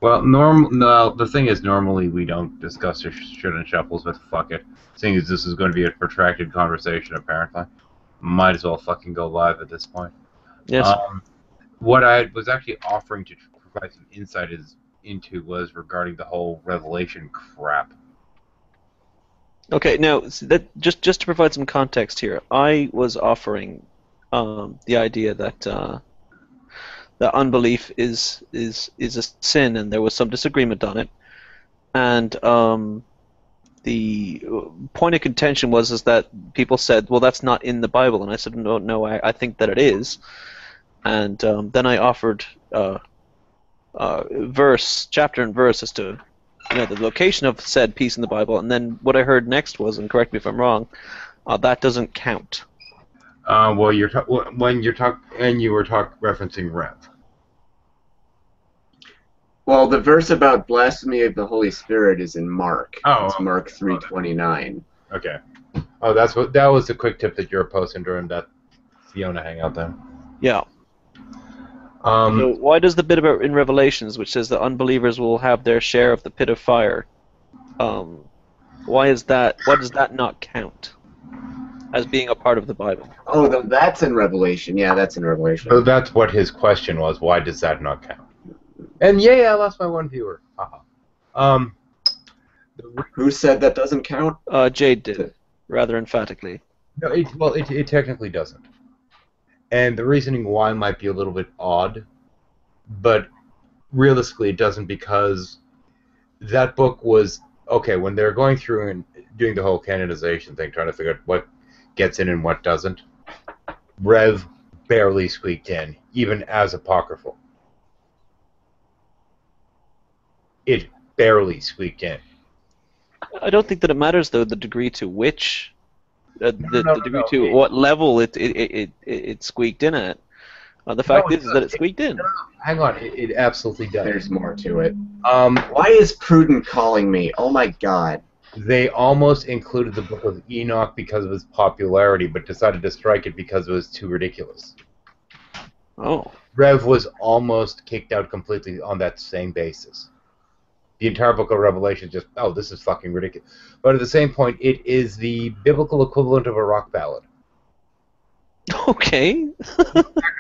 Well, no, the thing is, normally we don't discuss the shit and shuffles, but fuck it. Seeing as this is going to be a protracted conversation, apparently, might as well fucking go live at this point. Yes. Um, what I was actually offering to provide some insight into was regarding the whole Revelation crap. Okay, now that just to provide some context here, I was offering the idea that that unbelief is a sin, and there was some disagreement on it. And the point of contention was is that people said, "Well, that's not in the Bible," and I said, "No, no, I think that it is." And then I offered verse, chapter and verse as to the location of said piece in the Bible, and then what I heard next was, and correct me if I'm wrong, that doesn't count. Well, when you're and you were referencing Rev. Well, the verse about blasphemy of the Holy Spirit is in Mark. Oh, It's Mark 3:29. okay. Oh, that was the quick tip that you're posting during that Fiona hangout then. Yeah. Um, So why does the bit about in Revelations, which says that unbelievers will have their share of the pit of fire, why is that? Why does that not count as being a part of the Bible? Oh, that's in Revelation. Yeah, that's in Revelation. so that's what his question was. Why does that not count? And I lost my one viewer. Haha. Um, Who said that doesn't count? Jade did, rather emphatically. no, it technically doesn't. And the reasoning why might be a little bit odd, but realistically it doesn't, because that book was okay when they're going through and doing the whole canonization thing, trying to figure out what gets in and what doesn't. Rev barely squeaked in, even as apocryphal. It barely squeaked in. I don't think that it matters though the degree to which, the degree No. to what level it squeaked in at. The fact is that it squeaked in. Hang on, it absolutely does. There's more to it. Um, Why is Prudent calling me? Oh my God. they almost included the Book of Enoch because of its popularity, but decided to strike it because it was too ridiculous. Oh. Rev was almost kicked out completely on that same basis. The entire book of Revelation is just, oh, this is fucking ridiculous. But at the same point, it is the biblical equivalent of a rock ballad. Okay.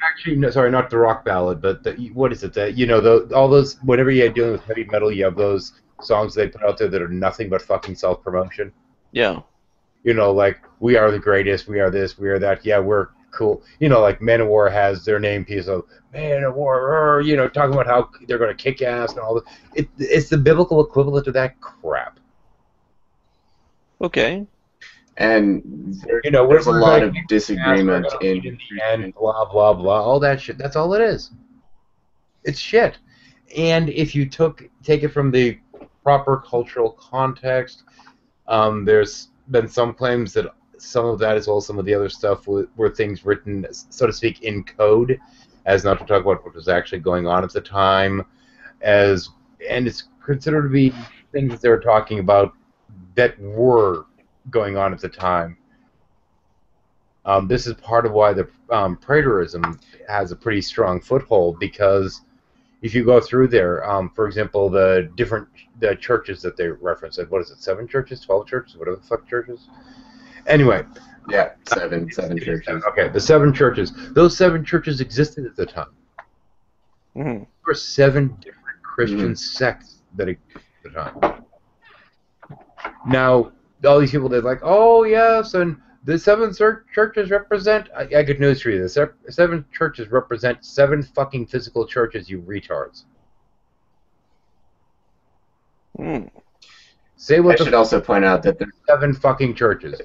Actually, no, sorry, not the rock ballad, but what is it? All those, whenever you're dealing with heavy metal, you have those songs they put out there that are nothing but fucking self-promotion. Yeah. Like, we are the greatest, we are this, we are that, yeah, we're cool. Like Manowar has their name piece of Manowar, talking about how they're going to kick ass and all that. It's the biblical equivalent of that crap. Okay. And there's a lot of disagreement in the end, blah, blah, blah, all that shit. That's all it is. It's shit. And if you take it from the proper cultural context, there's been some claims that some of that, as well as some of the other stuff, were things written, so to speak, in code, as not to talk about what was actually going on at the time, and it's considered to be things that they were talking about that were going on at the time. This is part of why the Praterism has a pretty strong foothold, because if you go through there, for example, the churches that they reference, what is it, 7 churches, 12 churches, whatever the fuck churches? Anyway. Yeah, seven churches. Okay, the 7 churches. Those 7 churches existed at the time. Mm-hmm. There were 7 different Christian sects that existed at the time. Now, all these people, they're like, oh, yes, and the 7 churches represent... I got news for you. The 7 churches represent 7 fucking physical churches, you retards. Say what I should also point out that there's 7 fucking churches.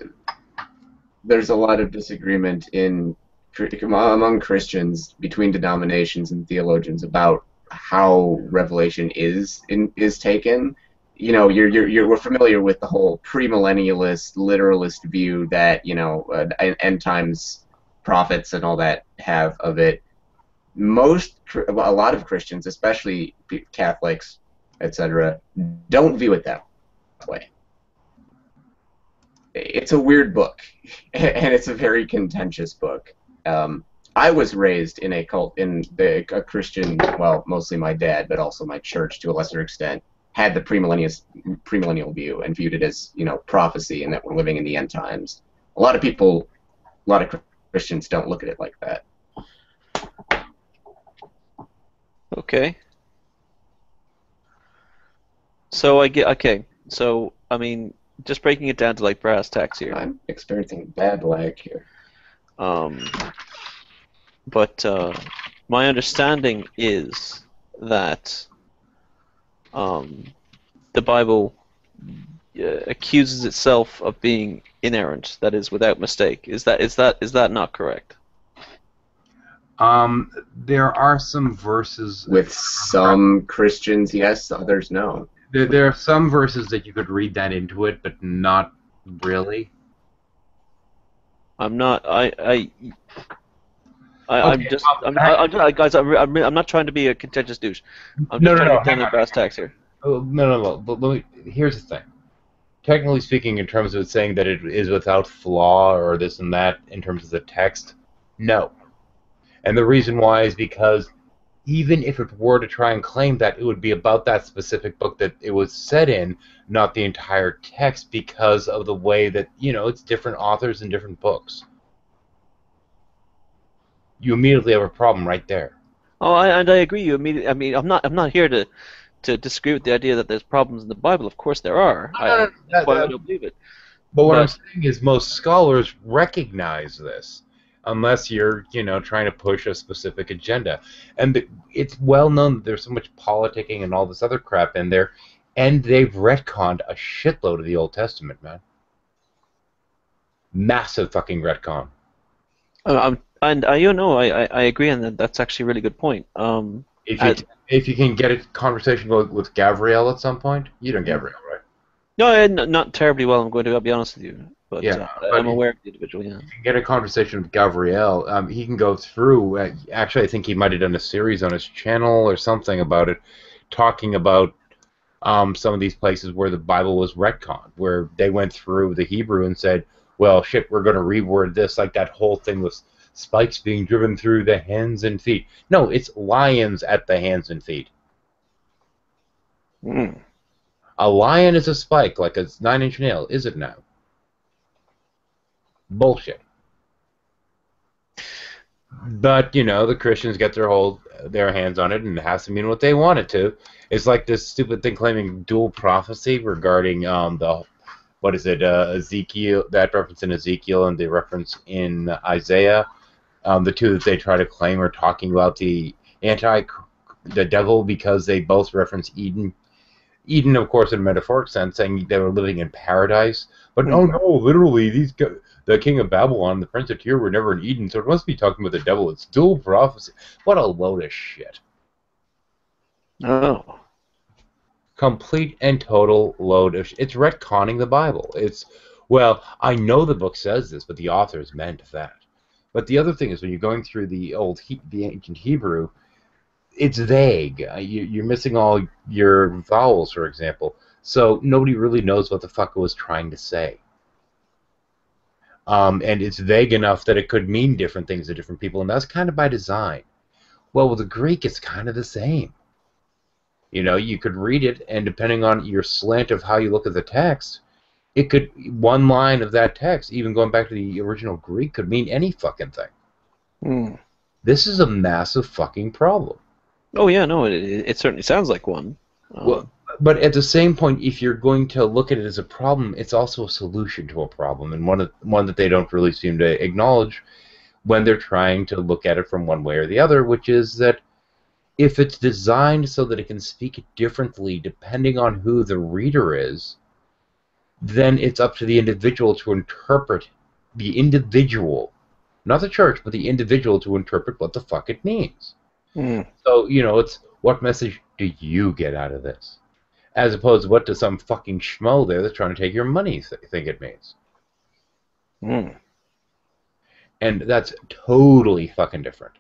There's a lot of disagreement among Christians between denominations and theologians about how Revelation is taken. We're familiar with the whole premillennialist, literalist view that end times prophets and all that have of it. A lot of Christians, especially Catholics, etc., don't view it that way. It's a weird book, and it's a very contentious book. I was raised in a cult, a Christian, well, mostly my dad, but also my church to a lesser extent, had the premillennial view and viewed it as, prophecy and that we're living in the end times. A lot of Christians don't look at it like that. Okay. So okay. So I mean, just breaking it down to like brass tacks here. I'm experiencing bad lag here. But my understanding is that the Bible accuses itself of being inerrant, that is, without mistake. Is that not correct? There are some verses with some Christians, yes, others no. There are some verses that you could read that into it, but not really. I'm not. I'm not trying to be a contentious douche. I'm just trying to get down to brass tacks here. No. But here's the thing. Technically speaking, in terms of it saying that it is without flaw or this and that, in terms of the text, no. And the reason why is because even if it were to try and claim that, it would be about that specific book that it was set in, not the entire text, because of the way that, it's different authors and different books. You immediately have a problem right there. Oh, I agree. You immediately. I mean, I'm not here to disagree with the idea that there's problems in the Bible. Of course there are. That's why I don't believe it. But what I'm saying is most scholars recognize this, unless you're, trying to push a specific agenda. And it's well known that there's so much politicking and all this other crap in there, and they've retconned a shitload of the Old Testament, man. Massive fucking retcon. I agree, and that's actually a really good point. If you can get a conversation with Gabrielle at some point, you know Gabrielle, right? No, not terribly well. I'll be honest with you, but I'm aware of the individual. Yeah. If you can get a conversation with Gabrielle, he can go through. Actually, I think he might have done a series on his channel or something about it, talking about some of these places where the Bible was retconned, where they went through the Hebrew and said, "Well, shit, we're going to reword this," like that whole thing with spikes being driven through the hands and feet. No, it's lions at the hands and feet. A lion is a spike, like a 9-inch nail, is it now? Bullshit. But, the Christians get their hands on it, and it has to mean what they want it to. It's like this stupid thing claiming dual prophecy regarding Ezekiel, that reference in Ezekiel and the reference in Isaiah. The two that they try to claim are talking about the devil, because they both reference Eden. Eden, of course, in a metaphoric sense, saying they were living in paradise. But no, literally, the king of Babylon, the prince of Tyre, were never in Eden, so it must be talking about the devil. It's dual prophecy. What a load of shit. Oh. Complete and total load of shit. It's retconning the Bible. Well, I know the book says this, but the authors meant that. But the other thing is, when you're going through the ancient Hebrew, it's vague. You're missing all your vowels, for example. So nobody really knows what the fuck it was trying to say. And it's vague enough that it could mean different things to different people, and that's kind of by design. Well, with the Greek, it's kind of the same. You could read it, and depending on your slant of how you look at the text, one line of that text, even going back to the original Greek, could mean any fucking thing. This is a massive fucking problem. Oh yeah, no, it certainly sounds like one. Well, but at the same point, if you're going to look at it as a problem, it's also a solution to a problem, and one that they don't really seem to acknowledge when they're trying to look at it from one way or the other, which is that if it's designed so that it can speak differently depending on who the reader is, then it's up to the individual to interpret the individual, not the church, but the individual to interpret what the fuck it means. So, it's what message do you get out of this? As opposed to what does some fucking schmo there that's trying to take your money think it means? And that's totally fucking different.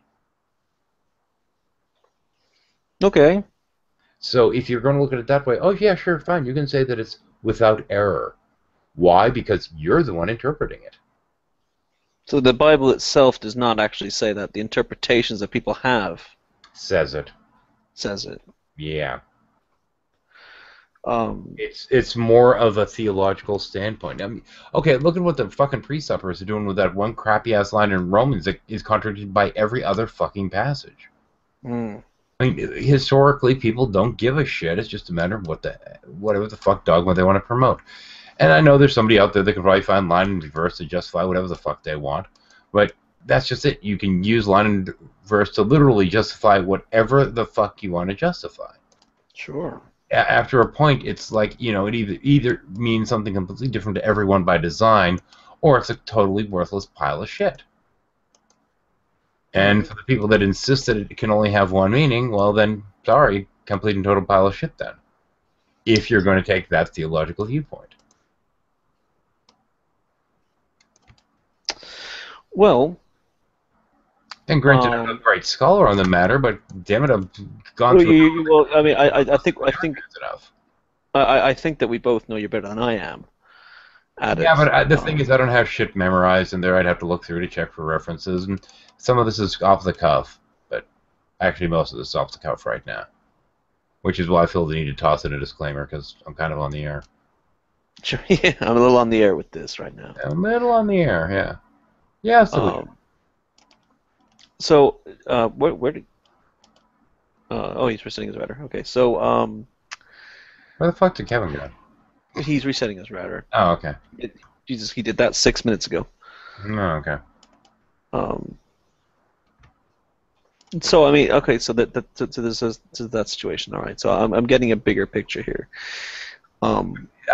Okay. So if you're going to look at it that way, oh yeah, sure, fine. You can say that it's without error. Why? Because you're the one interpreting it. So the Bible itself does not actually say that. The interpretations that people have Says it. says it. Yeah. Um, It's more of a theological standpoint. I mean, okay, look at what the fucking pre-suppers are doing with that one crappy ass line in Romans that is contradicted by every other fucking passage. mm, I mean, historically, people don't give a shit. It's just a matter of whatever the fuck dogma they want to promote. And I know there's somebody out there that can probably find line and verse to justify whatever the fuck they want, but that's just it. You can use line and verse to literally justify whatever the fuck you want to justify. sure. After a point, it's like, you know, it either means something completely different to everyone by design, or it's a totally worthless pile of shit. And for the people that insist that it can only have one meaning, well then, sorry, complete and total pile of shit then. If you're going to take that theological viewpoint. Well, And granted, I'm not a great scholar on the matter, but damn it, I've gone well, through well, I mean, I think enough. I think that we both know you better than I am at it. Yeah, but the thing is, I don't have shit memorized, and there I'd have to look through to check for references, and some of this is off the cuff, but actually most of this is off the cuff right now. Which is why I feel the need to toss in a disclaimer, because I'm kind of on the air. Sure, yeah, I'm a little on the air with this right now. A little on the air, yeah. Yeah, so where did? Oh, he's resetting his router. Okay, so where the fuck did Kevin go? he's resetting his router. Oh, okay. Jesus, he did that 6 minutes ago. Oh, okay. So I mean, okay, so that situation. All right, so I'm getting a bigger picture here. I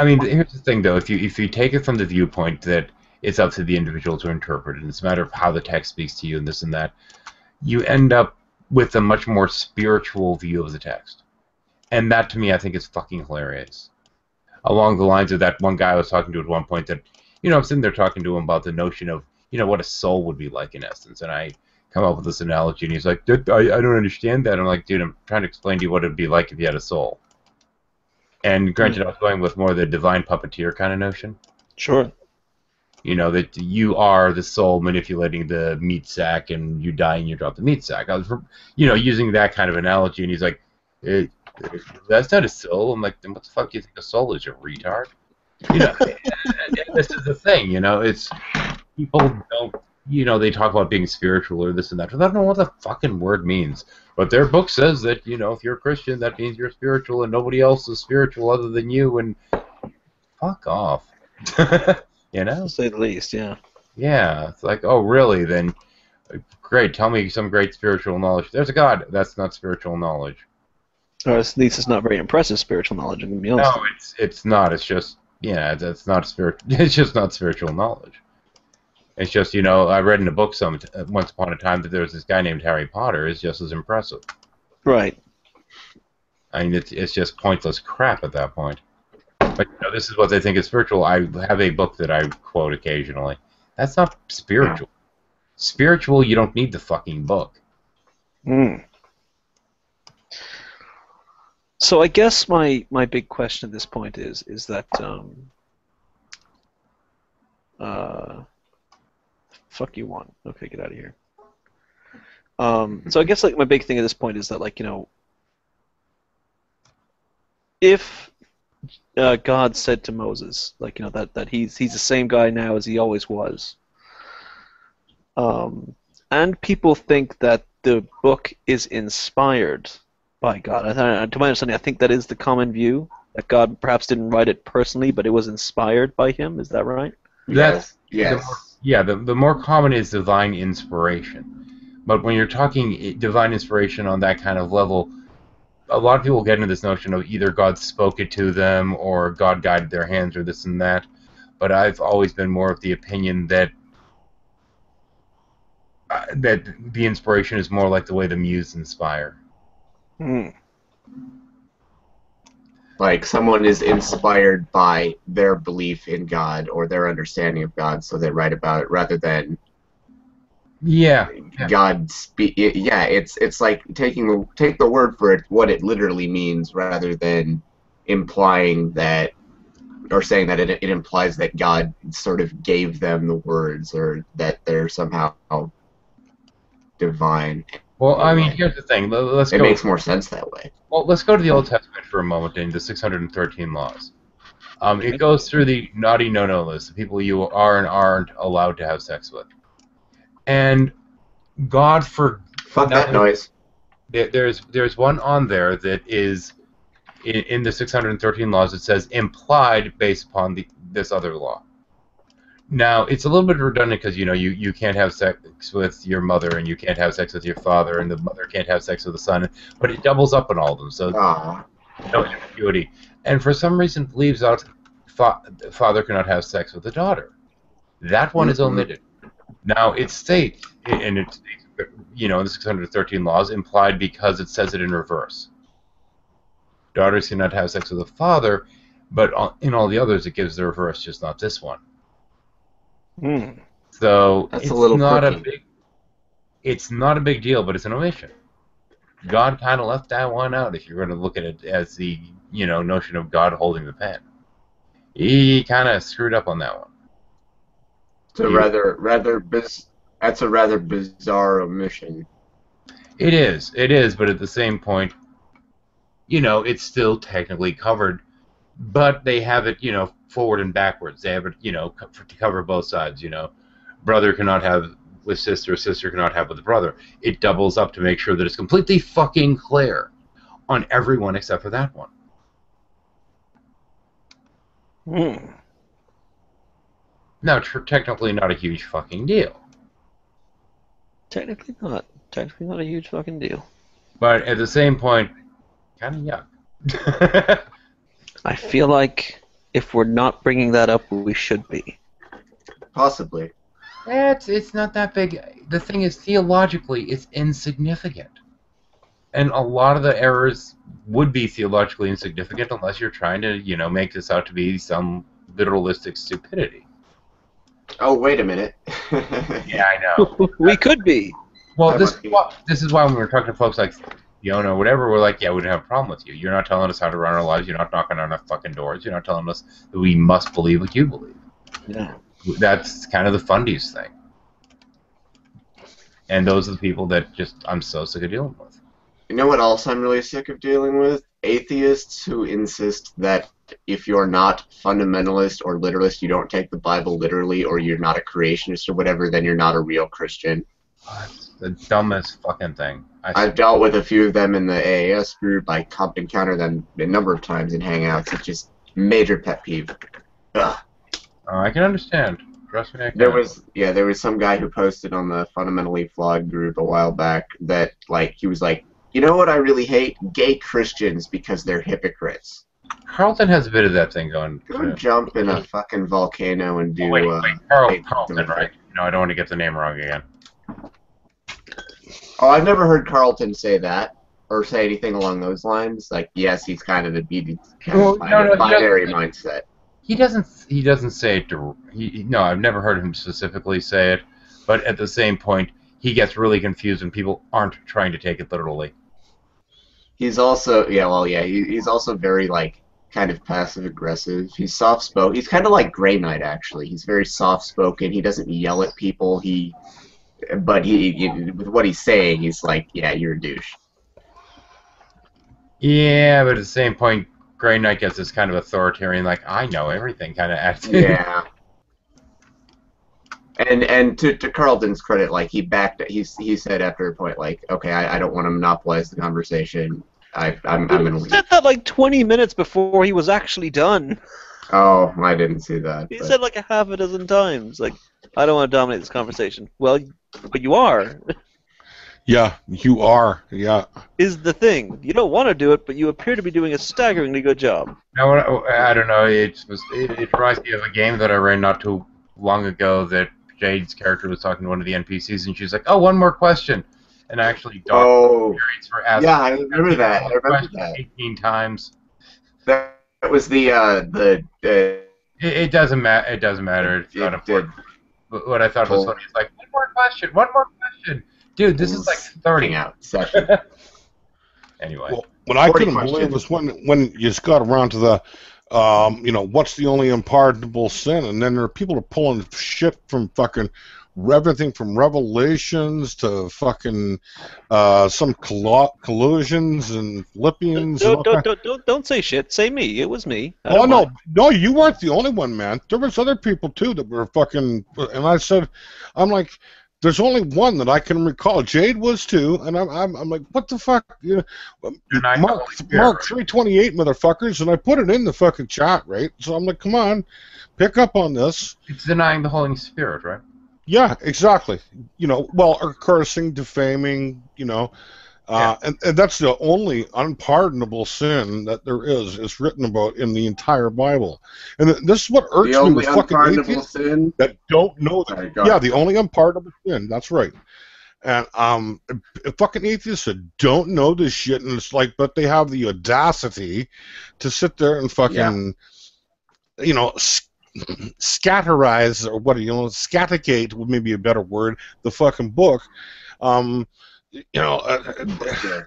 mean, here's the thing, though. If you take it from the viewpoint that it's up to the individual to interpret it, and it's a matter of how the text speaks to you and this and that, you end up with a much more spiritual view of the text. And that, to me, I think is fucking hilarious. Along the lines of that one guy I was talking to at one point that, you know, I'm sitting there talking to him about the notion of, you know, what a soul would be like in essence. And I come up with this analogy, and he's like, I don't understand that. I'm like, dude, I'm trying to explain to you what it would be like if you had a soul. And granted, I was going with more the divine puppeteer kind of notion. Sure. You know, that you are the soul manipulating the meat sack, and you die and you drop the meat sack. I was, you know, using that kind of analogy, and he's like, that's not a soul. I'm like, then what the fuck do you think a soul is, you retard? You know, and this is the thing, you know, it's, people don't, you know, they talk about being spiritual or this and that, but I don't know what the fucking word means. But their book says that, you know, if you're a Christian, that means you're spiritual, and nobody else is spiritual other than you, and fuck off. You know? To say the least, yeah. Yeah, it's like, oh, really? Then, great, tell me some great spiritual knowledge. There's a God. That's not spiritual knowledge. Or at least it's not very impressive spiritual knowledge, I'm going to be honest. No, it's not. It's just, yeah, it's not it's just not spiritual knowledge. It's just, you know, I read in a book once upon a time that there was this guy named Harry Potter. Is just as impressive. Right. I mean, it's just pointless crap at that point. But, you know, this is what they think is spiritual. I have a book that I quote occasionally. That's not spiritual. Spiritual, you don't need the fucking book. So I guess my big question at this point is that fuck you one. Okay, get out of here. So I guess like my big thing at this point is that, like, you know, if God said to Moses, like, you know, that he's the same guy now as he always was, and people think that the book is inspired by God. To my understanding, I think that is the common view, that God perhaps didn't write it personally, but it was inspired by him. Is that right? Yes. The more common is divine inspiration. But when you're talking divine inspiration on that kind of level, a lot of people get into this notion of either God spoke it to them or God guided their hands or this and that. But I've always been more of the opinion that that the inspiration is more like the way the muse inspire. Like someone is inspired by their belief in God or their understanding of God, so they write about it rather than God speak. Yeah, it's like take the word for it, what it literally means, rather than implying that or saying that it implies that God sort of gave them the words, or that they're somehow divine. Well, I mean, here's the thing. It makes more sense that way. Well, let's go to the Old Testament for a moment in the 613 laws. It goes through the naughty no-no list, the people you are and aren't allowed to have sex with. And God for... Fuck that noise. There's one on there that is in the 613 laws. It says implied based upon this other law. Now it's a little bit redundant because you can't have sex with your mother and you can't have sex with your father and the mother can't have sex with the son, but it doubles up on all of them. So no ambiguity. And for some reason leaves out father cannot have sex with the daughter. That one is omitted. Now it states, and it states, in the 613 laws, implied because it says it in reverse. Daughters cannot have sex with the father, but in all the others it gives the reverse, just not this one. So that's it's not a big deal, but it's an omission. God kind of left that one out if you're going to look at it as the notion of God holding the pen. He kind of screwed up on that one. It's that's a rather bizarre omission. It is, but at the same point, it's still technically covered, but they have it, forward and backwards. They have it, to cover both sides. Brother cannot have with sister, sister cannot have with brother. It doubles up to make sure that it's completely fucking clear on everyone except for that one. Now, technically not a huge fucking deal. Technically not. Technically not a huge fucking deal. But at the same point, kind of yuck. I feel like if we're not bringing that up, we should be. Possibly. It's not that big. The thing is, theologically, it's insignificant. And a lot of the errors would be theologically insignificant unless you're trying to, make this out to be some literalistic stupidity. Oh, wait a minute. Yeah, I know. We could be. Well, this is why when we were talking to folks like Fiona or whatever, we're like, yeah, we don't have a problem with you. You're not telling us how to run our lives. You're not knocking on our fucking doors. You're not telling us that we must believe what you believe. Yeah. That's kind of the fundies thing. And those are the people that I'm so sick of dealing with. You know what else I'm really sick of dealing with? Atheists who insist that if you're not fundamentalist or literalist, you don't take the Bible literally, or you're not a creationist or whatever, then you're not a real Christian. That's the dumbest fucking thing. I've dealt with a few of them in the AAS group. I encounter them a number of times in Hangouts. It's just major pet peeve. Ugh. I can understand. Trust me, I can. There was some guy who posted on the Fundamentally Flawed group a while back that he was like, you know what I really hate? Gay Christians because they're hypocrites. Carlton has a bit of that thing going. Go jump in a fucking volcano and do... Wait, Carlton, right? No, I don't want to get the name wrong again. Oh, I've never heard Carlton say that, or say anything along those lines. Like, yes, he's kind of a binary mindset. He doesn't say it. No, I've never heard him specifically say it. But at the same point, he gets really confused when people aren't trying to take it literally. He's also, he's also very, kind of passive-aggressive. He's soft-spoken. He's kind of like Grey Knight, actually. He's very soft-spoken. He doesn't yell at people. But with what he's saying, he's like, yeah, you're a douche. Yeah, but at the same point, Grey Knight gets this kind of authoritarian, I know everything kind of attitude. Yeah. And to Carlton's credit, he said after a point, okay, I don't want to monopolize the conversation. I'm going to leave. He said that 20 minutes before he was actually done. Oh, I didn't see that. He said a half a dozen times, I don't want to dominate this conversation. Well, but you are. Yeah, you are. Yeah. Is the thing. You don't want to do it, but you appear to be doing a staggeringly good job. Now, I don't know. It reminds me of a game that I ran not too long ago that Jade's character was talking to one of the NPCs, and she's like, "Oh, one more question," and I actually docked for asking. Yeah, I remember that. 18 times. That was the. It doesn't matter. It doesn't matter. It's not important. But what I thought was funny is one more question. One more question. Dude, this is 30 out session. Anyway. Well, what I couldn't believe was when you just got around to What's the only unpardonable sin? And then there are people that are pulling shit from fucking everything from Revelations to fucking some collusions and Philippians and all that. Don't say shit. Say me. It was me. Oh no, no, you weren't the only one, man. There was other people too that were fucking. And I said, I'm like, there's only one that I can recall. Jade was too, and I'm like, what the fuck? Mark 328, motherfuckers, and I put it in the fucking chat, right? So I'm like, come on, pick up on this. It's denying the Holy Spirit, right? Yeah, exactly. Or cursing, defaming, and that's the only unpardonable sin that there is written about in the entire Bible. And this is what irks me with fucking atheists that don't know that. Yeah, the only unpardonable sin. That's right. And fucking atheists that don't know this shit, and it's like, but they have the audacity to sit there and fucking, scatterize, or scaticate would maybe a better word, the fucking book.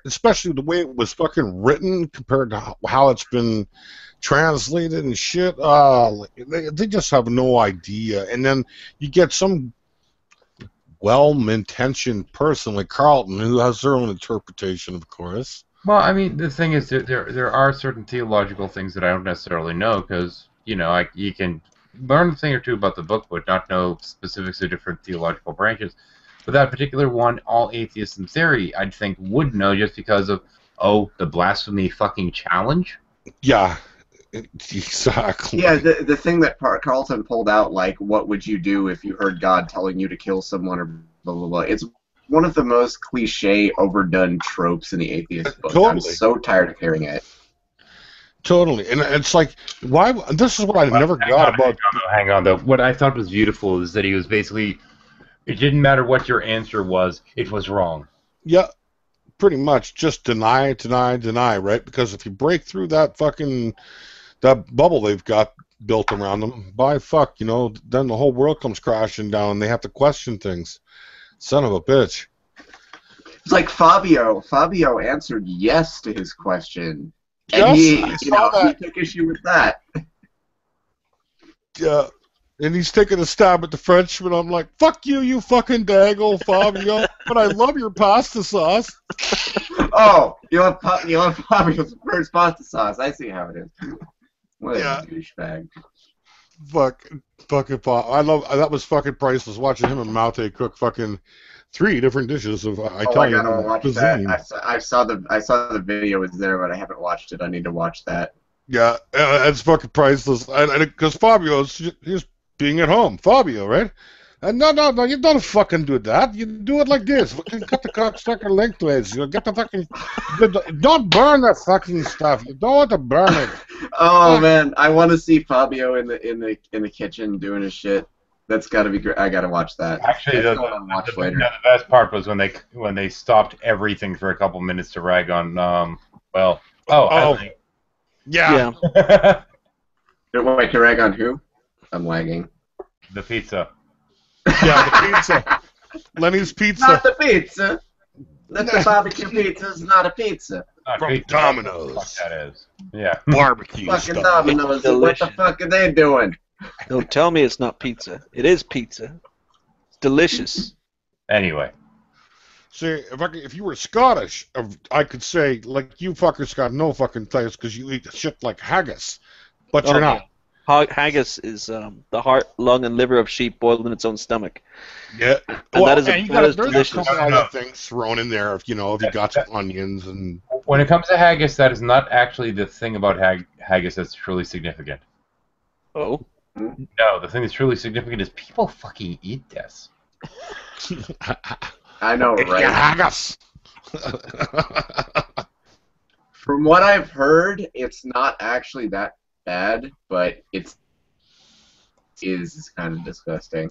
Especially the way it was fucking written compared to how it's been translated and shit. They just have no idea. And then you get some well-intentioned person like Carlton who has their own interpretation, of course. Well, I mean, the thing is, there are certain theological things that I don't necessarily know, because, you can learn a thing or two about the book, but not know specifics of different theological branches. But that particular one, all atheists in theory, I'd think would know, just because of, the blasphemy fucking challenge. Yeah, exactly. Yeah, the thing that Carlton pulled out, like, what would you do if you heard God telling you to kill someone, or blah, blah, blah. It's one of the most cliche, overdone tropes in the atheist book. Totally. I'm so tired of hearing it. Totally, and it's like, why? This is what I never got about. Hang on, though. What I thought was beautiful is that he was basically, it didn't matter what your answer was, it was wrong. Yeah, pretty much. Just deny, right? Because if you break through that bubble they've got built around them, then the whole world comes crashing down, and they have to question things. Son of a bitch. It's like Fabio. Fabio answered yes to his question. And he took issue with that. Yeah, and he's taking a stab at the Frenchman. I'm like, fuck you, you fucking daggle, Fabio. But I love your pasta sauce. Oh, you love Fabio's first pasta sauce. I see how it is. What a douchebag. Fucking I love that. Was fucking priceless. Watching him and Maute cook fucking 3 different dishes of Italian cuisine. I saw the video was there, but I haven't watched it. I need to watch that. Yeah, it's fucking priceless. Because Fabio's he's being at home. Fabio, right? And no, you don't fucking do that. You do it like this. Cut the cocksucker lengthways. Get the fucking. Don't burn that fucking stuff. You don't want to burn it. Oh man, I want to see Fabio in the kitchen doing his shit. That's got to be great. I got to watch that. Actually, the best part was when they stopped everything for a couple minutes to rag on. Yeah. Wait, to rag on who? I'm lagging. The pizza. Yeah, the pizza. Lenny's Pizza. Not the pizza. The barbecue pizza is not a pizza. From pizza. Domino's. Fuck that is. Yeah. Barbecue fucking stuff. Domino's. What the fuck are they doing? Don't tell me it's not pizza. It is pizza. It's delicious. Anyway. See, if you were Scottish, I could say, like, you fuckers got no fucking taste because you eat shit like haggis. But you're not. Haggis is the heart, lung, and liver of sheep boiled in its own stomach. Yeah. And that is delicious. There's a couple other things thrown in there if you got some onions and. When it comes to haggis, that is not actually the thing about haggis that's truly significant. Oh. No, the thing that's truly significant is people fucking eat this. I know, right? Haggis. From what I've heard, it's not actually that bad, but it is kind of disgusting.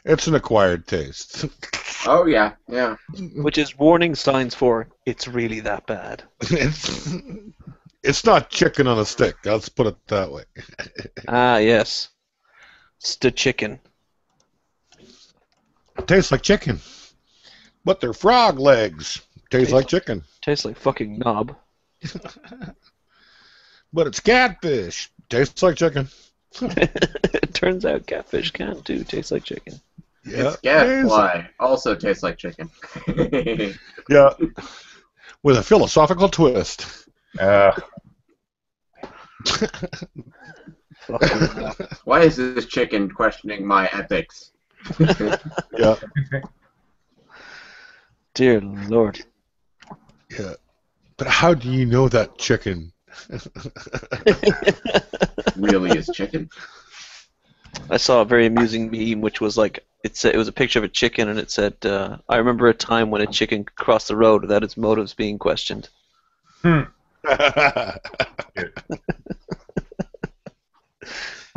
It's an acquired taste. Oh yeah. Which is warning signs for it's really that bad. It's not chicken on a stick. Let's put it that way. Ah, yes. It's the chicken. It tastes like chicken, but they're frog legs. Tastes like chicken. Tastes like fucking knob. but it's catfish. Tastes like chicken. It turns out catfish can too taste like chicken. Yeah, It's gadfly. Also tastes like chicken. yeah, with a philosophical twist. Why is this chicken questioning my ethics? Yeah, Dear Lord. yeah. But how do you know that chicken? Really is chicken? I saw a very amusing meme, which was like it was a picture of a chicken, and it said, "I remember a time when a chicken crossed the road without its motives being questioned." I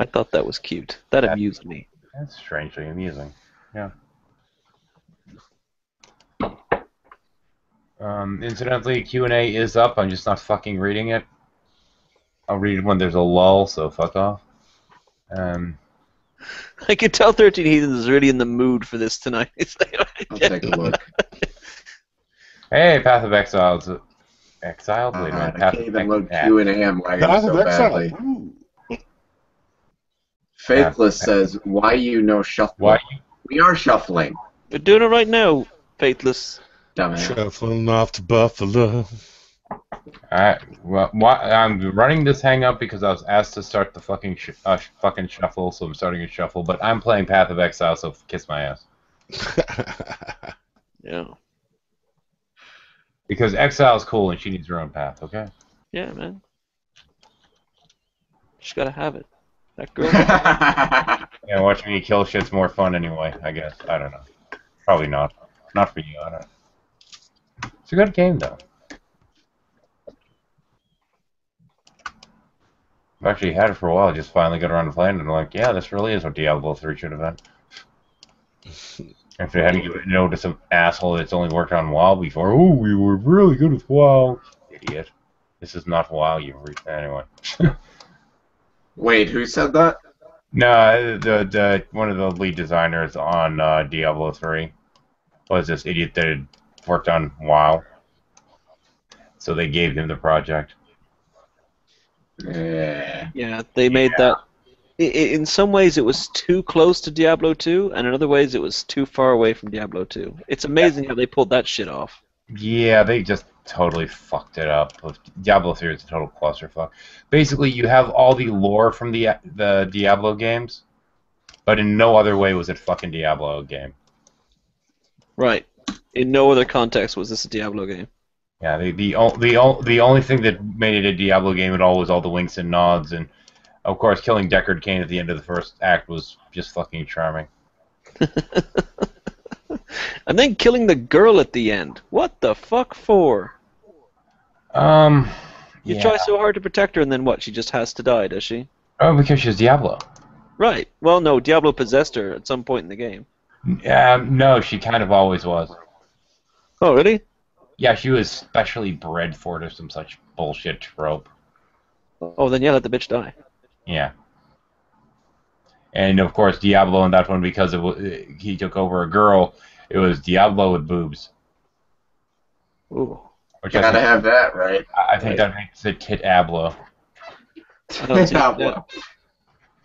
thought that was cute. That amused me. That's strangely amusing. Yeah. Incidentally, Q&A is up. I'm just not fucking reading it. I'll read it when there's a lull, so fuck off. I can tell 13 Heathens is really in the mood for this tonight. I'll take a look. Hey, Path of Exiles. Exiled? Wait a minute. I Path can't of even load Exiled. Q&A. I'm lagging Path so of Exile. badly. Ooh. Faithless says, why you no shuffle? Why? We are shuffling. We're doing it right now, Faithless. Dumbass. Shuffling off to Buffalo. Well, I'm running this hang up because I was asked to start the fucking shuffle, so I'm starting a shuffle. But I'm playing Path of Exile, so kiss my ass. Yeah. Because Exile's cool and she needs her own path. Okay. Yeah, man. Just gotta have it. That girl. Yeah, watching me kill shit's more fun anyway. I guess. I don't know. Probably not. Not for you. I don't know. It's a good game though. I've actually had it for a while. I just finally got around to playing it, and I'm like, yeah, this really is what Diablo 3 should have been. If they hadn't given it to some asshole that's only worked on WoW before, oh, we were really good with WoW. Idiot. This is not WoW, anyway. Wait, who said that? No, the one of the lead designers on Diablo 3 was this idiot that had worked on WoW. So they gave him the project. Yeah, they made that. In some ways, it was too close to Diablo 2, and in other ways, it was too far away from Diablo 2. It's amazing how they pulled that shit off. Yeah, they just totally fucked it up. Diablo 3 is a total clusterfuck. Basically, you have all the lore from the Diablo games, but in no other way was it fucking Diablo game. Right. In no other context was this a Diablo game. Yeah, the only thing that made it a Diablo game at all was all the winks and nods, and of course, killing Deckard Cain at the end of the first act was just fucking charming. And then killing the girl at the end. What the fuck for? You yeah. try so hard to protect her, and then what? She just has to die, does she? Oh, because she's Diablo. Right. Well, no, Diablo possessed her at some point in the game. No, she kind of always was. Oh, really? Yeah, she was specially bred for it or some such bullshit trope. Oh, then yeah, let the bitch die. Yeah. And of course, Diablo in that one, because he took over a girl, it was Diablo with boobs. Ooh. Which Gotta have that, right? I think that makes it Tit-ablo.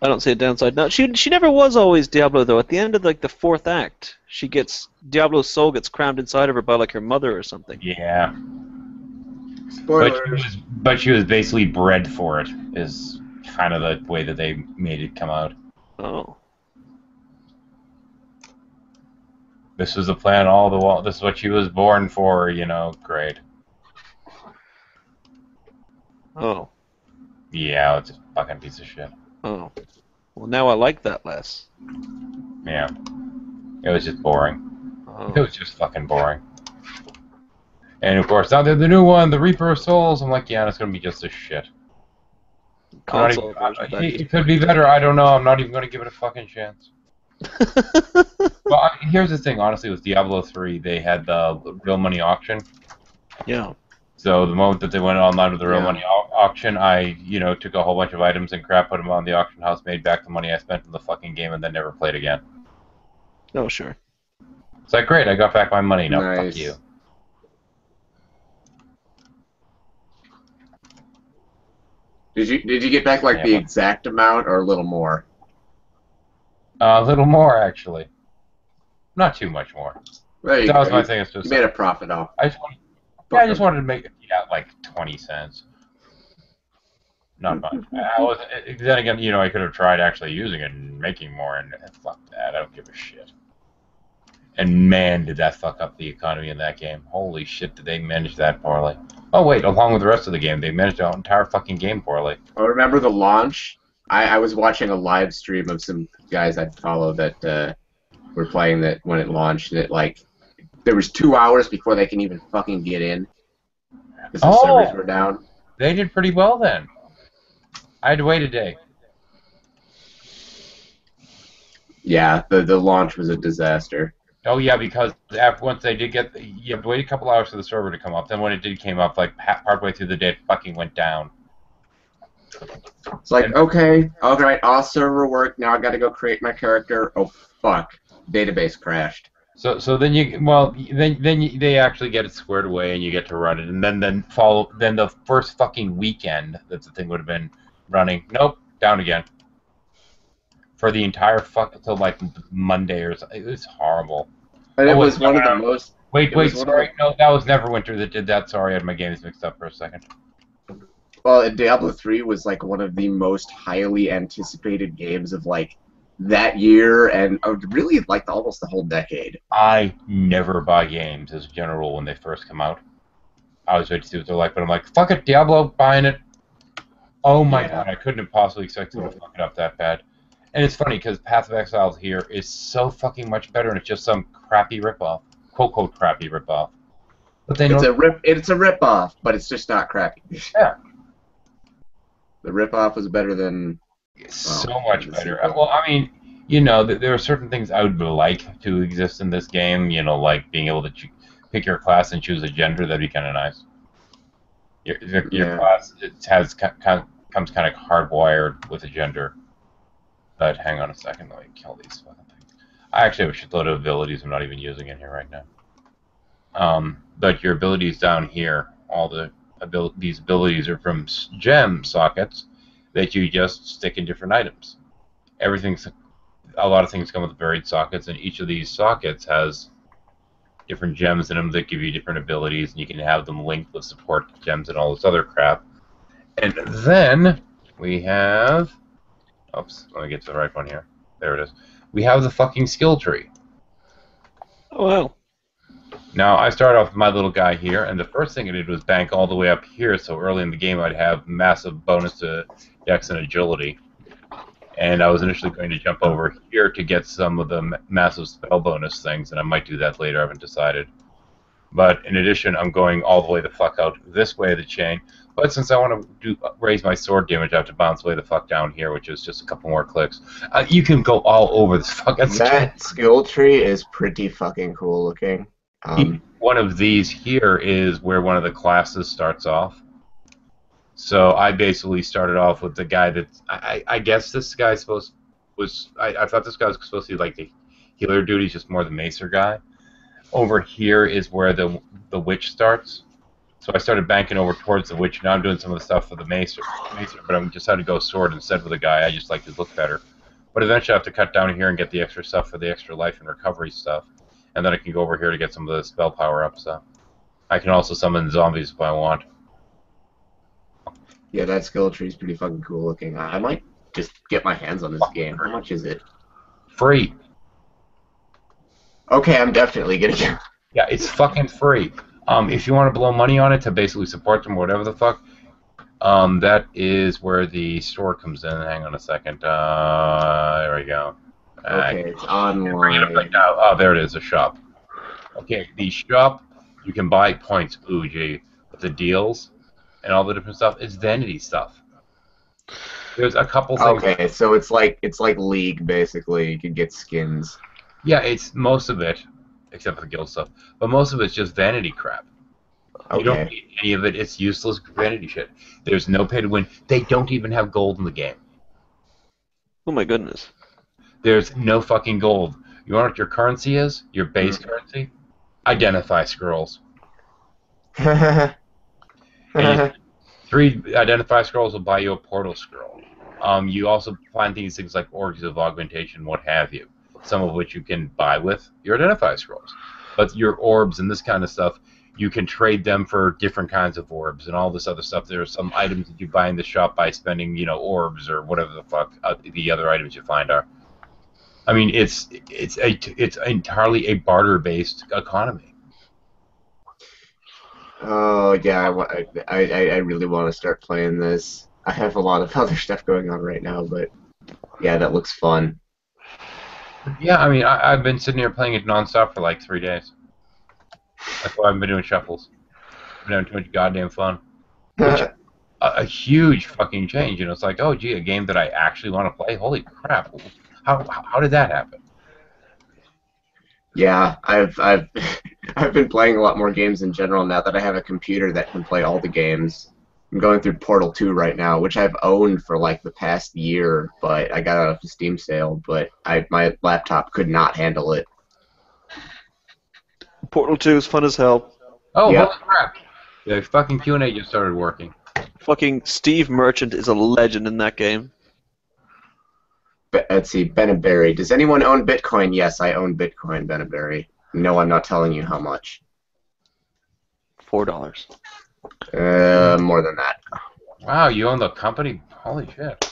I don't see a downside. No, she never was always Diablo though. At the end of like the fourth act, Diablo's soul gets crammed inside of her by like her mother or something. Yeah. Spoilers. But she was basically bred for it, is kind of the way that they made it come out. Oh. This was the plan all the while. This is what she was born for, great. Oh. Yeah, it's a fucking piece of shit. Oh. Well, now I like that less. Yeah. It was just boring. Oh. It was just fucking boring. And of course, now they're the new one, the Reaper of Souls. I'm like, yeah, it's gonna be just as shit. Console It could be better. I don't know. I'm not even gonna give it a fucking chance. Well, here's the thing. Honestly, with Diablo 3, they had the real money auction. Yeah. So the moment that they went online with the real money auction, I, took a whole bunch of items and crap, put them on the auction house, made back the money I spent in the fucking game, and then never played again. Oh, sure. It's like, great, I got back my money. Now, Nice. fuck you. Did you get back like the exact amount or a little more? A little more, actually. Not too much more. There you That go. was my thing. You made a profit off. I just wanted to make like 20 cents. Not much. Then again, I could have tried actually using it and making more, and fuck that. I don't give a shit. And man, did that fuck up the economy in that game. Holy shit, did they manage that poorly. Oh wait, along with the rest of the game, they managed the entire fucking game poorly. I remember the launch. I was watching a live stream of some guys I follow that were playing that when it launched, and it there was 2 hours before they can even fucking get in because the servers were down. They did pretty well then. I had to wait a day. Yeah, the launch was a disaster. Oh yeah, because once they did you have to wait a couple hours for the server to come up. Then when it came up, like partway through the day, it fucking went down. It's like, okay, all right, all server work. Now I got to go create my character. Oh fuck, database crashed. So then they actually get it squared away and you get to run it, and then the first fucking weekend that the thing would have been running. Nope, down again. For the entire until like Monday or something. It was horrible. And it was one of the most. Wait, sorry. No, that was Neverwinter that did that. Sorry, I had my games mixed up for a second. Well, Diablo 3 was like one of the most highly anticipated games of like that year and really like almost the whole decade. I never buy games as a general rule when they first come out. I was waiting to see what they're like, but I'm like, fuck it, Diablo, buying it. Oh my god, I couldn't have possibly expected them to fuck it up that bad. And it's funny because Path of Exiles here is so fucking much better, and it's just some crappy ripoff, quote quote crappy ripoff. But it's a ripoff, but it's just not crappy. Yeah. The ripoff was better than. So much better. Well, I mean, there are certain things I would like to exist in this game. Like being able to pick your class and choose a gender. That'd be kind of nice. Your class comes kind of hardwired with a gender. But hang on a second, let me kill these fucking things. I actually have a shitload of abilities I'm not even using in here right now. But your abilities down here, these abilities are from gem sockets that you just stick in different items. A lot of things come with buried sockets, and each of these sockets has different gems in them that give you different abilities, and you can have them linked with support gems and all this other crap. And then we have... Oops, let me get to the right one here. There it is. We have the fucking skill tree. Oh, wow. Now, I started off with my little guy here, and the first thing I did was bank all the way up here, so early in the game I'd have massive bonus to dex and agility. And I was initially going to jump over here to get some of the massive spell bonus things, and I might do that later, I haven't decided. But in addition, I'm going all the way the fuck out this way of the chain. But since I want to raise my sword damage, I have to bounce way the fuck down here, which is just a couple more clicks. You can go all over this fucking That skill tree is pretty fucking cool looking. One of these here is where one of the classes starts off. So I basically started off with the guy that I guess this guy I thought this guy was supposed to be like the healer dude. He's just more the macer guy. Over here is where the witch starts. So I started banking over towards the witch. Now I'm doing some of the stuff for the macer, but I'm just had to go sword instead with the guy. I just like his look better. But eventually I have to cut down here and get the extra stuff for the extra life and recovery stuff. And then I can go over here to get some of the spell power-up stuff. I can also summon zombies if I want. Yeah, that skill tree is pretty fucking cool looking. I might just get my hands on this game. How much is it? Free. Okay, I'm definitely getting it. Yeah, it's fucking free. If you want to blow money on it to basically support them, whatever the fuck, that is where the store comes in. Hang on a second. There we go. Okay, it's online. Bring it up right now. Oh, there it is, a shop. Okay, the shop, you can buy points. Ooh, gee. But the deals and all the different stuff, it's vanity stuff. There's a couple things. Okay, so it's like League, basically. You can get skins. Yeah, it's most of it, except for the guild stuff. But most of it's just vanity crap. Okay. You don't need any of it. It's useless vanity shit. There's no pay to win. They don't even have gold in the game. Oh my goodness. There's no fucking gold. You want what your currency is? Your base currency? Identify scrolls. And 3 identify scrolls will buy you a portal scroll. You also find things like orgs of augmentation, what have you, some of which you can buy with your identify scrolls. But your orbs and this kind of stuff, you can trade them for different kinds of orbs and all this other stuff. There are some items that you buy in the shop by spending, orbs or whatever the fuck the other items you find are. I mean, it's entirely a barter-based economy. Oh yeah, I really want to start playing this. I have a lot of other stuff going on right now, but yeah, that looks fun. Yeah, I mean, I've been sitting here playing it nonstop for like 3 days. That's why I've been doing shuffles. I've been having too much goddamn fun. Which a huge fucking change. It's like, oh gee, a game that I actually want to play. Holy crap! How did that happen? Yeah, I've I've been playing a lot more games in general now that I have a computer that can play all the games. I'm going through Portal 2 right now, which I've owned for like the past year, but I got out of the Steam sale, but my laptop could not handle it. Portal 2 is fun as hell. Oh, Yeah. holy crap! The fucking Q&A just started working. Fucking Steve Merchant is a legend in that game. Let's see, Benaberry. Does anyone own Bitcoin? Yes, I own Bitcoin, Benaberry. No, I'm not telling you how much. $4. More than that. Wow, you own the company? Holy shit!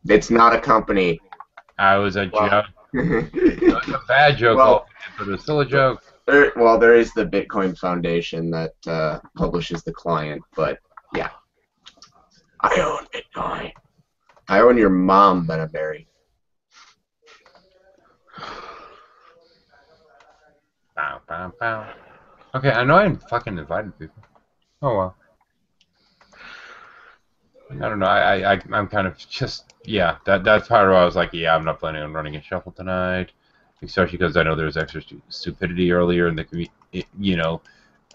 It's not a company. I was a Wow. joke. It was a bad joke, Well- but it was still a joke. There is the Bitcoin Foundation that publishes the client, but yeah. I own Bitcoin. I own your mom, Benaberry. Bow, bow, bow. Okay, I know I fucking invited people. Oh well. I don't know. I'm kind of just That's part of why I was like, yeah, I'm not planning on running a shuffle tonight, especially because I know there was extra stupidity earlier in the community.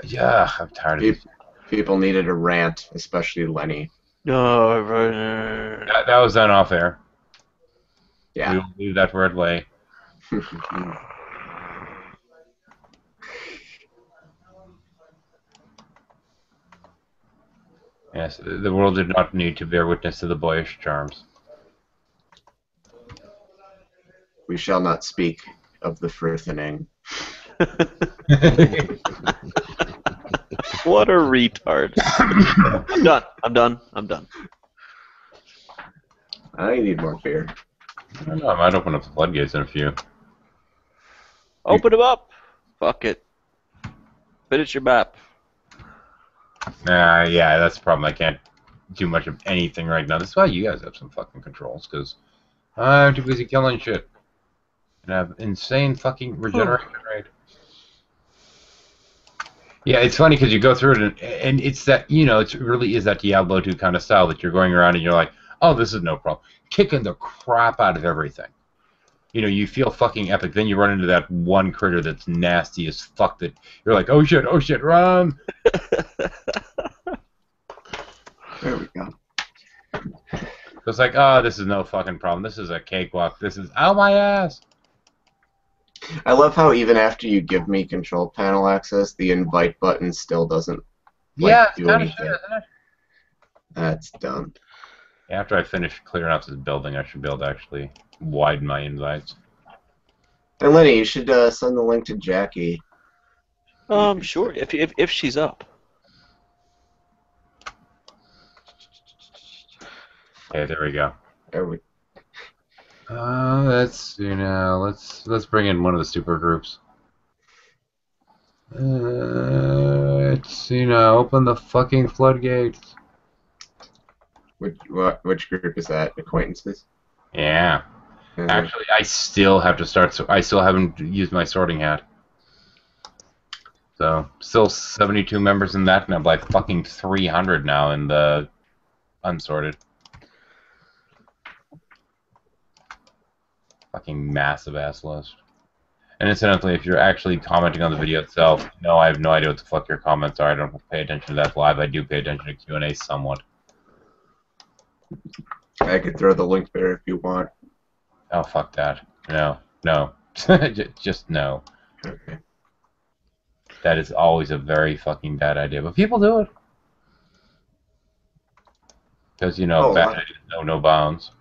Yeah, I'm tired of this. People needed a rant, especially Lenny. Oh, That was done off air. Yeah. We'll leave that where it lay. Yes, the world did not need to bear witness to the boyish charms. We shall not speak of the Firthening. What a retard. I'm done. I'm done. I'm done. I need more beer. I don't know, I might open up the floodgates in a few. Open them up. Fuck it. Finish your map. Yeah, that's the problem. I can't do much of anything right now. That's why you guys have some fucking controls, because I'm too busy killing shit. And I have insane fucking regeneration rate. Yeah, it's funny because you go through it, and it's that, it really is that Diablo 2 kind of style that you're going around and you're like, oh, this is no problem. Kicking the crap out of everything. You feel fucking epic. Then you run into that one critter that's nasty as fuck that you're like, oh shit, run! There we go. It's like, oh, this is no fucking problem. This is a cakewalk. This is, ow, my ass! I love how even after you give me control panel access, the invite button still doesn't Yeah, it's do kind of anything. shit, isn't it? That's dumb. After I finish clearing out this building, I should be able to actually widen my invites. And Lenny, you should send the link to Jackie. Sure. If she's up. Okay, there we go. There we. Let's see now. Let's bring in one of the super groups. Let's see now. Open the fucking floodgates. Which group is that? Acquaintances? Yeah. Actually, I still have to start. So I still haven't used my sorting hat. So still 72 members in that, and I'm like fucking 300 now in the unsorted. Fucking massive ass list. And incidentally, if you're actually commenting on the video itself, no, I have no idea what the fuck your comments are. I don't pay attention to that live. I do pay attention to Q&A somewhat. I could throw the link there if you want. Oh, fuck that. No. Just no. Okay. That is always a very fucking bad idea. But people do it. Because, you know, Oh, bad ideas know no bounds.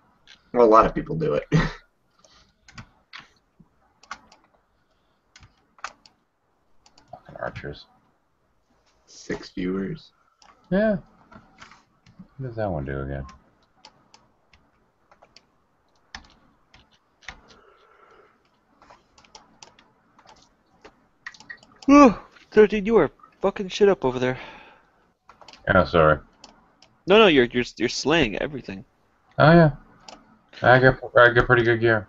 Well, a lot of people do it. Fucking archers. 6 viewers. Yeah. What does that one do again? Whew, 13, you are fucking shit up over there. Oh, sorry. No, you're slaying everything. Oh, yeah. I got pretty good gear.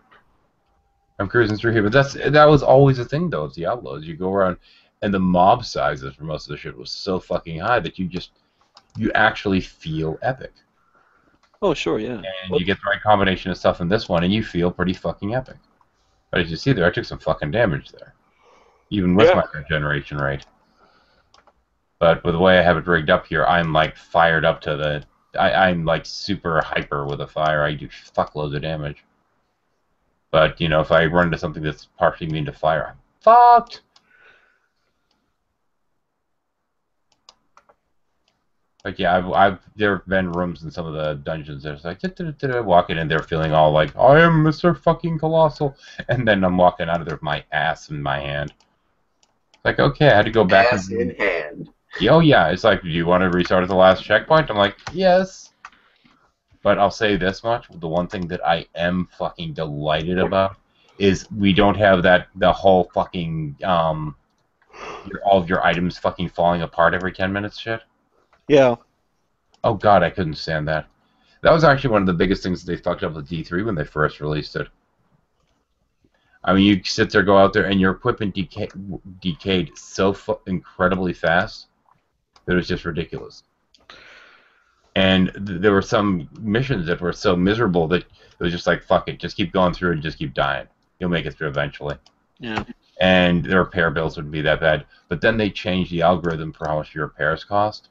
I'm cruising through here, but that was always a thing though. Of Diablos, you go around, and the mob sizes for most of the shit was so fucking high that you actually feel epic, Oh, sure, yeah. and you get the right combination of stuff in this one, and you feel pretty fucking epic. But as you see there, I took some fucking damage there, even with my regeneration rate. But with the way I have it rigged up here, I'm like fired up to the. I'm like super hyper with a fire. I do fuckloads of damage. But, you know, if I run into something that's partially immune to fire, I'm fucked! Like, yeah, there have been rooms in some of the dungeons that's like, walking in there feeling all like, I am Mr. fucking Colossal, and then I'm walking out of there with my ass in my hand. It's like, okay, I had to go back. Ass in hand. Oh, yeah, it's like, do you want to restart at the last checkpoint? I'm like, yes. But I'll say this much, the one thing that I am fucking delighted about is we don't have the whole fucking, all of your items fucking falling apart every 10 minutes shit. Yeah. Oh god, I couldn't stand that. That was actually one of the biggest things that they fucked up with D3 when they first released it. I mean, you sit there, go out there, and your equipment decayed so incredibly fast that it was just ridiculous. And there were some missions that were so miserable that it was just like, fuck it, just keep going through and just keep dying. You'll make it through eventually. Yeah. And the repair bills wouldn't be that bad. But then they changed the algorithm for how much your repairs cost.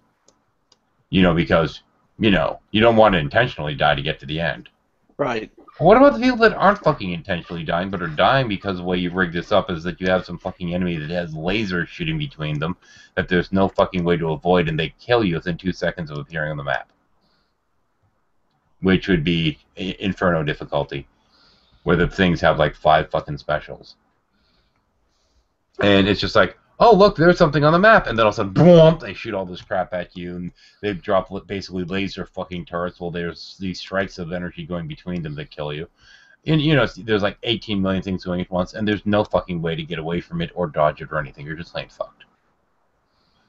You know, because, you know, you don't want to intentionally die to get to the end. Right. What about the people that aren't fucking intentionally dying, but are dying because the way you rig this up is that you have some fucking enemy that has lasers shooting between them that there's no fucking way to avoid, and they kill you within 2 seconds of appearing on the map. Which would be Inferno difficulty, where the things have like 5 fucking specials. And it's just like, oh look, there's something on the map, and then all of a sudden, boom, they shoot all this crap at you, and they drop basically laser fucking turrets while there's these strikes of energy going between them that kill you. And you know, there's like 18 million things going at once, and there's no fucking way to get away from it or dodge it or anything. You're just plain fucked.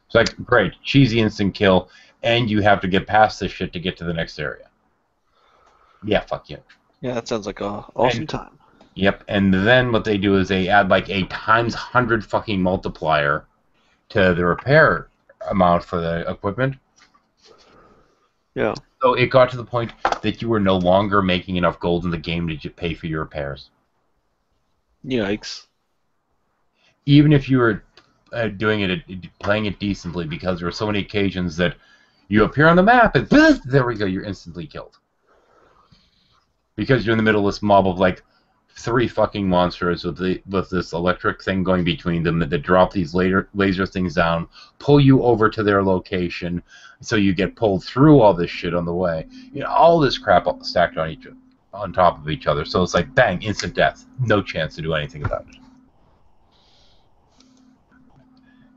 It's like, great, cheesy instant kill, and you have to get past this shit to get to the next area. Yeah, fuck you. Yeah, that sounds like a awesome time. Yep, and then what they do is they add like a times 100 fucking multiplier to the repair amount for the equipment. Yeah. So it got to the point that you were no longer making enough gold in the game to pay for your repairs. Yikes. Even if you were playing it decently, because there were so many occasions that you appear on the map and there we go, you're instantly killed. Because you're in the middle of this mob of like 3 fucking monsters with this electric thing going between them that drop these laser things down, pull you over to their location, so you get pulled through all this shit on the way. You know, all this crap stacked on top of each other. So it's like, bang, instant death. No chance to do anything about it.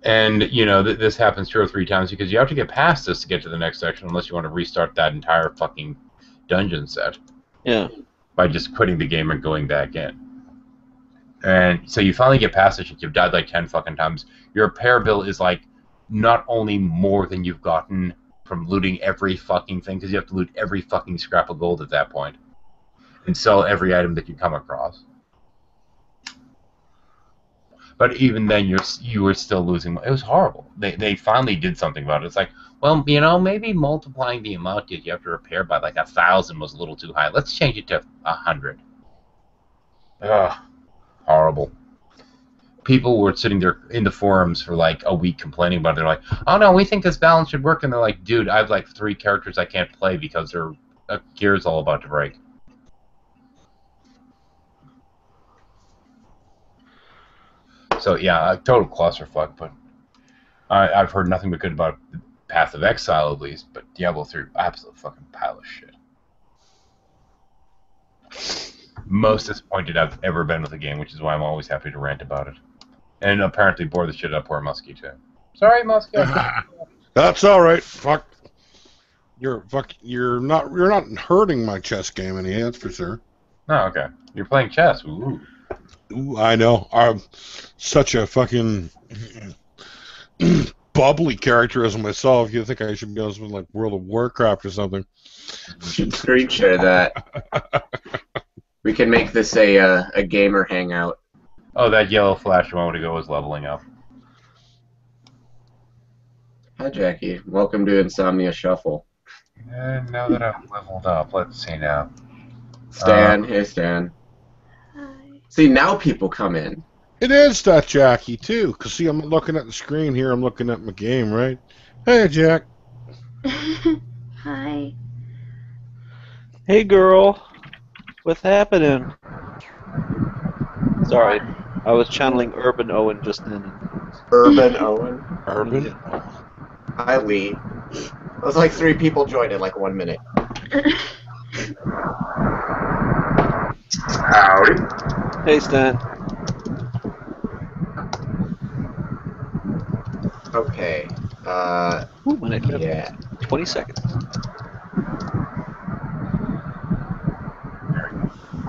And, you know, this happens 2 or 3 times because you have to get past this to get to the next section unless you want to restart that entire fucking dungeon set. Yeah. By just quitting the game and going back in. And so you finally get past it. You've died like 10 fucking times. Your repair bill is like not only more than you've gotten from looting every fucking thing, because you have to loot every fucking scrap of gold at that point and sell every item that you come across. But even then, you were still losing. It was horrible. They finally did something about it. It's like, well, you know, maybe multiplying the amount that you have to repair by like 1,000 was a little too high. Let's change it to 100. Ugh, horrible. People were sitting there in the forums for like a week complaining about it. They're like, oh no, we think this balance should work. And they're like, dude, I have like 3 characters I can't play because their gear's all about to break. So yeah, a total clusterfuck, but I've heard nothing but good about Path of Exile at least, but Diablo 3, absolute fucking pile of shit. Most disappointed I've ever been with a game, which is why I'm always happy to rant about it. And apparently bore the shit out of poor Muskie too. Sorry, Muskie. That's all right. Fuck. You're not hurting my chess game any, that's for sure. Oh, okay. You're playing chess. Ooh. Ooh, I know. I'm such a fucking bubbly character as myself. You think I should be on something like World of Warcraft or something? Screen share that. We can make this a gamer hangout. Oh, that yellow flash a moment ago was leveling up. Hi, Jackie. Welcome to Insomnia Shuffle. And now that I've leveled up, let's see now. Stan, hey Stan. Hi. See, now people come in. It is that Jackie, too. Because, see, I'm looking at the screen here. I'm looking at my game, right? Hey, Jack. Hi. Hey, girl. What's happening? Sorry, I was channeling Urban Owen just then. Urban Owen. Urban? Hi, Lee. It was like 3 people joined in like 1 minute. Howdy. Hey, Stan. Okay. Ooh, minute. Yeah. 20 seconds.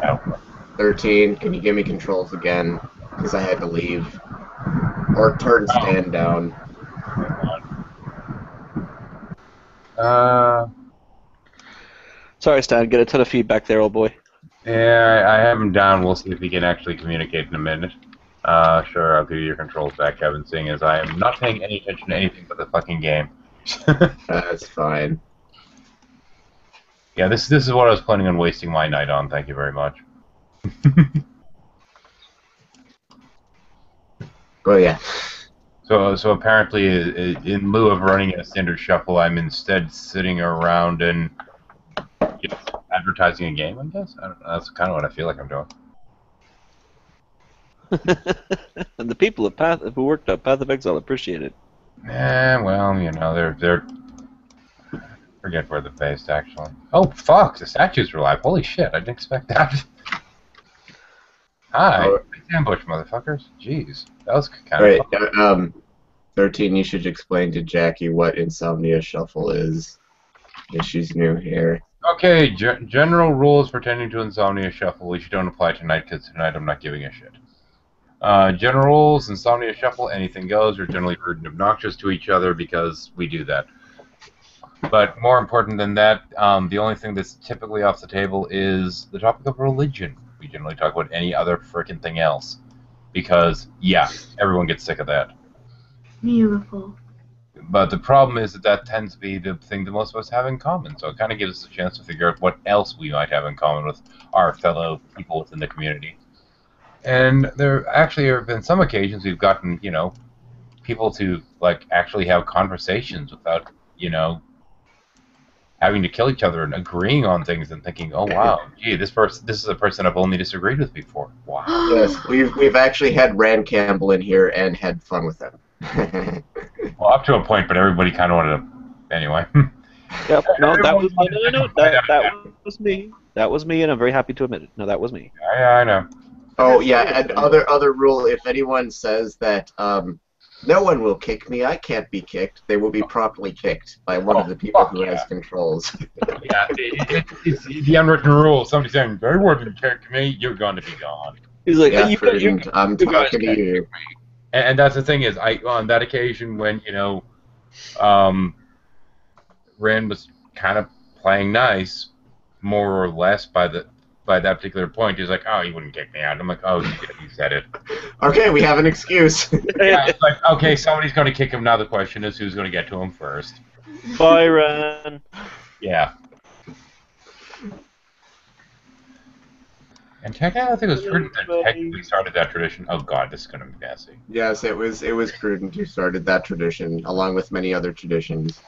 Oh. 13. Can you give me controls again? Because I had to leave. Or turn Stan down. Sorry, Stan. Get a ton of feedback there, old boy. Yeah, I have him down. We'll see if he can actually communicate in a minute. Sure, I'll give you your controls back, Kevin, seeing as I am not paying any attention to anything but the fucking game. That's fine. Yeah, this is what I was planning on wasting my night on. Thank you very much. Oh yeah. So apparently, in lieu of running a standard shuffle, I'm instead sitting around and advertising a game. I guess I don't know, that's kind of what I feel like I'm doing. And the people who worked at Path of Exile appreciate it. Well, you know, they're forget where they're based actually. Oh fuck, the statues are alive. Holy shit, I didn't expect that. Hi, ambush motherfuckers. Jeez, that was kind of Alright, 13, you should explain to Jackie what Insomnia Shuffle is. If she's new here. Okay, general rules pertaining to Insomnia Shuffle, which don't apply tonight, because tonight I'm not giving a shit. General rules, Insomnia Shuffle, anything goes, are generally rude and obnoxious to each other because we do that. But more important than that, the only thing that's typically off the table is the topic of religion. We generally talk about any other frickin' thing else. Because, yeah, everyone gets sick of that. Beautiful. But the problem is that tends to be the thing that most of us have in common. So it kind of gives us a chance to figure out what else we might have in common with our fellow people within the community. And there actually have been some occasions we've gotten, you know, people to, like, actually have conversations without, you know, having to kill each other and agreeing on things and thinking, oh wow, gee, this is a person I've only disagreed with before. Wow. Yes, we've actually had Rand Campbell in here and had fun with him. Well, up to a point, but everybody kind of wanted to. Anyway. Yep. No, that was that was me. That was me, and I'm very happy to admit it. No, that was me. Yeah, I know. Oh yeah, and other rule: if anyone says that no one will kick me, I can't be kicked, they will be properly kicked by one of the people who has controls. Yeah, it's the unwritten rule. Somebody saying they wouldn't kick me, you're going to be gone. He's like, Yeah, hey, I'm talking to you. And that's the thing is, on that occasion when, you know, Rand was kind of playing nice, more or less by that particular point, he's like, oh, he wouldn't kick me out. I'm like, oh, you said it. Okay, we have an excuse. Yeah, it's like, okay, somebody's going to kick him. Now the question is, who's going to get to him first? Byron. Yeah. And technically, I think it was prudent that technically started that tradition. Oh god, this is going to be messy. Yes, it was prudent who started that tradition, along with many other traditions.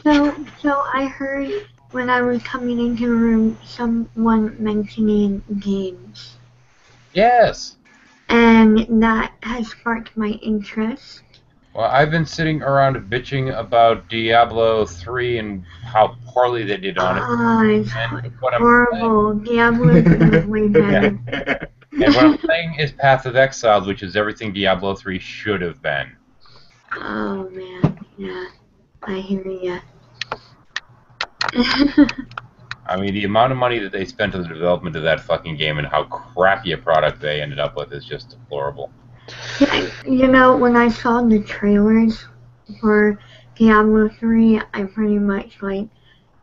So I heard when I was coming into the room, someone mentioning games. Yes. And that has sparked my interest. Well, I've been sitting around bitching about Diablo 3 and how poorly they did on it. It's And what I'm horrible. Diablo is way better. And what I'm playing is Path of Exile, which is everything Diablo 3 should have been. Oh man, yeah, I hear ya. I mean, the amount of money that they spent on the development of that fucking game and how crappy a product they ended up with is just deplorable. You know, when I saw the trailers for Diablo 3, I pretty much like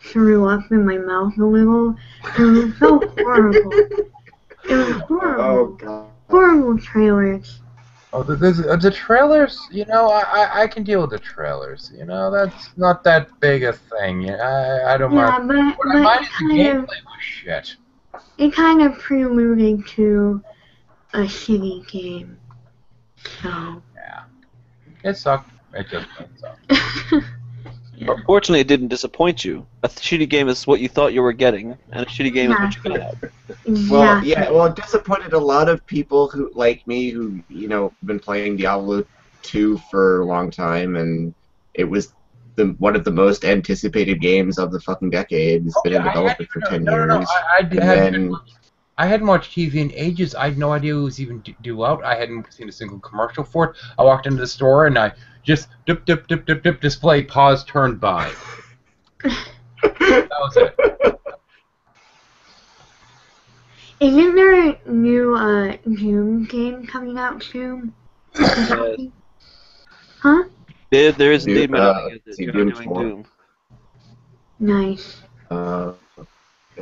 threw up in my mouth a little. It was so horrible. It was horrible. Oh god. Horrible trailers. Oh, the trailers, you know, I can deal with the trailers. You know, that's not that big a thing. I don't Yeah, mind. What I but mind is the gameplay was shit. it kind of preluded to a shitty game. So. Yeah. It sucked. It just sucked. Yeah. Fortunately, it didn't disappoint you. A shitty game is what you thought you were getting, and a shitty game is what you got. Well, yeah, well, it disappointed a lot of people who, like me, who, you know, been playing Diablo 2 for a long time, and it was one of the most anticipated games of the fucking decade. It's been in development for 10 years. I hadn't watched TV in ages. I had no idea it was even due out. I hadn't seen a single commercial for it. I walked into the store and I just dip, display, pause, turn by. That was it. Isn't there a new Doom game coming out soon? Huh? There is indeed Doom doing 4. Doom. Nice. Uh,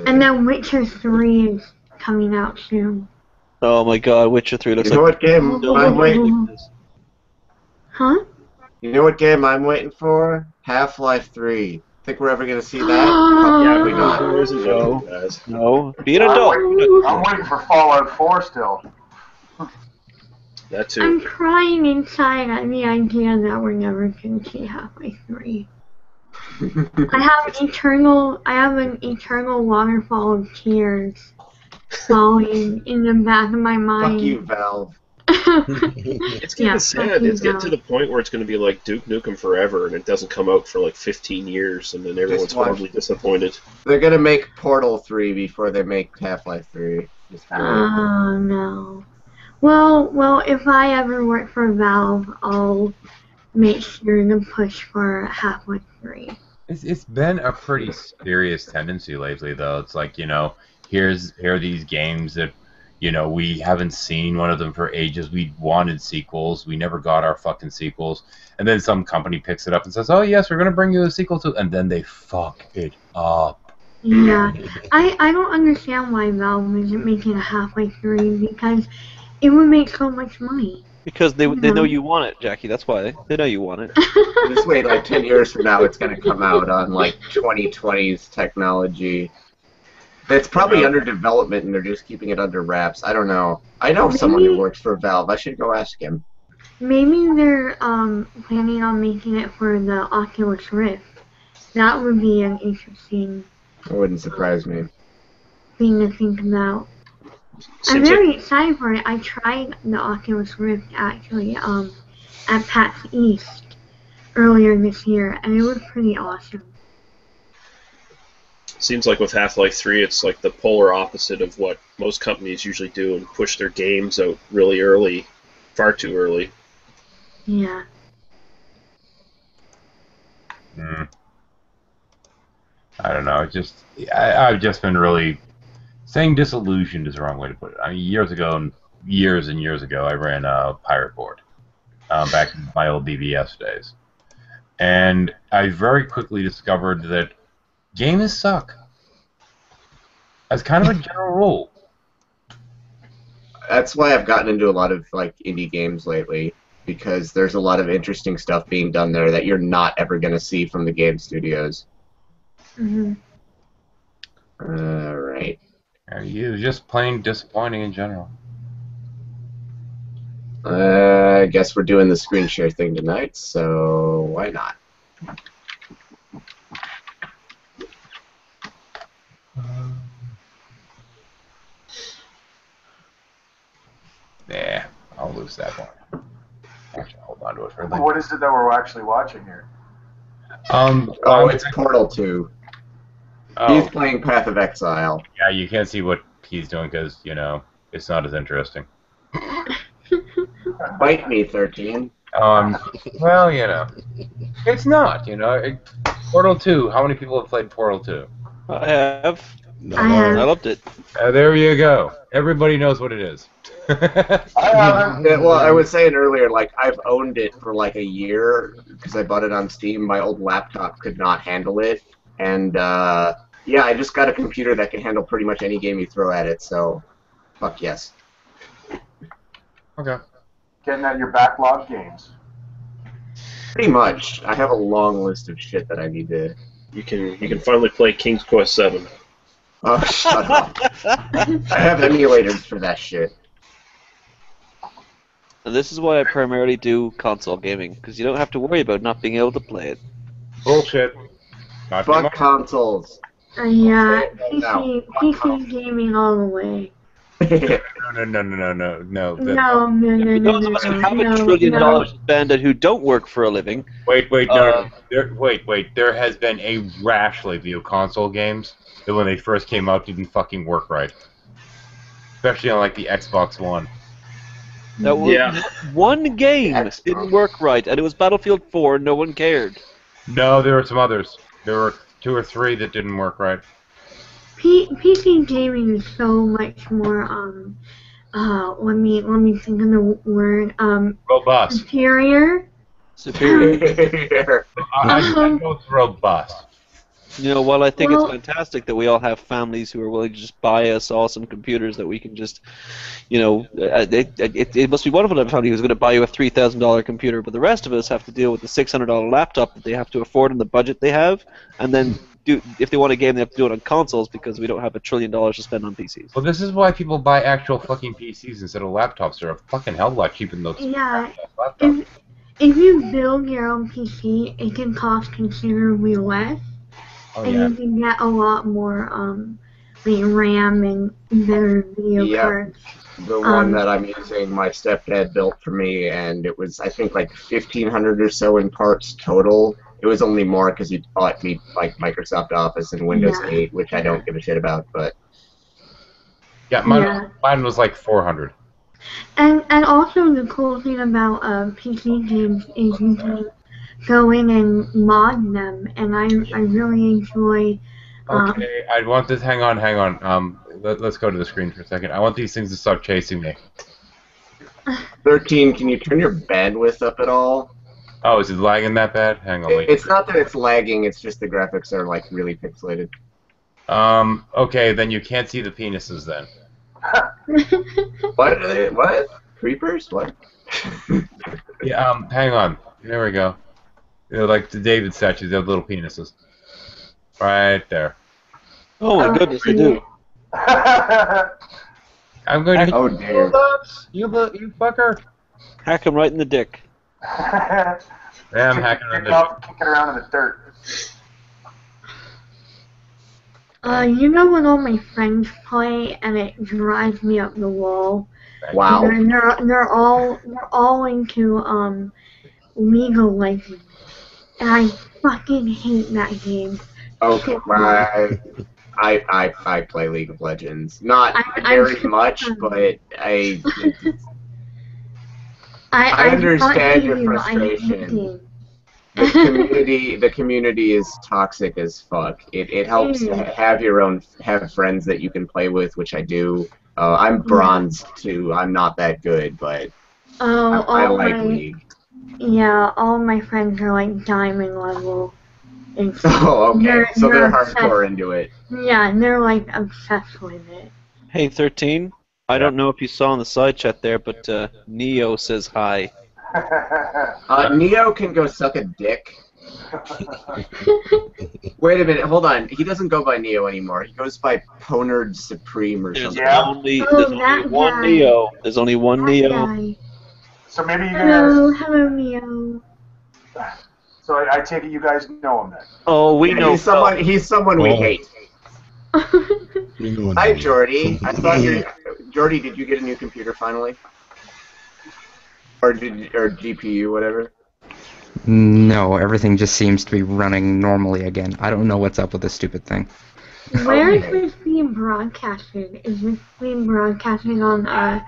And then Witcher 3 is coming out soon. Oh my god, Witcher 3 looks you know like... what game I'm waiting? Huh? You know what game I'm waiting for? Half-Life 3. Think we're ever gonna see that? Yeah, Probably not. there isn't no, guys. No, be an adult. I'm waiting for Fallout 4 still. That too. I'm crying inside at the idea that we're never going to see Half-Life 3. I have an eternal waterfall of tears falling in the back of my mind. Fuck you, Valve. It's getting Yeah, sad. It's getting to no. the point where it's going to be like Duke Nukem Forever, and it doesn't come out for like 15 years, and then everyone's watch. horribly disappointed. They're gonna make Portal 3 before they make Half-Life 3. Just wait. Oh no. Well, if I ever work for Valve, I'll make sure to push for Half-Life 3. It's been a pretty serious tendency lately, though. It's like, you know, here are these games that, you know, we haven't seen one of them for ages. We wanted sequels. We never got our fucking sequels. And then some company picks it up and says, oh, yes, we're going to bring you a sequel to... And then they fuck it up. Yeah. I don't understand why Valve isn't making a Half-Life 3 because it would make so much money. Because they know you want it, Jackie. That's why. They know you want it. Just wait, like 10 years from now, it's gonna come out on like 2020's technology. It's probably under development, and they're just keeping it under wraps. I don't know. I know someone who works for Valve. I should go ask him. Maybe they're planning on making it for the Oculus Rift. That would be an interesting It wouldn't surprise me. thing to think about. I'm Seems very like excited for it. I tried the Oculus Rift actually at PAX East earlier this year, and it was pretty awesome. seems like with Half-Life 3, it's like the polar opposite of what most companies usually do and push their games out really early, far too early. Yeah. I don't know. I've just been really... Saying disillusioned is the wrong way to put it. I mean, years and years ago, I ran a pirate board back in my old BBS days. And I very quickly discovered that games suck. As kind of a general rule. That's why I've gotten into a lot of like indie games lately, because there's a lot of interesting stuff being done there that you're not ever going to see from the game studios. Mm-hmm. Alright. You're just plain disappointing in general. I guess we're doing the screen share thing tonight, so why not? Yeah, I'll lose that one. Actually, hold on to it for a bit. What is it that we're actually watching here? Oh, it's Portal 2. He's playing Path of Exile. Yeah, you can't see what he's doing because, you know, it's not as interesting. Bite me, 13. Well, you know, it's not, you know. Portal 2, how many people have played Portal 2? I have. I have. I loved it. There you go. Everybody knows what it is. Well, I was saying earlier, like, I've owned it for like a year because I bought it on Steam. My old laptop could not handle it. And, yeah, I just got a computer that can handle pretty much any game you throw at it, so fuck yes. Okay. Getting at your backlog games. Pretty much. I have a long list of shit that I need to... You can finally play King's Quest 7. Oh, shut up. I have emulators for that shit. And this is why I primarily do console gaming, because you don't have to worry about not being able to play it. Bullshit. Not too Fuck much. consoles. Yeah, No. PC gaming all the way. No. No. Those of us who have $1 trillion to spend and who don't work for a living. Wait, no. Wait. There has been a rash lately of console games that when they first came out didn't fucking work right. Especially on, like, the Xbox One. That was Yeah. one game didn't work right, and it was Battlefield 4, and no one cared. No, there were some others. There were 2 or 3 that didn't work right. PC gaming is so much more let me think of the word Robust. superior. Superior. I go with robust. You know, while I think Well- it's fantastic that we all have families who are willing to just buy us all some computers that we can just, you know, it must be wonderful to have a family who's going to buy you a $3,000 computer, but the rest of us have to deal with the $600 laptop that they have to afford in the budget they have, and then if they want a game, they have to do it on consoles because we don't have $1 trillion to spend on PCs. Well, this is why people buy actual fucking PCs instead of laptops. They're a fucking hell of a lot cheaper than those Yeah, laptops. if you build your own PC, it can cost considerably less, Oh, and yeah. you can get a lot more like RAM and better video Yeah. cards. The one that I'm using, my stepdad built for me, and it was, I think, like 1,500 or so in parts total. It was only more because he bought me like Microsoft Office and Windows Yeah. 8, which I don't give a shit about. But Yeah, mine was like 400. And also the cool thing about PC games is you can go in and mod them, and I really enjoy. Okay, I want this. Hang on. Let's go to the screen for a second. I want these things to stop chasing me. 13, can you turn your bandwidth up at all? Oh, is it lagging that bad? Hang on, wait. It's not that it's lagging; it's just the graphics are like really pixelated. Okay, then you can't see the penises then. What? What? Creepers? What? Yeah, hang on. There we go. They're like the David statues. They have little penises. Right there. Oh my goodness, I do. I'm going to. Oh dear. You fucker. Hack him right in the dick. Yeah, I'm hacking around Kick it around in the dirt. You know when all my friends play and it drives me up the wall. Wow. They're all into League of Legends, and I fucking hate that game. Okay. I play League of Legends. Not very much, but I understand your frustration. The community is toxic as fuck. It helps to have friends that you can play with, which I do. I'm bronze too. I'm not that good, but I like League. Yeah, all my friends are like diamond level. Oh, okay. So they're obsessed. hardcore into it. Yeah, and they're like obsessed with it. Hey, 13. I don't know if you saw in the side chat there, but Neo says hi. Neo can go suck a dick. Wait a minute, hold on. He doesn't go by Neo anymore. He goes by Ponard Supreme or There's something. only one guy. Neo. There's only one That Neo. guy. So maybe you guys. Hello, Neo. So I take it you guys know him then. Oh, we know. He's someone we Oh. hate. You know what Hi, I mean. Jordy. I thought Jordy, did you get a new computer finally? or GPU, whatever? No, everything just seems to be running normally again. I don't know what's up with this stupid thing. Where is this being broadcasted? Is this being broadcasted on 13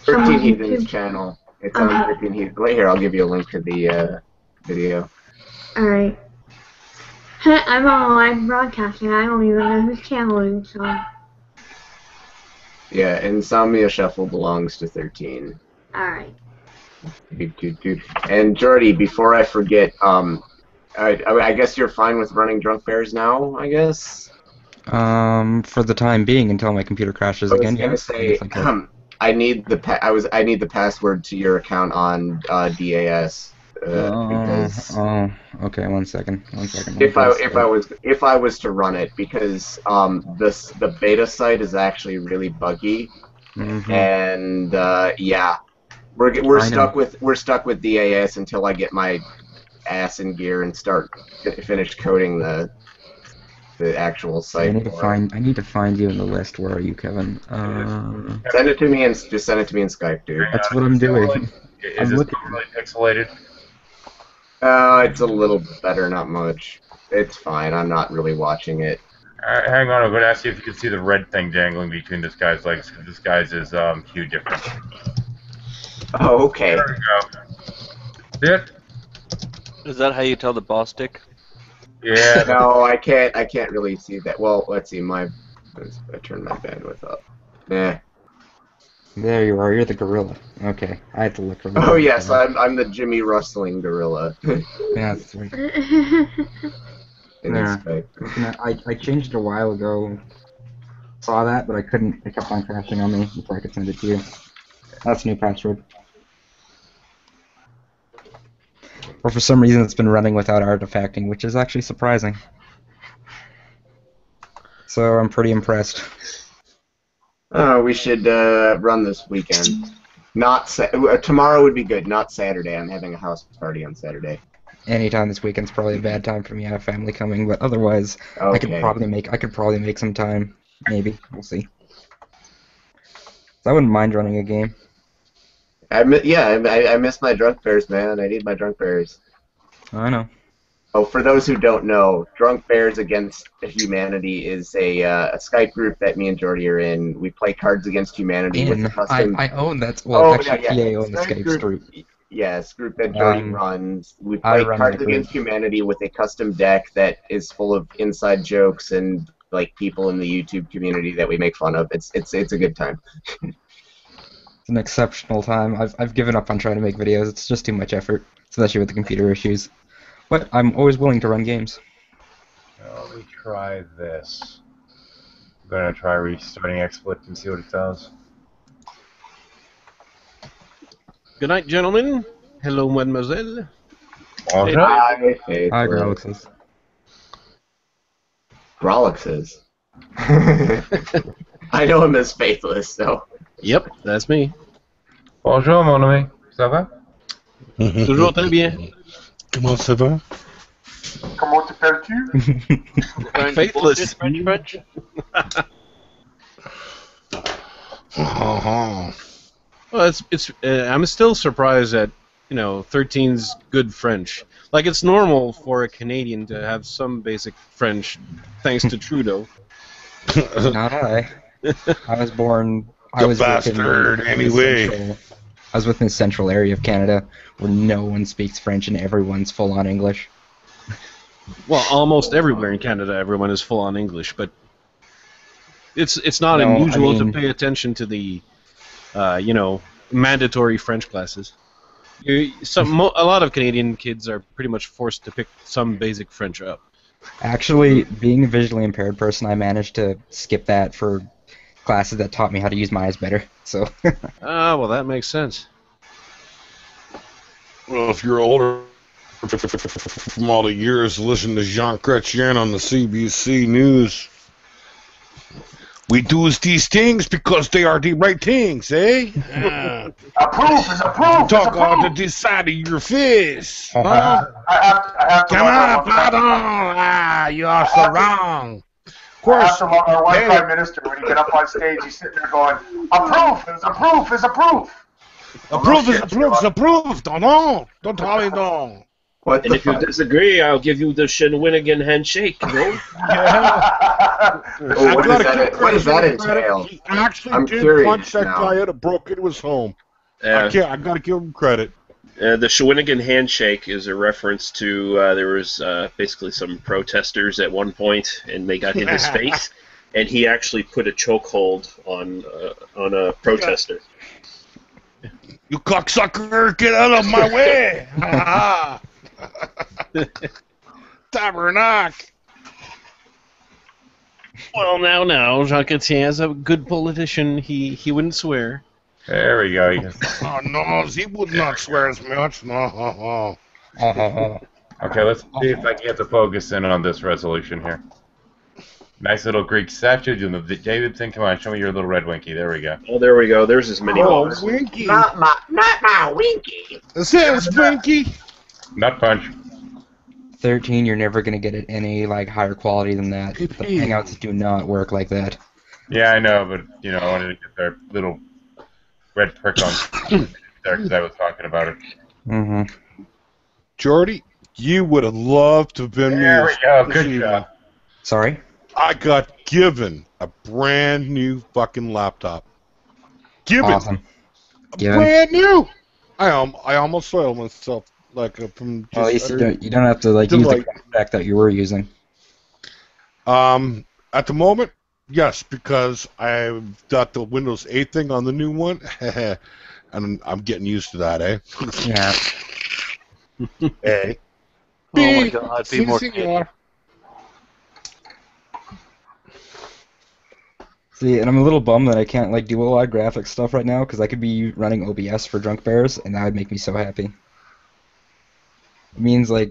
someone's Heathens YouTube channel. It's on 13 Heathens. Wait here, I'll give you a link to the video. Alright. I'm on live broadcasting. I don't even know whose channel it is on. Yeah, Insomnia Shuffle belongs to 13. Alright. And Jordy, before I forget, I guess you're fine with running Drunk Bears now, I guess? For the time being, until my computer crashes again. I was gonna say, I need the password to your account on DAS. Because okay. One second. If I was to run it, because the beta site is actually really buggy, and yeah, we're stuck with DAS until I get my ass in gear and finish coding the actual site. I need to find you in the list. Where are you, Kevin? Send it to me and just send it to me in Skype, dude. That's what I'm doing. Is this really pixelated? It's a little better, not much. It's fine. I'm not really watching it. Hang on, I'm going to ask you if you can see the red thing dangling between this guy's legs, because this guy's is hue different. Oh, okay. There we go. See it? Is that how you tell the boss stick? Yeah. No, I can't really see that. Well, let's see. I turned my bandwidth up. Nah. There you are. You're the gorilla. Okay, I had to look for. Oh yes, I'm the Jimmy rustling gorilla. Yeah, that's right. In Skype. I changed it a while ago. Saw that, but I couldn't. It kept on crashing on me before I could send it to you. That's a new password. Or for some reason, it's been running without artifacting, which is actually surprising. So I'm pretty impressed. We should run this weekend. Tomorrow would be good. Not Saturday. I'm having a house party on Saturday. Anytime this weekend's probably a bad time for me. I have family coming, but otherwise, okay. I could probably make some time. Maybe we'll see. So I wouldn't mind running a game. I miss my Drunk Bears, man. I need my Drunk Bears. I know. Oh, for those who don't know, Drunk Bears Against Humanity is a Skype group that me and Jordy are in. We play Cards Against Humanity with a custom... I own that. Well, actually, PA owns the Skype group. Yes, group that Jordy runs. We play Cards Against Humanity with a custom deck that is full of inside jokes and like people in the YouTube community that we make fun of. It's a good time. It's an exceptional time. I've given up on trying to make videos. It's just too much effort, especially with the computer issues. But I'm always willing to run games. Let me try this. I'm going to try restarting XSplit and see what it does. Good night, gentlemen. Hello, mademoiselle. Bonjour. Hi, Grolixes. Grolixes. I know him as Faithless, so. Yep, that's me. Bonjour, mon ami. Ça va? Toujours très bien. Comment ça va? Comment t'appelles-tu? Faithless. French. Well, I'm still surprised at 13's good French. Like, it's normal for a Canadian to have some basic French, thanks to Trudeau. Not I. I was born. I was bastard. Anyway, I was within the central area of Canada, where no one speaks French and everyone's full on English. Well, almost everywhere in Canada, everyone is full on English, but it's not unusual to pay attention to the mandatory French classes. A lot of Canadian kids are pretty much forced to pick some basic French up. Actually, being a visually impaired person, I managed to skip that for classes that taught me how to use my eyes better. So. Well, that makes sense. Well, if you're older from all the years listening to Jean Chrétien on the CBC News, we do these things because they are the right things, eh? Approve is approve. Talk out the side of your face. I have to Come on, pardon. You are so wrong. Of course. After our one Prime Minister, when he get up on stage, he's sitting there going, approve is approve is approve. Approved is approved is approved. Oh, no. Don't tell me no. What And the if you fuck? disagree, I'll give you the Shawinigan handshake, bro. Yeah. Oh, what does that entail? He actually I'm did curious punch that now. guy out and broke into his home. Uh, I gotta give him credit. The Shawinigan handshake is a reference to there was basically some protesters at one point, and they got in his face, and he actually put a chokehold on a protester. You cocksucker, get out of my way! Tabernacle. Well, now, Jacques Etienne, as a good politician, he wouldn't swear. There we go. Oh no, he would not swear as much. No. Okay, let's see if I can get the focus in on this resolution here. Nice little Greek statue. Davidson, come on, show me your little red Winky. There we go. Oh, there we go. There's his mini Oh, boss. Winky. Not my Winky. This Winky. Nut punch. 13, you're never gonna get it any like higher quality than that. The Hangouts do not work like that. Yeah, I know, but I wanted to get their little red prick on there because I was talking about it. Mm-hmm. Jordy, you would have loved to have been There me. we go. Good job. Sorry? I got given a brand new fucking laptop. Given. Awesome. Given. Brand new. I almost soiled myself from just Well, at least utter- you don't have to use the fact that you were using. At the moment, yes, because I've got the Windows 8 thing on the new one, and I'm getting used to that, eh? Yeah. Hey. Oh my God! Be more. Senor. See, and I'm a little bummed that I can't do a lot of graphic stuff right now because I could be running OBS for Drunk Bears, and that would make me so happy. It means I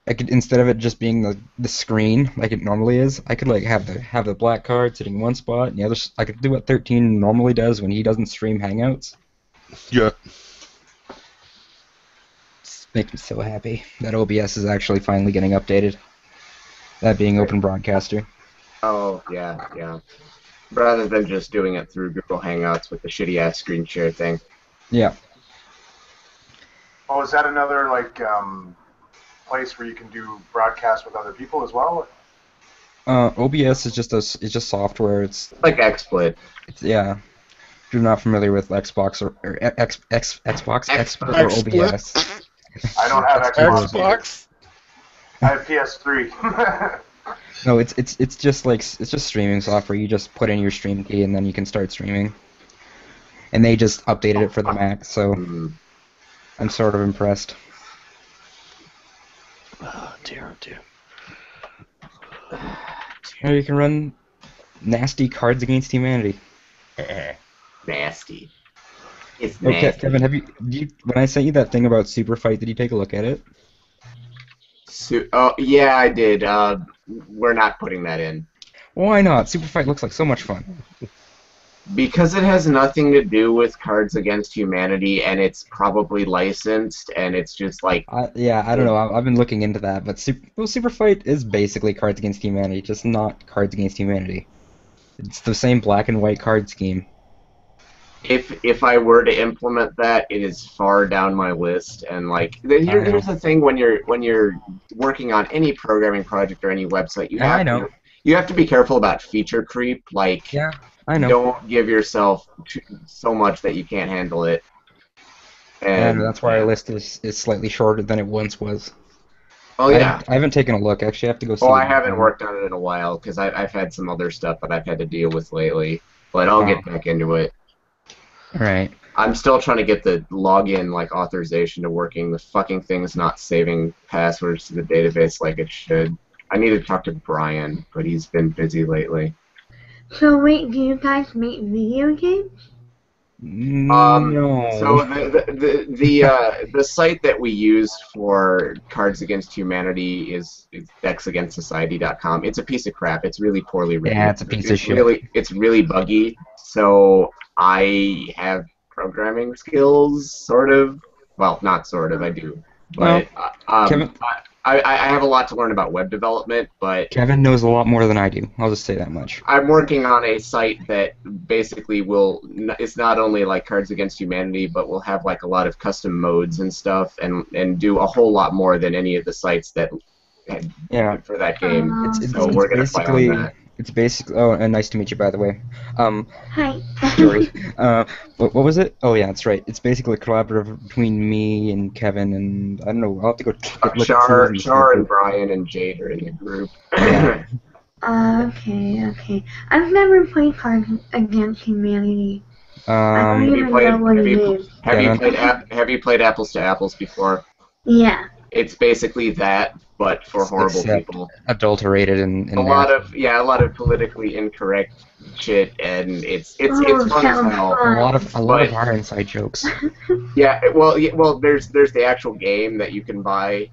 could, instead of it just being the screen like it normally is, I could have the black card sitting in one spot, and the other. I could do what 13 normally does when he doesn't stream Hangouts. Yeah. Just makes me so happy that OBS is actually finally getting updated. That being Open Broadcaster. Oh, yeah. Rather than just doing it through Google Hangouts with the shitty-ass screen share thing. Yeah. Oh, is that another place where you can do broadcasts with other people as well? OBS is just software. It's like XSplit. Yeah. If you're not familiar with Xbox or Xbox or OBS. I don't have Xbox. Xbox? I have PS3. No, it's just streaming software. You just put in your stream key and then you can start streaming. And they just updated it for the Mac, so I'm sort of impressed. Oh dear, oh dear. Or you can run nasty Cards Against Humanity. Nasty. It's Okay, nasty. Kevin, when I sent you that thing about Super Fight, did you take a look at it? Oh, yeah, I did. We're not putting that in. Why not? Super Fight looks like so much fun. Because it has nothing to do with Cards Against Humanity, and it's probably licensed, and it's just I don't know. I've been looking into that, but Super Fight is basically Cards Against Humanity, just not Cards Against Humanity. It's the same black and white card scheme. If I were to implement that, it is far down my list. And here's the thing: when you're working on any programming project or any website, you have to be careful about feature creep. Yeah, I know. Don't give yourself so much that you can't handle it. And that's why our list is slightly shorter than it once was. Oh yeah. I haven't taken a look. Actually, I have to go see. Oh, I haven't worked on it in a while because I've had some other stuff that I've had to deal with lately. But I'll get back into it. Right. I'm still trying to get the login authorization to working. The fucking thing's not saving passwords to the database like it should. I need to talk to Brian, but he's been busy lately. So wait, do you guys make video games? No. So the site that we use for Cards Against Humanity is DexAgainstSociety.com. It's a piece of crap. It's really poorly written. Yeah, it's a piece of shit. It's really buggy. So I have programming skills, sort of. Well, not sort of. I do. But Kevin, I have a lot to learn about web development, but Kevin knows a lot more than I do. I'll just say that much. I'm working on a site that basically it's not only like Cards Against Humanity, but will have like a lot of custom modes and stuff, and do a whole lot more than any of the sites that had for that game. So we're gonna play on that. It's basically. Oh, and nice to meet you, by the way. Hi. Sorry. What was it? Oh yeah, that's right. It's basically a collaborative between me and Kevin, and I don't know. I'll have to go look Char and Brian and Jade are in the group. Yeah. Okay. I've never played Cards Against Humanity. I don't Um, even know what it is. Have you played Apples to Apples before? Yeah. It's basically that, but for horrible Except people. adulterated and A lot of politically incorrect shit, and it's fun as hell. a lot of our inside jokes. Well, there's the actual game that you can buy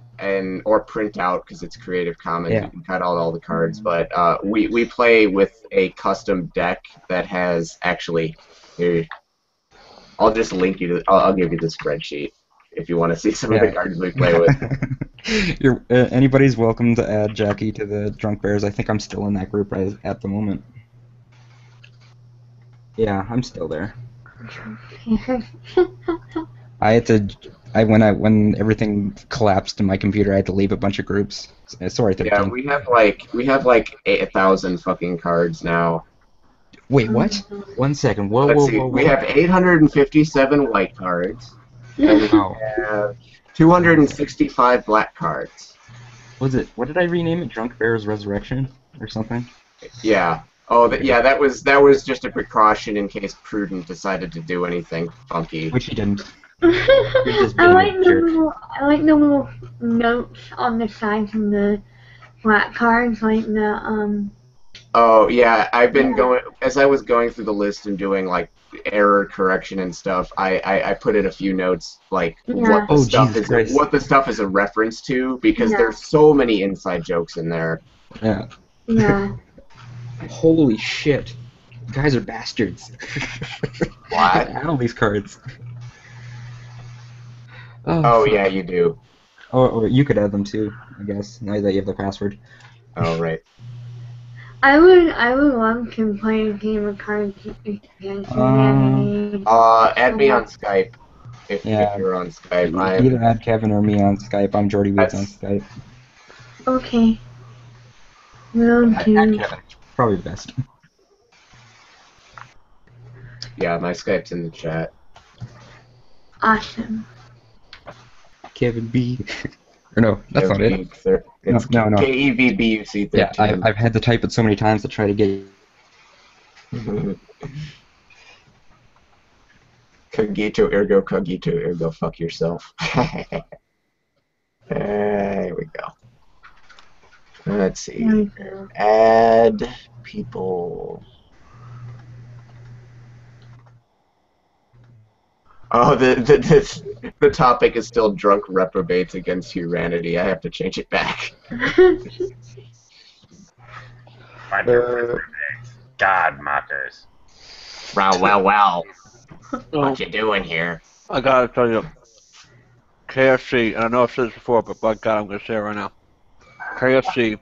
or print out because it's Creative Commons. Yeah. You can cut out all the cards, but we play with a custom deck that has actually. Here, I'll just link you to. I'll give you the spreadsheet if you want to see some of the cards we play with. Anybody's welcome to add Jackie to the Drunk Bears. I think I'm still in that group right at the moment. Yeah, I'm still there. When everything collapsed in my computer, I had to leave a bunch of groups. Sorry, 13. Yeah, we have like 1,000 fucking cards now. Wait, what? 1 second. Whoa, Let's whoa, see. whoa, whoa. We have 857 white cards. And we have 265 black cards. What did I rename it? Drunk Bears Resurrection or something? Yeah. Oh, that was just a precaution in case Prudent decided to do anything funky. Which he didn't. I like the little notes on the sides of the black cards, like the Oh yeah, I've been as I was going through the list and doing like error correction and stuff. I put in a few notes like what the stuff is a reference to because there's so many inside jokes in there. Yeah. Yeah. Holy shit! You guys are bastards. What? Add all these cards. Oh yeah, you do. Or you could add them too, I guess. Now that you have the password. Oh right. I would love to play a game of Cards Against Humanity. Add me on Skype if you're on Skype. Either add Kevin or me on Skype. I'm Jordy Woods on Skype. Okay. Will do. Add Kevin. Probably the best. Yeah, my Skype's in the chat. Awesome. Kevin B. Or no, that's not it. It's no. KEVBUC13. Yeah, I've had to type it so many times to try to get. Cogito ergo fuck yourself. There we go. Let's see. Add people. Oh, the topic is still drunk reprobates against humanity. I have to change it back. God mockers. Well. What you doing here? I gotta tell you, KFC, and I know I've said this before, but by God, I'm gonna say it right now. KFC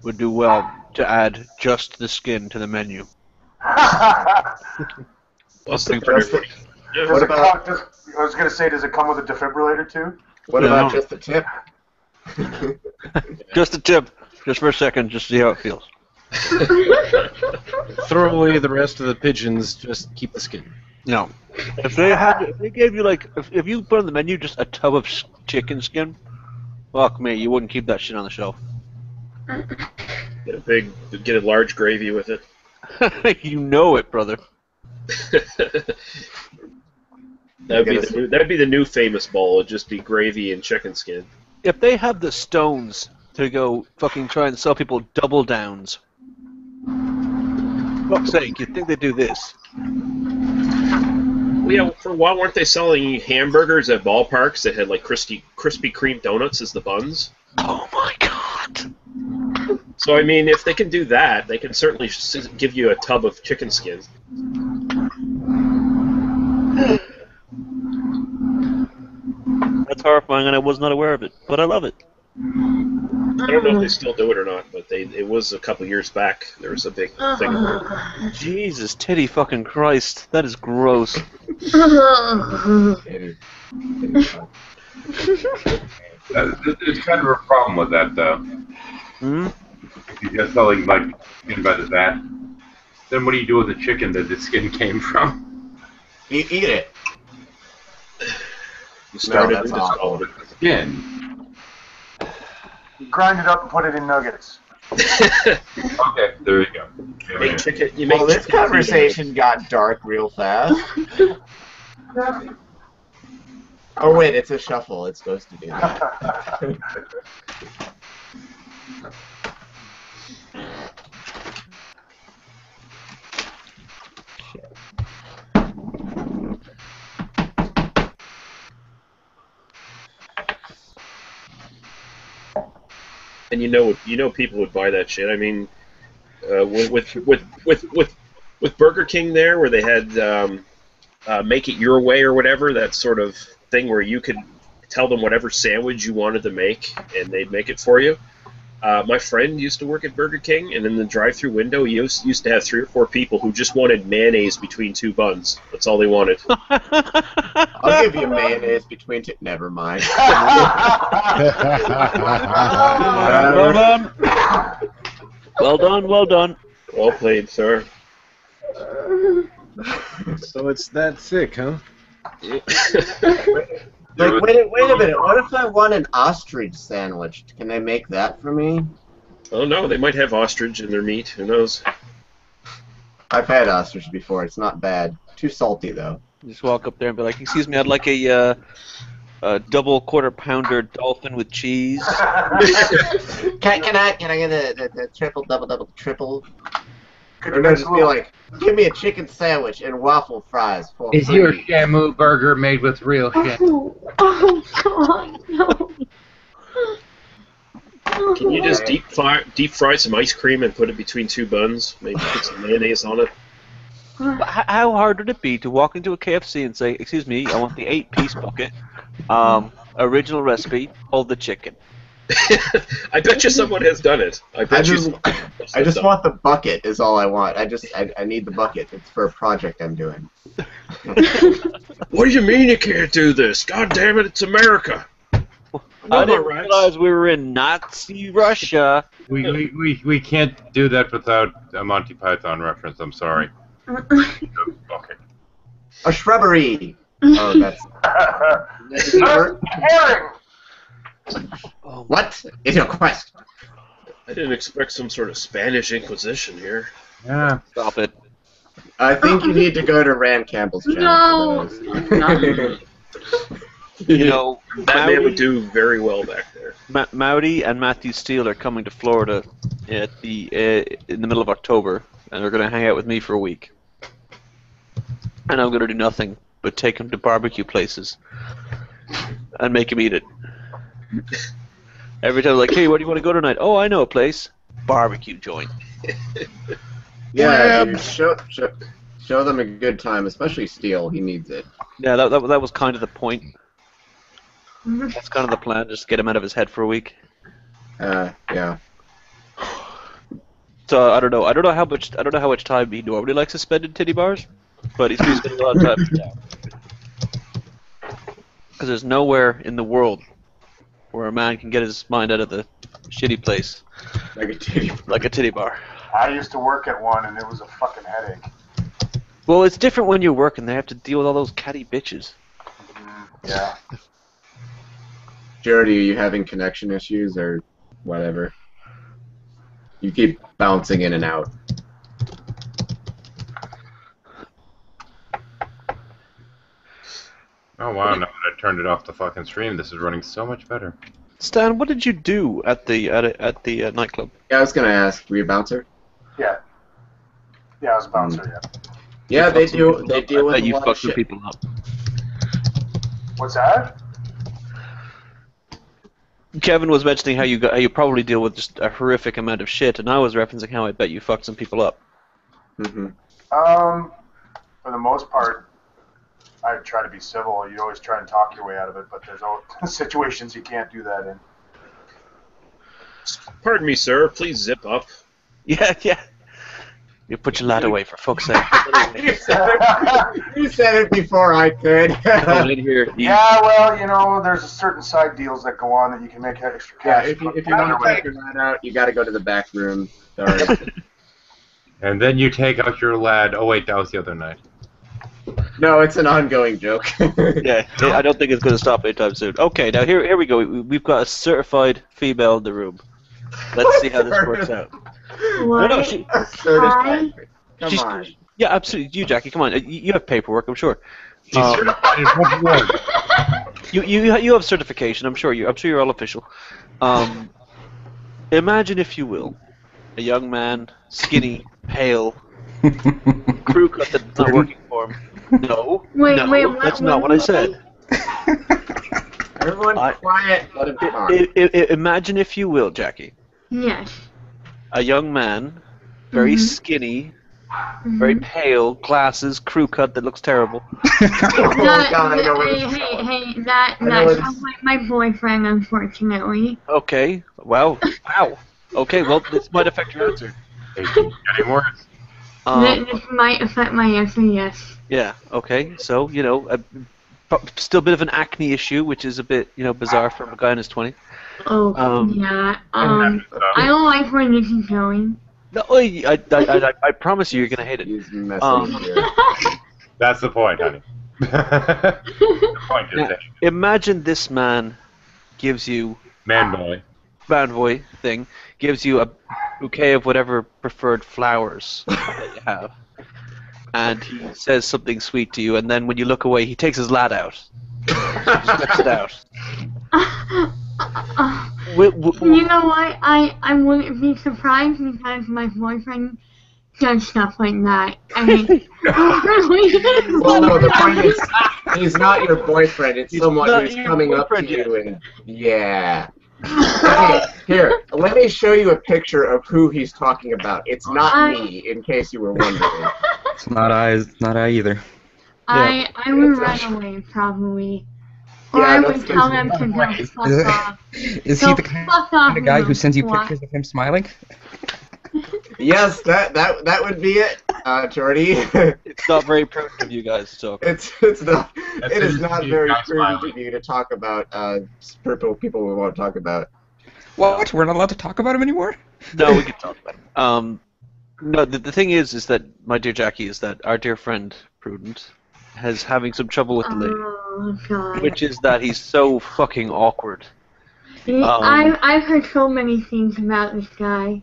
would do well to add just the skin to the menu. Something for everybody. What about? I was gonna say, does it come with a defibrillator too? What about just the tip? Just the tip, just for a second, just see how it feels. Throw away the rest of the pigeons. Just keep the skin. No, if they gave you if you put on the menu just a tub of chicken skin, fuck me, you wouldn't keep that shit on the shelf. Get a large gravy with it. You know it, brother. That'd be the new famous bowl. It'd just be gravy and chicken skin. If they have the stones to go fucking try and sell people double downs, for fuck's sake, you'd think they'd do this. Well, yeah, for a while weren't they selling hamburgers at ballparks that had like Krispy Kreme donuts as the buns? Oh my god. So I mean, if they can do that, they can certainly give you a tub of chicken skin. That's horrifying, and I was not aware of it, but I love it. I don't know if they still do it or not, but it was a couple years back. There was a big thing about it. Jesus, titty fucking Christ. That is gross. There's kind of a problem with that, though. Hmm? If you get something like skin by the vat, then what do you do with the chicken that the skin came from? Eat it. You started that's with awful. the Skin. You grind it up and put it in nuggets. Okay, there you go. You make chicken. You make Well, this chicken conversation got dark real fast. Oh wait, it's a shuffle. It's supposed to do that. And you know people would buy that shit. I mean, with Burger King there, where they had make it your way or whatever, that sort of thing where you could tell them whatever sandwich you wanted to make, and they'd make it for you. My friend used to work at Burger King, and in the drive-through window, he used to have 3 or 4 people who just wanted mayonnaise between 2 buns. That's all they wanted. I'll give you mayonnaise between two. Never mind. Well done. Well done, well done. Well played, sir. So it's that thick, huh? Like, wait a minute. What if I want an ostrich sandwich? Can they make that for me? Oh no, they might have ostrich in their meat. Who knows? I've had ostrich before. It's not bad. Too salty though. Just walk up there and be like, "Excuse me, I'd like a double quarter-pounder dolphin with cheese." Can I get the triple, double, triple? Could Or you no, mix just a be little, like, give me a chicken sandwich and waffle fries for Is free. your Shamu burger made with real shit? Oh God, no. Can you just deep fry some ice cream and put it between 2 buns? Maybe put some mayonnaise on it. How hard would it be to walk into a KFC and say, "Excuse me, I want the 8-piece bucket, original recipe, hold the chicken." I bet you someone has done it. I just want the bucket is all I want. I need the bucket. It's for a project I'm doing. What do you mean you can't do this? God damn it, it's America. I didn't realize we were in Nazi Russia. We can't do that without a Monty Python reference. I'm sorry. Okay. A shrubbery. Oh, that's. herring! What is your quest? I didn't expect some sort of Spanish Inquisition here. Yeah. Stop it. I think you need to go to Rand Campbell's channel for those. You know, That man would do very well back there. Maudie and Matthew Steele are coming to Florida at in the middle of October, and they're going to hang out with me for a week. And I'm going to do nothing but take them to barbecue places and make them eat it. Every time, like, "Hey, where do you want to go tonight?" "Oh, I know a place. Barbecue joint." Yeah, dude, show them a good time, especially Steele. He needs it. Yeah, that was kind of the point. That's kind of the plan, just get him out of his head for a week. Yeah. So I don't know how much time he normally likes to spend in titty bars, but he's spending a lot of time now. Because there's nowhere in the world where a man can get his mind out of the shitty place Like a titty. like a titty bar. I used to work at one, and it was a fucking headache. Well, it's different when you work and they have to deal with all those catty bitches. Yeah. Jared, are you having connection issues or whatever? You keep bouncing in and out. Oh wow! Now that I turned it off the fucking stream, this is running so much better. Stan, what did you do at the nightclub? Yeah, I was gonna ask. Were you a bouncer? Yeah. Yeah, I was a bouncer, yeah. Yeah, they do. They deal I with bet a you lot of fucked some shit. people up. What's that? Kevin was mentioning how you probably deal with just a horrific amount of shit, and I was referencing how I bet you fucked some people up. Mm-hmm. For the most part, I try to be civil. You always try and talk your way out of it, but there's situations you can't do that in. Pardon me, sir. Please zip up. Yeah, yeah. You put your lad away, for fuck's sake. You said it before I could. Come in here. Yeah, well, you know, there's certain side deals that go on that you can make extra Yeah, cash. if you want to take your lad out, you got to go to the back room. Sorry. And then you take out your lad. Oh wait, that was the other night. No, it's an ongoing joke. Yeah, I don't think it's going to stop anytime soon. Okay, now here we go. We've got a certified female in the room. Let's see how this works out. What? No, Certified. Come she's- on. Yeah, absolutely. You, Jackie, come on. You have paperwork, I'm sure. She's certified in what word? You have certification. I'm sure you're all official. Imagine, if you will, a young man, skinny, pale, crew cut that's not working for him. No, Wait, no, wait, what? that's not what I said. Everyone quiet. Let him talk. Imagine, if you will, Jackie, Yes. a young man, very skinny, very pale, glasses, crew cut that looks terrible. Oh, God, I know where this is hey, going. hey, that I know where sounds this- like my boyfriend, unfortunately. Okay, wow. Okay, well, this might affect your answer. Hey, any more? This might affect my answer, yes. Yeah, okay, so, still a bit of an acne issue, which is a bit, bizarre for a guy in his 20s. Oh, yeah. I don't like where this is going. No, I promise you, you're gonna hate it. He's messing here. That's the point, honey. The point is Now, that imagine this man gives you man boy. Vanvoy thing, gives you a bouquet of whatever preferred flowers that you have, and he says something sweet to you, and then when you look away, he takes his lad out. He slips it out. You know what? I wouldn't be surprised because my boyfriend does stuff like that. I mean, really? Well, no, the point is, he's not your boyfriend. It's He's someone not who's your coming up to boyfriend you and, yeah. Okay, here, let me show you a picture of who he's talking about. It's not me, in case you were wondering. It's not I either. I would run away, probably. Or Yeah, I that's would tell them good. to go fuck off. Is he Go the kind fuck off, of guy you who sends you twat. pictures of him smiling? Yes, that would be it, Jordy. It's not very prudent of you guys to talk. It is not very prudent of you to talk about people we won't talk about. What? We're not allowed to talk about him anymore? No, we can talk about it. No, the thing is that, my dear Jackie, is that our dear friend Prudent is having some trouble with the lady, Oh, God. which is that he's so fucking awkward. I've heard so many things about this guy.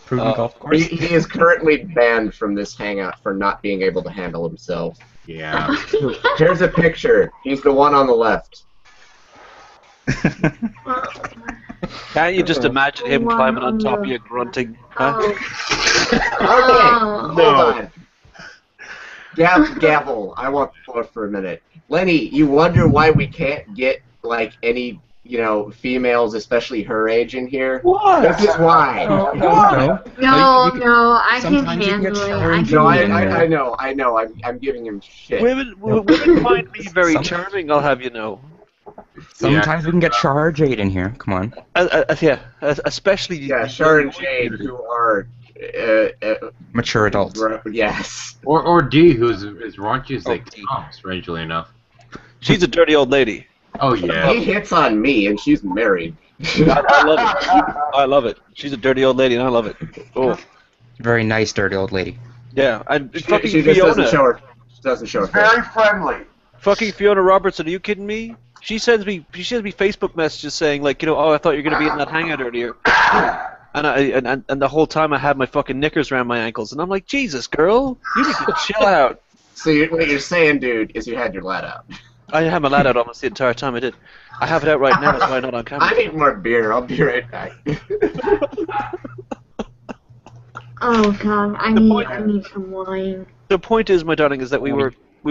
Prudent golf course? He is currently banned from this hangout for not being able to handle himself. Yeah. Here's a picture. He's the one on the left. Can't you just imagine him One climbing on on top the- of you, grunting? Huh? Oh. Okay, hold on. Gavel, I want the floor for a minute. Lenny, you wonder why we can't get, like, any, females, especially her age, in here? What? This is why. No. No, I can Sometimes you can handle get it. showered No, in there. I know. I'm giving him shit. Women find me very charming, I'll have you know. Sometimes we can get Char or Jade in here. Come on. Yeah, especially... Yeah, Char and Jade, who are... Mature adults. Yes. Or D, who's as raunchy as they come, strangely enough. She's a dirty old lady. Oh yeah. He hits on me, and she's married. I love it. I love it. She's a dirty old lady, and I love it. Oh, Very nice, dirty old lady. yeah. And fucking She just Fiona. doesn't show her. Very friendly. Fucking Fiona Robertson. Are you kidding me? She sends me Facebook messages saying like, oh, I thought you were gonna be in that hangout earlier. And the whole time I had my fucking knickers around my ankles, and I'm like, Jesus, girl, you need to chill out. So what you're saying, dude, is you had your lad out. I had my lad out almost the entire time I did. I have it out right now, that's why I'm not on camera. I need more beer. I'll be right back. Oh, God, I need some wine. The point is, my darling, is that we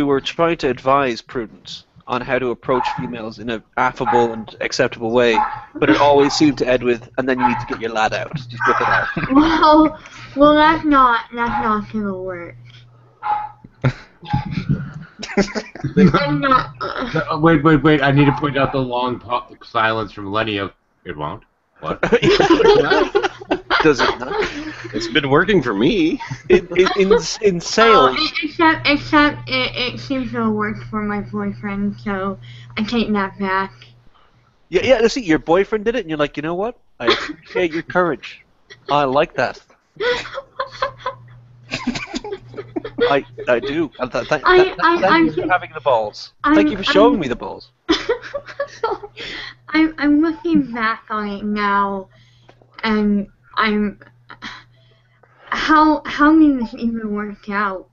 were trying to advise Prudence on how to approach females in an affable and acceptable way, but it always seemed to end with, and then you need to get your lad out. Just whip it out. Well, that's not gonna work. I'm not. Wait. I need to point out the long silence from Lenny of, it won't. What? Does it not? It's been working for me. In sales. Except it seems to have worked for my boyfriend, so I take that back. Yeah, see, your boyfriend did it, and you're like, you know what? I appreciate your courage. I like that. I do. Thank you for having the balls. Thank you for showing me the balls. I'm looking back on it now, and how did this even work out?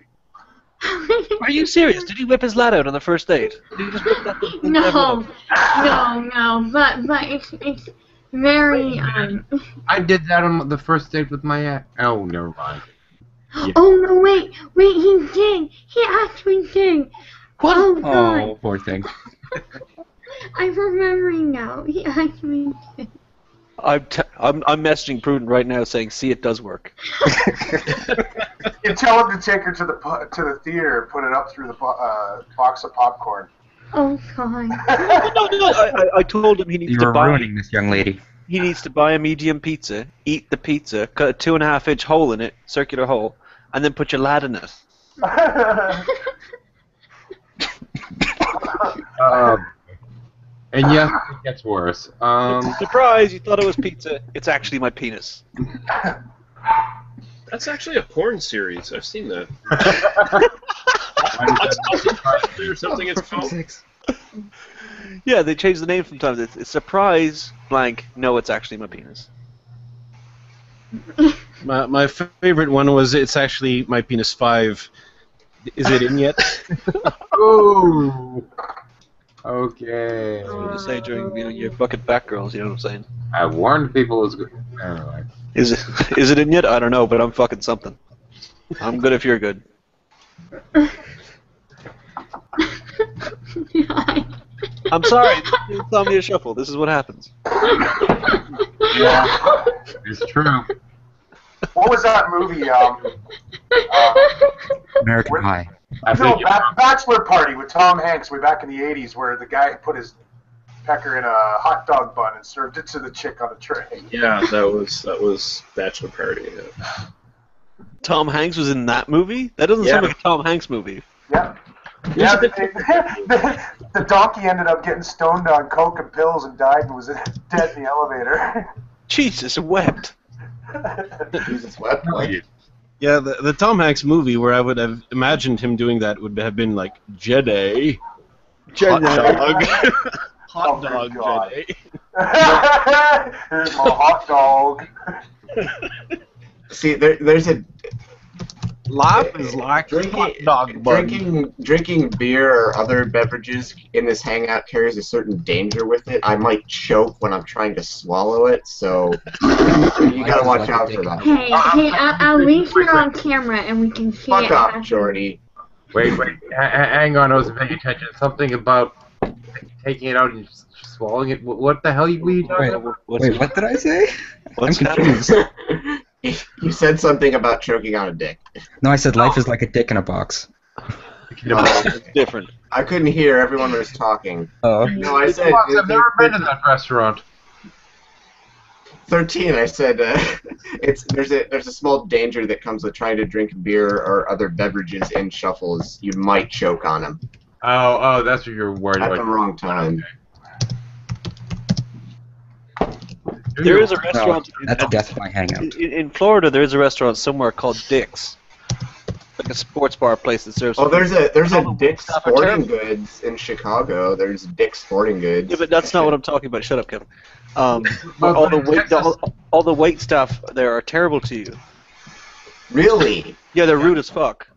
Are you serious? Did he whip his lad out on the first date? Did he just whip that? No, but it's very I did that on the first date with my ex. Oh, never mind. Yeah. Oh no! Wait! He did. He actually did. What? Oh god! Oh, poor thing. I'm remembering now. He actually did. I'm messaging Prudent right now saying, "See, it does work." You tell him to take her to the theater and put it up through the box of popcorn. Oh god. No, I told him he needs You to are buy. ruining this young lady. He needs to buy a medium pizza, eat the pizza, cut a 2.5-inch hole in it, circular hole, and then put your lad in it. And yes, it gets worse. Surprise! You thought it was pizza. It's actually my penis. That's actually a porn series. I've seen that. Or something it's called. Yeah, they change the name sometimes. It's surprise blank. No, it's actually my penis. My favorite one was It's Actually My Penis 5. Is it in yet? Ooh. Okay. That's what you say during your bucket back girls. You know what I'm saying? I warned people it was good. Anyway. Is it in yet? I don't know, but I'm fucking something. I'm good if you're good. I'm sorry. It's Insomnia Shuffle. This is what happens. Yeah, it's true. What was that movie? American Pie. Bachelor Party with Tom Hanks way back in the 80s, where the guy put his pecker in a hot dog bun and served it to the chick on a tray. Yeah, that was Bachelor Party. Yeah. Tom Hanks was in that movie? That doesn't sound like a Tom Hanks movie. Yeah. Yeah, the donkey ended up getting stoned on coke and pills and died and was dead in the elevator. Jesus wept. Jesus wept. Like, Yeah, the Tom Hanks movie where I would have imagined him doing that would have been like Jedi. Hot dog. Hot dog God. Jedi. Here's my hot dog. see, there's a Life is like hot dog bun. drinking beer or other beverages in this hangout carries a certain danger with it. I might choke when I'm trying to swallow it, so you gotta watch out for that. Hey, at least you're on camera and we can see Fuck it. off, happen. Jordy. Wait, hang on, I wasn't paying attention. Something about taking it out and swallowing it. What the hell were you talking about? Wait, what did I say? What's I'm confused. You said something about choking on a dick. No, I said life is like a dick in a box. It's different. I couldn't hear. Everyone was talking. Oh. No, I said... I've never been to that restaurant. 13, I said there's a small danger that comes with trying to drink beer or other beverages in shuffles. You might choke on them Oh, that's what you're worried at about. the wrong time. There is a restaurant. That's death by hangout. In Florida, there is a restaurant somewhere called Dick's, like a sports bar place that serves. Oh, there's a the Dick's staff are Sporting terrible. Goods in Chicago. There's Dick's Sporting Goods. Yeah, but that's not what I'm talking about. Shut up, Kevin. But all the wait staff there are terrible to you. Really? Yeah, they're rude as fuck.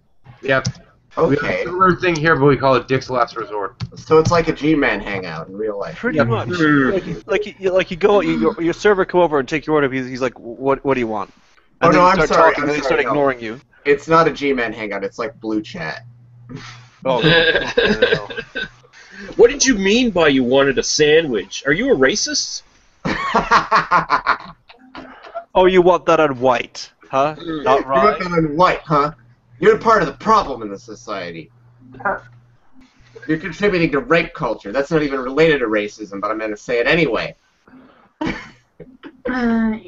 Yep. We have a Okay. similar thing here, but we call it Dick's Last Resort. So it's like a G-Man hangout in real life. Pretty much. Like you go, your server come over and take your order. He's like, what do you want? Oh, And no, then you I'm start sorry, talking, I'm and they sorry, start no. ignoring you. It's not a G-Man hangout. It's like Blue Chat. Oh, no. What did you mean by you wanted a sandwich? Are you a racist? Oh, you want that on white, huh? Not You want right. that in white, huh? You're part of the problem in the society. You're contributing to rape culture. That's not even related to racism, but I'm going to say it anyway. Uh,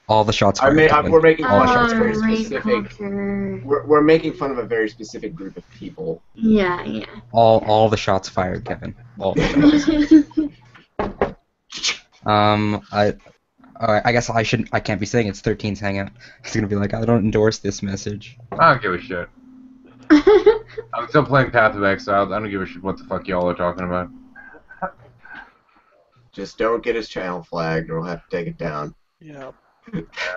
All the shots I fired. mean, Kevin. we're making All fun the of shots a fired. very rape specific. culture. We're making fun of a very specific group of people. Yeah. All the shots fired, Kevin. All the shots. I guess I can't be saying it's 13's hangout. It's gonna be like, I don't endorse this message. I don't give a shit. I'm still playing Path of Exile. I don't give a shit what the fuck y'all are talking about. Just don't get his channel flagged, or we'll have to take it down. Yeah.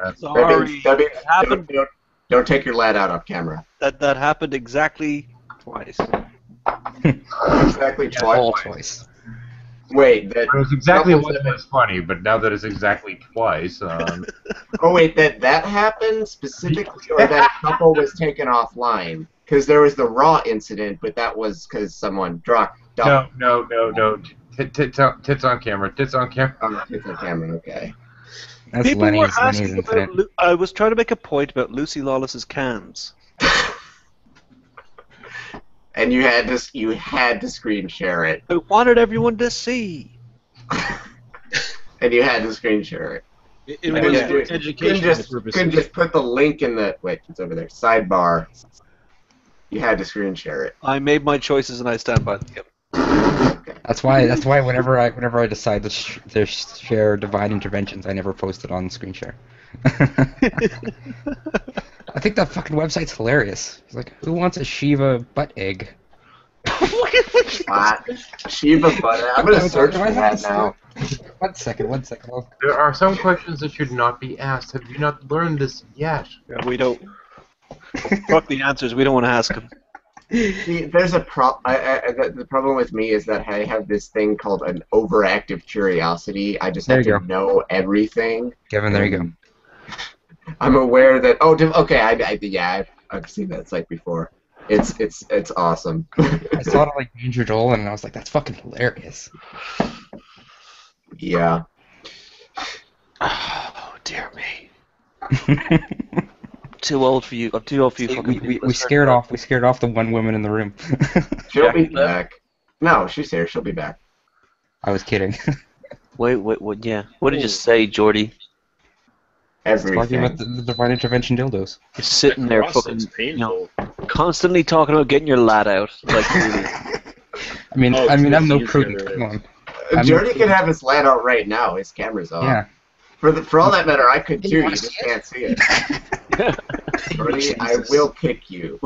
That's Sorry. That means It happened. don't take your lad out off camera. That happened exactly twice. Exactly All twice. twice. Wait, that. It was exactly couples what that- was funny, but now that it's exactly twice, Oh wait, that happened specifically, or that a couple was taken offline? Because there was the Raw incident, but that was because someone dropped. no. Tits on camera. Tits on camera. Oh, it's on camera. Okay. That's People were Lenny's asking Infinite. about. I was trying to make a point about Lucy Lawless's cans. And you had to screen share it, I wanted everyone to see. and you had to screen share it. It You was couldn't for just- educational couldn't purposes. just put the link in the it's over there sidebar. You had to screen share it. I made my choices and I stand by them. Okay. That's why whenever I decide to share divine interventions, I never post it on screen share. I think that fucking website's hilarious. It's like, who wants a Shiva butt egg? Shiva butt. I'm gonna search for that now. One second. There are some questions that should not be asked. Have you not learned this yet? Yeah, we don't. Fuck the answers. We don't want to ask them. See, there's a the problem with me is that I have this thing called an overactive curiosity. I just have There you to know everything. Kevin, there you go. I'm aware that. Oh, okay. I've seen that site before. It's awesome. I saw it on like Danger Joel, and I was like, that's fucking hilarious. Yeah. Oh dear me. Too old for you. I'm too old for you. fucking we people. scared off the one woman in the room. She'll be Jackie left? back. No, she's here. She'll be back. I was kidding. Wait. What? Yeah. What did you say, Jordy? Talking Everything. about the divine intervention dildos. You're sitting there, Ross, fucking, it's painful. constantly talking about getting your lad out. Like, really. I mean, Oh, I'm no he's prudent. gonna- Come on. I'm- Jordy can have his lad out right now. His camera's off. Yeah. For all that matter, I could You too. You wanna just see it? can't see it. Jordy, I Jesus. will kick you.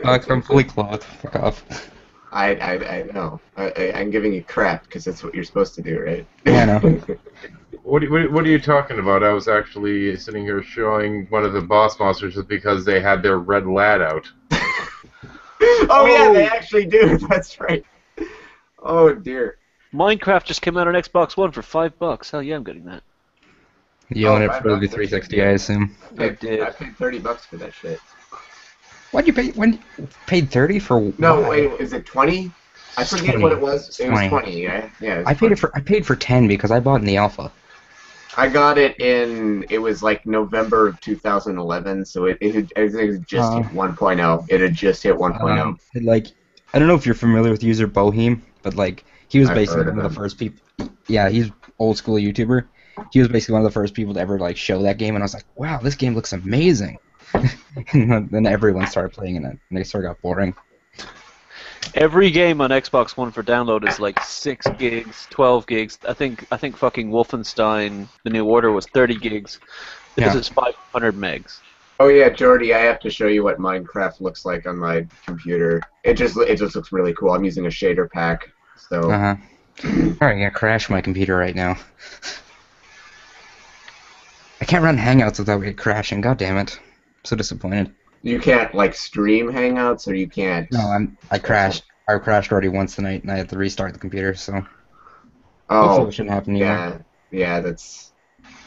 I'm fully clothed. Fuck off. I know. I'm giving you crap because that's what you're supposed to do, right? Yeah, I know. What are you talking about? I was actually sitting here showing one of the boss monsters just because they had their red lad out. Oh yeah, they actually do. That's right. Oh dear. Minecraft just came out on Xbox One for $5. Hell yeah, I'm getting that. You own it $5 for the 360, I assume. I did. I paid $30 for that shit. What'd you pay? When paid 30 for? No, why? wait, is it 20? I forget 20. what it was. It was 20. 20, yeah. Yeah. It was I paid 20. I paid for 10 because I bought in the alpha. I got it in. It was like November of 2011, so I think it had just hit 1.0. It had just hit 1.0. Like, I don't know if you're familiar with user Bohem, but like he was I've basically heard of one of him. the first people. Yeah, he's old school YouTuber. He was basically one of the first people to ever like show that game, and I was like, wow, this game looks amazing. And then everyone started playing it, and they sort of got boring. Every game on Xbox One for download is like 6 gigs, 12 gigs. I think fucking Wolfenstein: The New Order was 30 gigs. This Yeah. is 500 megs. Oh yeah, Jordy, I have to show you what Minecraft looks like on my computer. It just looks really cool. I'm using a shader pack, so Uh huh. Alright, I'm gonna crash my computer right now. I can't run Hangouts without it crashing. God damn it! I'm so disappointed. you can't like stream Hangouts, or you can't. No, I crashed. I crashed already once tonight, and I had to restart the computer. So hopefully Oh, it shouldn't happen anymore. yeah, that's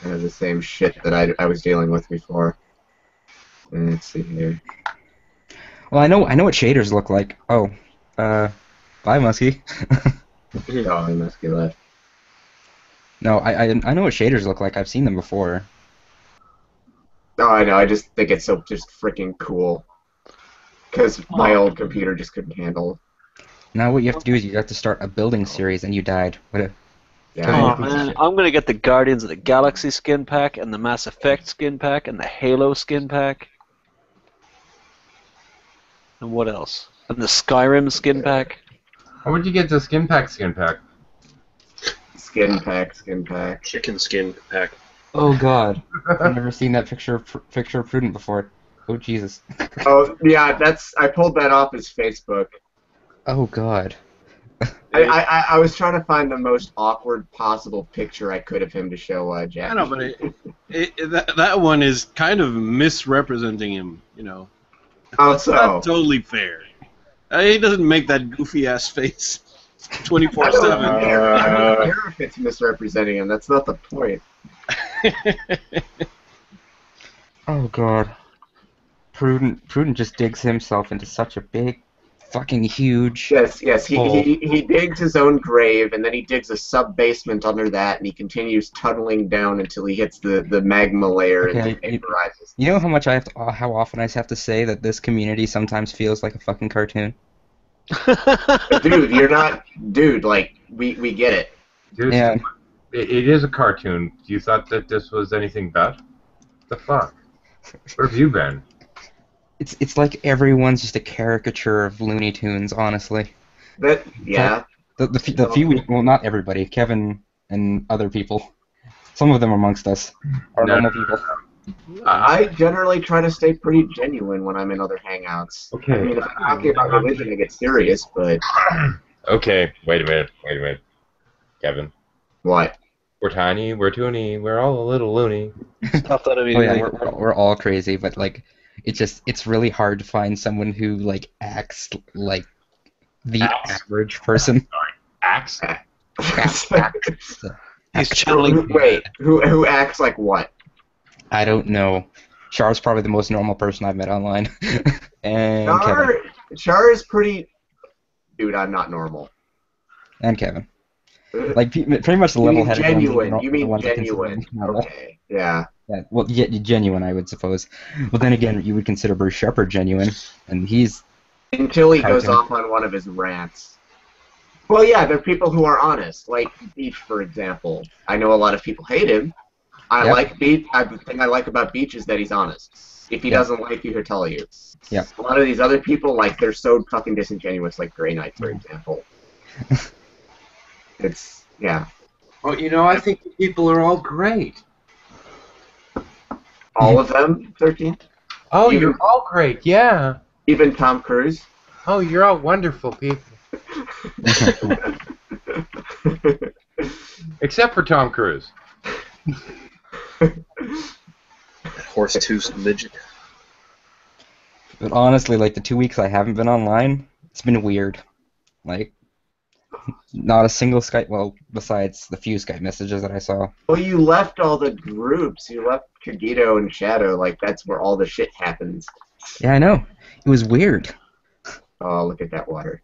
kind of the same shit that I was dealing with before. Let's see here. Well, I know what shaders look like. Oh, bye, Muskie. Oh, I must be left. No, I know what shaders look like. I've seen them before. Oh, I know. I just think it's so just freaking cool. Because my old computer just couldn't handle. Now what you have to do is you have to start a building series, and you died. What a Yeah. Oh man, I'm gonna get the Guardians of the Galaxy skin pack, and the Mass Effect skin pack, and the Halo skin pack. And what else? And the Skyrim skin pack. How would you get the skin pack? Skin pack. Chicken skin pack. Oh God, I've never seen that picture of Prudent before. Oh Jesus. Oh yeah, I pulled that off his Facebook. Oh God. I was trying to find the most awkward possible picture I could of him to show Jack. I know, but that one is kind of misrepresenting him, you know. How It's not so? totally fair. He doesn't make that goofy ass face I 24/7. don't care if it's misrepresenting him. That's not the point. Oh God. Prudent just digs himself into such a big, fucking huge. Yes. hole. He digs his own grave, and then he digs a sub basement under that, and he continues tunneling down until he hits the magma layer and Okay, vaporizes. You know how often I have to say that this community sometimes feels like a fucking cartoon? Dude, you're not. Dude, like we get it. Dude, Yeah. it is a cartoon. You thought that this was anything but? The fuck? Where have you been? It's like everyone's just a caricature of Looney Tunes, honestly. Yeah. The few, well, not everybody, Kevin and other people. Some of them amongst us are No. normal people. I generally try to stay pretty genuine when I'm in other hangouts. Okay. I mean, if I'm talking about religion, I get serious, but Okay, wait a minute. Kevin. what? We're tiny, we're toony, we're all a little loony. Stop that Oh yeah, immediately. we're all crazy, but like, it's really hard to find someone who like acts like the average person. Axe? He's channeling. Wait, who acts like what? I don't know. Char's probably the most normal person I've met online. And Kevin. Char is pretty. Dude, I'm not normal. And Kevin. Like pretty much the You mean level-headed genuine? ones. You mean genuine? Okay, yeah. Yeah, well, yeah, genuine, I would suppose. But then again, you would consider Bruce Shepard genuine, and he's Until he goes Cartoon. off on one of his rants. Well, yeah, there are people who are honest, like Beach, for example. I know a lot of people hate him. I Yep. like Beach. The thing I like about Beach is that he's honest. If he Yep. doesn't like you, he'll tell you. Yep. A lot of these other people, like, they're so fucking disingenuous, like Grey Knight, for example. It's, yeah. Oh, you know, I think the people are all great. All of them, 13? Oh, Even- you're all great, yeah. Even Tom Cruise? Oh, you're all wonderful people. Except for Tom Cruise. Horse-toothed midget. But honestly, like the 2 weeks I haven't been online, it's been weird. Like, not a single Skype. Well, besides the few Skype messages that I saw. Well, you left all the groups. You left Cogito and Shadow. Like, that's where all the shit happens. Yeah, I know. It was weird. Oh, look at that water.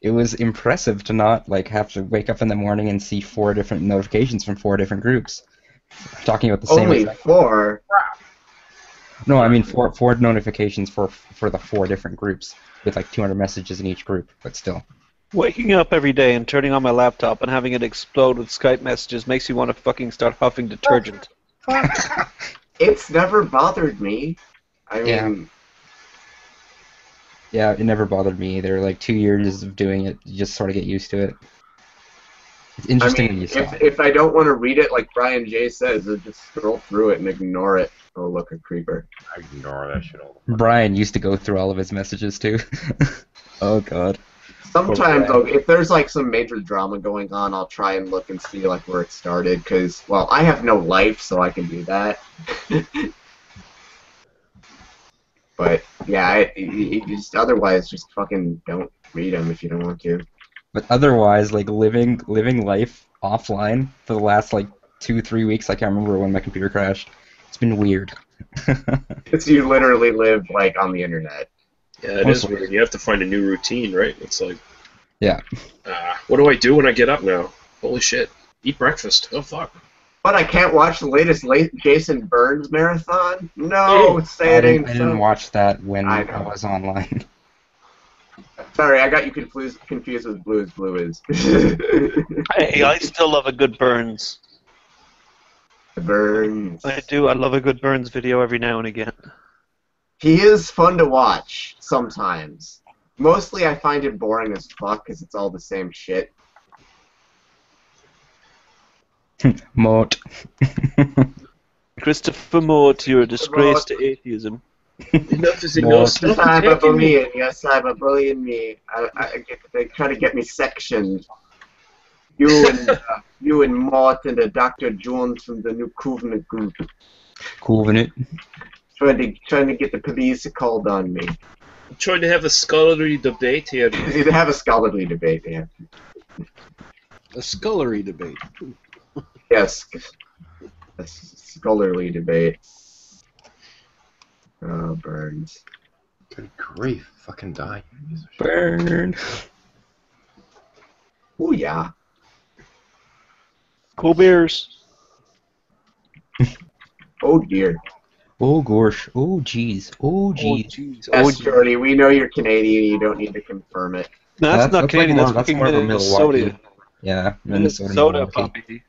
It was impressive to not like have to wake up in the morning and see 4 different notifications from 4 different groups talking about the same. Only exact- 4? No, I mean four notifications for the 4 different groups with like 200 messages in each group, but still. Waking up every day and turning on my laptop and having it explode with Skype messages makes you want to fucking start huffing detergent. It's never bothered me. I mean, Yeah. Yeah, it never bothered me either. Like 2 years of doing it, you just sort of get used to it. It's interesting when you stop. if I don't want to read it, like Brian J says, I'll just scroll through it and ignore it. Oh, look, a creeper. I ignore that shit all. Brian used to go through all of his messages too. Oh God. Sometimes, if there's like some major drama going on, I'll try and look and see like where it started. Because, well, I have no life, so I can do that. But yeah, you just otherwise just fucking don't read them if you don't want to. But otherwise, like living life offline for the last like 2-3 weeks, I can't remember when my computer crashed. It's been weird. Because you literally live like on the internet. Yeah, it is weird. You have to find a new routine, right? It's like, Yeah. what do I do when I get up now? Holy shit. Eat breakfast. Oh, fuck. But I can't watch the latest Jason Burns marathon? No, say I it ain't didn't so. watch that when I I know. was online. Sorry, I got you confused with Blue as Blue is. Hey, I still love a good Burns. Burns. I do. I love a good Burns video every now and again. He is fun to watch sometimes. Mostly, I find it boring as fuck because it's all the same shit. Mort. Christopher Mort, you're a disgrace to atheism. Enough is enough. Stop attacking me. Yes, cyberbullying me. They try to get me sectioned. You and Mort and Dr. Jones from the New Covenant group. Covenant. Trying to get the police called on me. I'm trying to have a scholarly debate here. They have a scholarly debate, yeah. A scullery debate. Yes. A scholarly debate. Oh, Burns. Good grief. Fucking die. Burn. Oh, yeah. Cool beers. Oh, dear. Oh gosh. Oh jeez. Oh jeez. jeez. Yes, Jordy, we know you're Canadian. You don't need to confirm it. No, that's not Canadian. Like That's fucking more of a Minnesota. Milwaukee. Yeah, Minnesota. Minnesota, Milwaukee. puppy.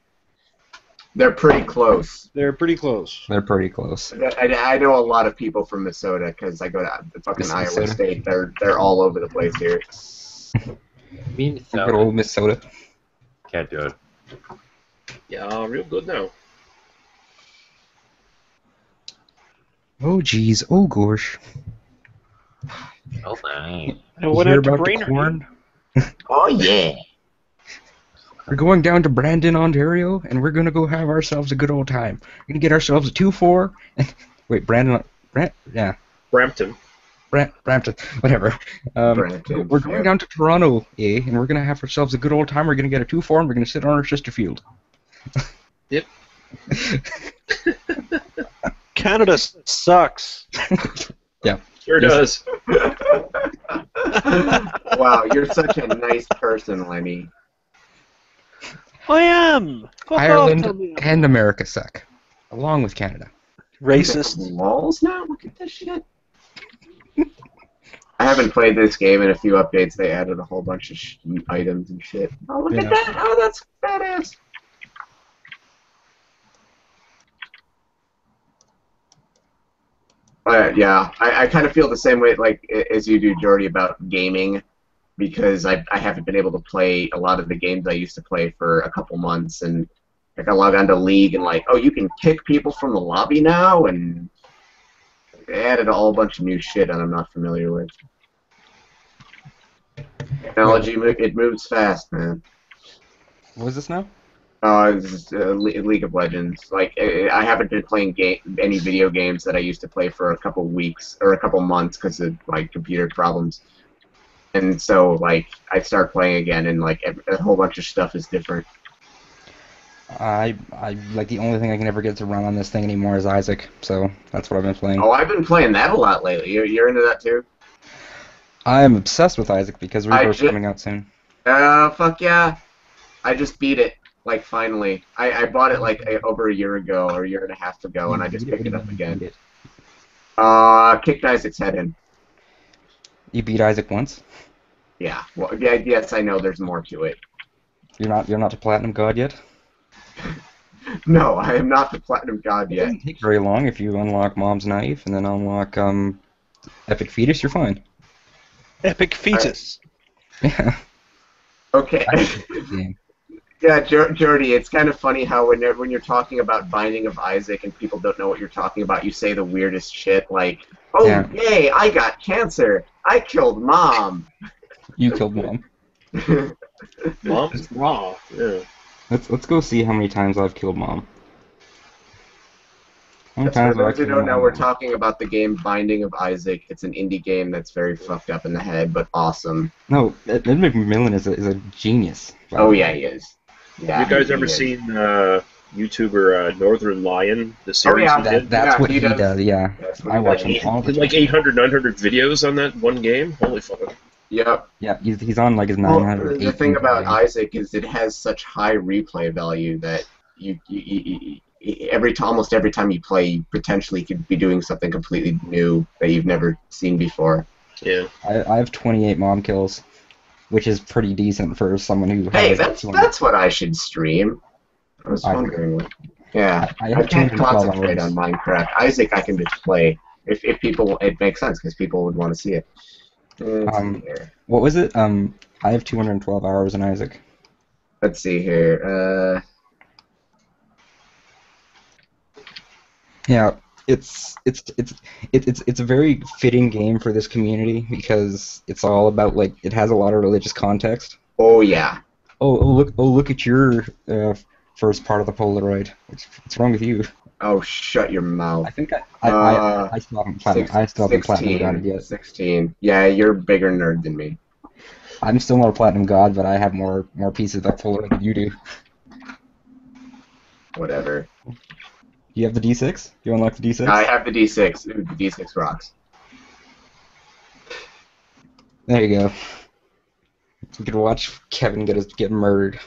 They're pretty close. They're pretty close. They're pretty close. I know a lot of people from Minnesota because I go to the fucking Iowa Minnesota. State. They're all over the place here. Good old Minnesota. Can't do it. Yeah, real good now. Oh jeez. Oh gosh. Oh, nice. I You went hear out to about the Brainerd. corn? Oh yeah. We're going down to Brandon, Ontario, and we're gonna go have ourselves a good old time. We're gonna get ourselves a 2-4. And wait, Brampton, Brampton. Brampton, whatever. Brampton, We're going down to Toronto, and we're gonna have ourselves a good old time. We're gonna get a 2-4, and we're gonna sit on our sister field. Yep. Canada sucks. Sure does. Wow, you're such a nice person, Lenny. I am. Fuck off, Ireland tell me. and America suck, along with Canada. Racist. Walls now? Look at this shit. I haven't played this game in a few updates. They added a whole bunch of items and shit. Oh, look at that. Oh, that's badass. Yeah, I kind of feel the same way like as you do, Jordy, about gaming, because I haven't been able to play a lot of the games I used to play for a couple months, and like I log onto League and like, oh, you can kick people from the lobby now, and they added a whole bunch of new shit that I'm not familiar with. Technology, it moves fast, man. What is this now? It's League of Legends. Like, I haven't been playing any video games that I used to play for a couple weeks or a couple months because of like computer problems. And so, like, I start playing again, and like a whole bunch of stuff is different. I like the only thing I can ever get to run on this thing anymore is Isaac, so that's what I've been playing. Oh, I've been playing that a lot lately. You're into that too? I am obsessed with Isaac because Reverse coming out soon. Fuck yeah! I just beat it. Like, finally. I bought it, like, over a year ago, or a year and a half ago, and I just picked it up again. Kicked Isaac's head in. You beat Isaac once? Yeah. Well, yeah, yes, I know there's more to it. You're not the Platinum God yet? No, I am not the Platinum God It yet. doesn't take very long. If you unlock Mom's Knife and then unlock Epic Fetus, you're fine. Epic fetus. Yeah. Okay. Game. Yeah, Jordy, it's kind of funny how when you're talking about Binding of Isaac and people don't know what you're talking about, you say the weirdest shit like, oh, Yeah. yay, I got cancer. I killed Mom. You killed Mom. Mom's raw. Yeah. Let's go see how many times I've killed Mom. How many For times have I those who killed don't know, Mom? we're talking about the game Binding of Isaac. It's an indie game that's very fucked up in the head, but awesome. No, Ed McMillan is a genius. Oh, yeah, he is. Yeah, You guys he ever is. seen YouTuber Northern Lion, the series yeah, he did? That's Yeah, what he he does. does. Yeah, That's what I he watch does. him all the Did time. like 800, 900 videos on that one game? Holy fuck. Yep. Yeah, he's on like his Well, 900. the thing about Isaac is it has such high replay value that you almost every time you play, you potentially could be doing something completely new that you've never seen before. Yeah. I have 28 mom kills, which is pretty decent for someone who Hey, has. that's what I should stream. I was wondering. Yeah, I I have can't 212 concentrate hours. on Minecraft. Isaac, I can just play. If people, it makes sense because people would want to see it. Let's see here. What was it? I have 212 hours in Isaac. Let's see here. Yeah, it's a very fitting game for this community because it's all about like it has a lot of religious context. Oh yeah. Oh look at your first part of the Polaroid. What's wrong with you? Oh, shut your mouth. I think I still haven't platinum got it yet. 16. Yeah, you're a bigger nerd than me. I'm still not a platinum god, but I have more pieces of Polaroid than you do. Whatever. You have the D6? You unlock the D6? I have the D6. Ooh, the D6 rocks. There you go. You can watch Kevin get murdered.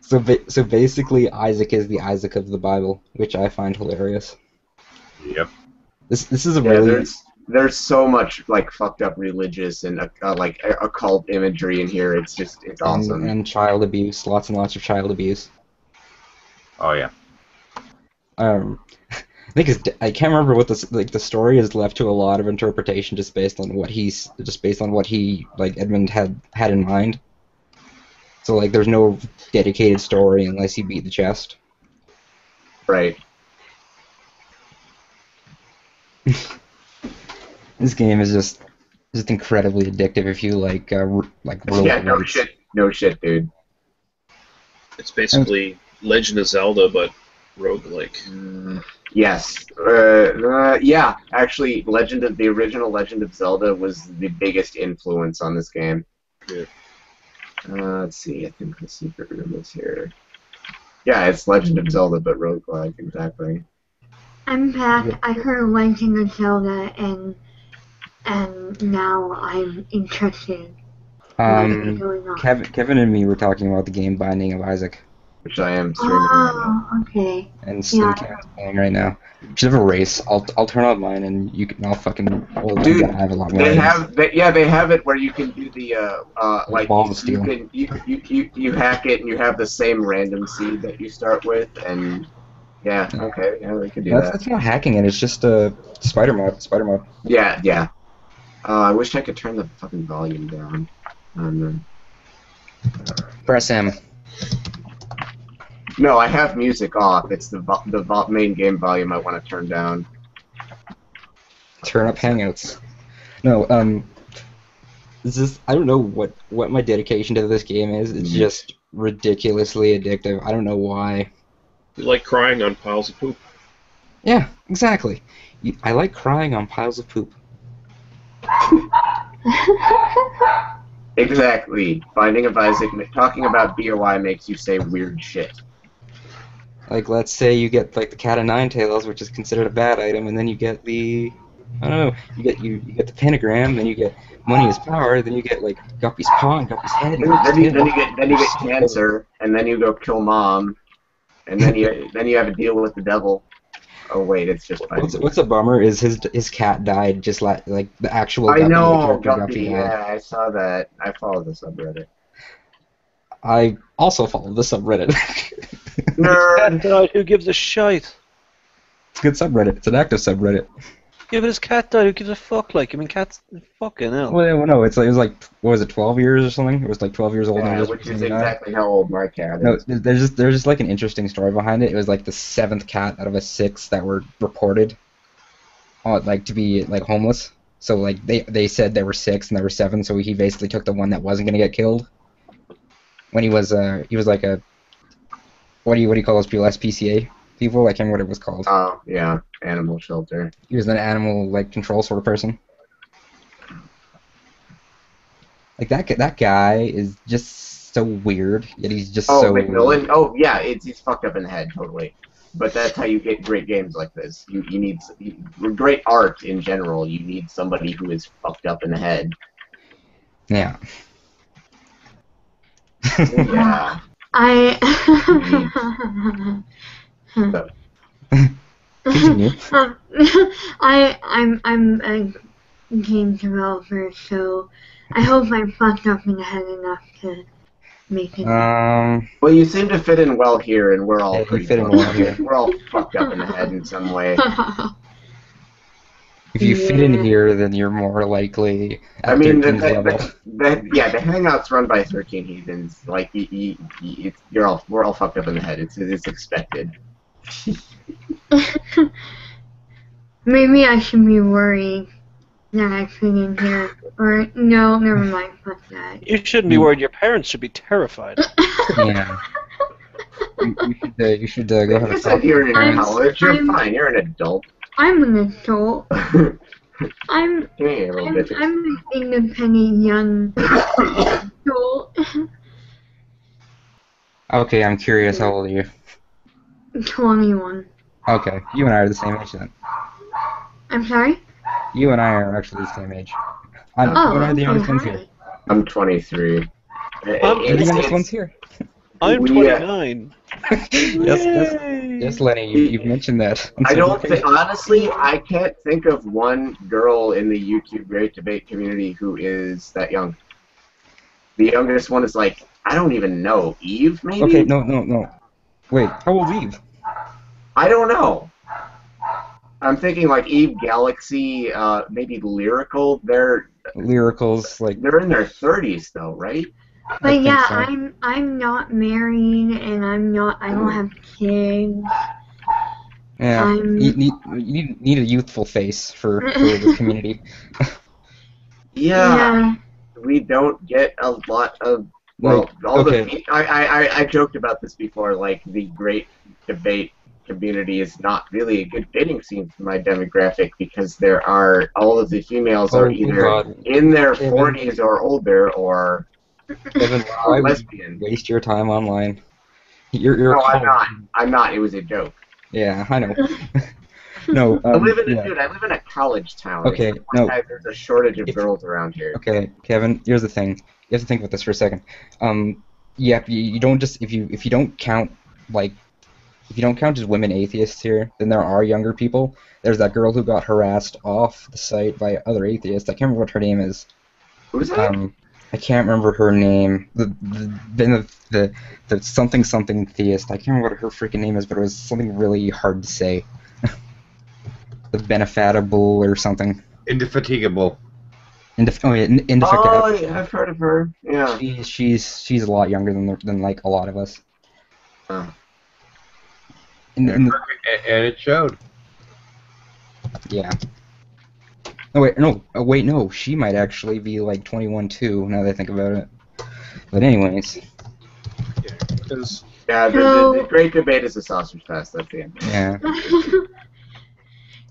So basically, Isaac is the Isaac of the Bible, which I find hilarious. Yep. This is a really there's so much like fucked up religious and like occult imagery in here. It's awesome. And child abuse, lots and lots of child abuse. Oh yeah. I think I can't remember what the story is left to a lot of interpretation just based on what he like Edmund had in mind. So like there's no dedicated story unless you beat the chest. Right. This game is just incredibly addictive if you like yeah, no shit, dude. It's basically Legend of Zelda, but roguelike. Yes. Yeah, actually, the original Legend of Zelda was the biggest influence on this game. Yeah. Let's see, I think the secret room is here. Yeah, it's Legend of Zelda, but roguelike, exactly. I'm back. I heard Legend of Zelda, and now I'm interested. Kevin and me were talking about the game Binding of Isaac. Which I am streaming right now. Oh, okay. And Kevin's playing right now. We should have a race. I'll turn on mine and you can. I'll fucking. Dude, I have a lot more. they have it where you can do the like Ball of Steel. You hack it and you have the same random seed that you start with and yeah, okay, yeah, we can do that. That's not hacking it. It's just spider mode. Yeah. I wish I could turn the fucking volume down. Press M. No, I have music off. It's the main game volume I want to turn down. Turn up Hangouts. No, I don't know what my dedication to this game is. It's just ridiculously addictive. I don't know why. You like crying on piles of poop. Yeah, exactly. I like crying on piles of poop. Exactly. Binding of Isaac. Talking about BOI makes you say weird shit. Like, let's say you get like the Cat of Nine Tails, which is considered a bad item, and then you get the, I don't know, you get the pentagram, then you get money is power, then you get like Guppy's paw and Guppy's head. Then you get cancer, and then you go kill mom, and then you have to deal with the devil. Oh wait, it's just fine. What's a bummer is his cat died just like the actual. I Guppy, know, Guppy yeah, I saw that. I follow the subreddit. I also follow the subreddit. Nerd. Died. Who gives a shite? It's a good subreddit. It's an active subreddit. Yeah, but his cat died. Who gives a fuck? Like, I mean, cats fucking hell. Well, no, it was like what was it, 12 years or something? It was like 12 years old. Yeah, and which is exactly how old my cat is. No, there's just like an interesting story behind it. It was like the 7th cat out of a 6 that were reported, like to be like homeless. So like they said there were 6 and there were 7. So he basically took the one that wasn't gonna get killed. When he was like a what do you call those people, SPCA people? I can't remember what it was called. Oh yeah, animal shelter. He was an animal like control sort of person. Like that guy is just so weird. Yet he's just so. McMillan. Oh yeah, he's fucked up in the head totally. But that's how you get great games like this. You need great art in general. You need somebody who is fucked up in the head. Yeah. Yeah. Continue. I'm game developer, so I hope I'm fucked up in the head enough to make it. Well, you seem to fit in well here, and we're all Yeah, you pretty fit in fucked well up. here. We're all fucked up in the head in some way. If you fit in Yeah. here, then you're more likely at I mean, the 13's level. hangouts run by 13 Heathens. Like, we're all fucked up in the head. It's expected. Maybe I should be worried that I fit in here. Or, no, never mind, fuck that. You shouldn't be worried. Your parents should be terrified. Yeah. You should go have You a said talk. you're in I'm- college. You're I'm- fine. You're an adult. I'm an adult. I'm Give me a little bit. an independent young adult. Okay, I'm curious. How old are you? 21. Okay, you and I are the same age then. I'm sorry? You and I are actually the same age. You and I are the youngest ones here. I'm 23. You're the youngest ones here. I'm We, 29. Yes, Lenny, you've mentioned that. I don't think, honestly, I can't think of one girl in the YouTube Great Debate community who is that young. The youngest one is like, I don't even know, Eve, maybe? Okay, no. Wait, how old is Eve? I don't know. I'm thinking like Eve Galaxy, maybe Lyrical. They're Lyricals, like, in their 30s though, right? But think yeah, so. I'm not married and I don't have kids. yeah, I'm- you need a youthful face for this community. Yeah, we don't get a lot of. Well, Like, I joked about this before. Like the Great Debate community is not really a good dating scene for my demographic because all of the females are either God. in their Kevin. 40s or older or Kevin, why would lesbian. you waste your time online? You're No, a I'm not. I'm not. It was a joke. Yeah, I know. No, I live in yeah. I live in a college town. Okay, It's no. There's a shortage of If- girls around here. Okay, Kevin, here's the thing. You have to think about this for a second. Yeah, you don't just if you don't count just women atheists here, then there are younger people. There's that girl who got harassed off the site by other atheists. I can't remember what her name is. Who's that? I can't remember her name. The something theist. I can't remember what her freaking name is, but it was something really hard to say. The Benefatable or something. Indefatigable. Indefatigable. Oh, yeah, I've heard of her. Yeah. She's a lot younger than like a lot of us. Oh. And And it showed. yeah. Wait, no. She might actually be like 21 too. Now that I think about it. But anyways, Because Yeah, the Great Debate is a sausage fest. That's the end. yeah.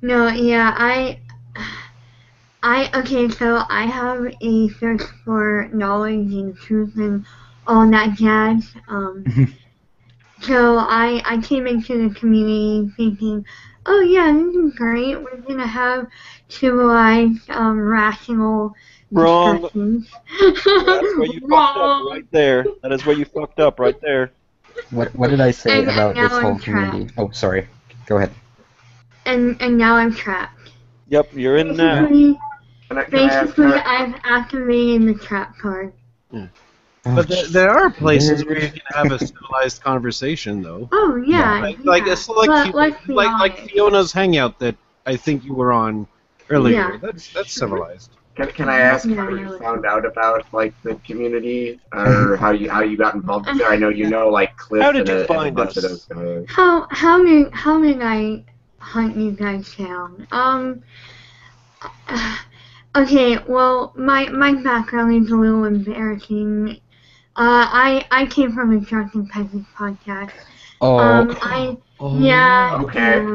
No, yeah, okay, so I have a thirst for knowledge and truth and all that jazz. So I came into the community thinking, oh yeah, this is great. We're gonna have civilized, rational Wrong. discussions. That's where you fucked up right there. That is where you fucked up right there. What did I say And about now this whole I'm trapped. community? Oh, sorry. Go ahead. And now I'm trapped. Yep, you're in now. Basically, Can I ask basically her? I've activated the trap card. but there are places where you can have a civilized conversation, though. Oh yeah, Like yeah. it's like But let's be like honest. Fiona's hangout that I think you were on earlier. Yeah. That's civilized. Can I ask Yeah, how I you know. found out about like the community or how you got involved with it? I know you know like Cliff How did you and a find bunch us? of those guys. How did I hunt you guys down? Okay, well my background is a little embarrassing. I came from a Drunken Peasants podcast. Yeah. Okay.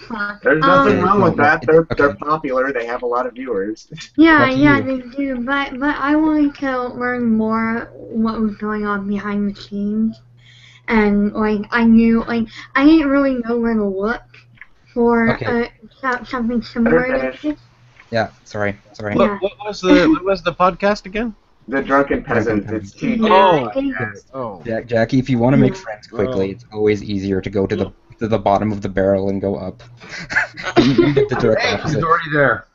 Fuck. There's nothing wrong with okay. that. They're Okay. popular. They have a lot of viewers. Yeah, Lucky yeah, you. they do. But I wanted to learn more what was going on behind the scenes, and like I didn't really know where to look for Okay. something similar to this. Yeah, sorry. Yeah. What was the podcast again? The Drunken Peasants. It's TJ. Yeah, Oh. they- Oh. Jackie, if you want to make Yeah. friends quickly, Oh. it's always easier to go to the to the bottom of the barrel and go up. You get the direct Hey, opposite. he's already there.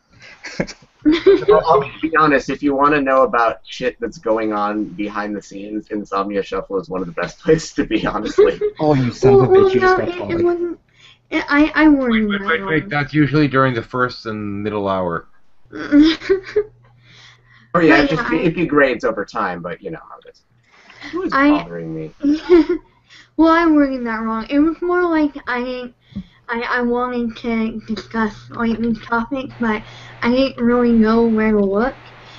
Well, I'll be honest, if you want to know about shit that's going on behind the scenes, Insomnia Shuffle is one of the best places to be, honestly. Oh, you son of a bitch! You just got it caught. wasn't. I warned Wait, that wait, wait. one. That's usually during the first and middle hour. Oh yeah, But it degrades over time, but you know how it is. It was I- bothering me. Well, I'm wording that wrong. It was more like I wanted to discuss like these topics, but I didn't really know where to look.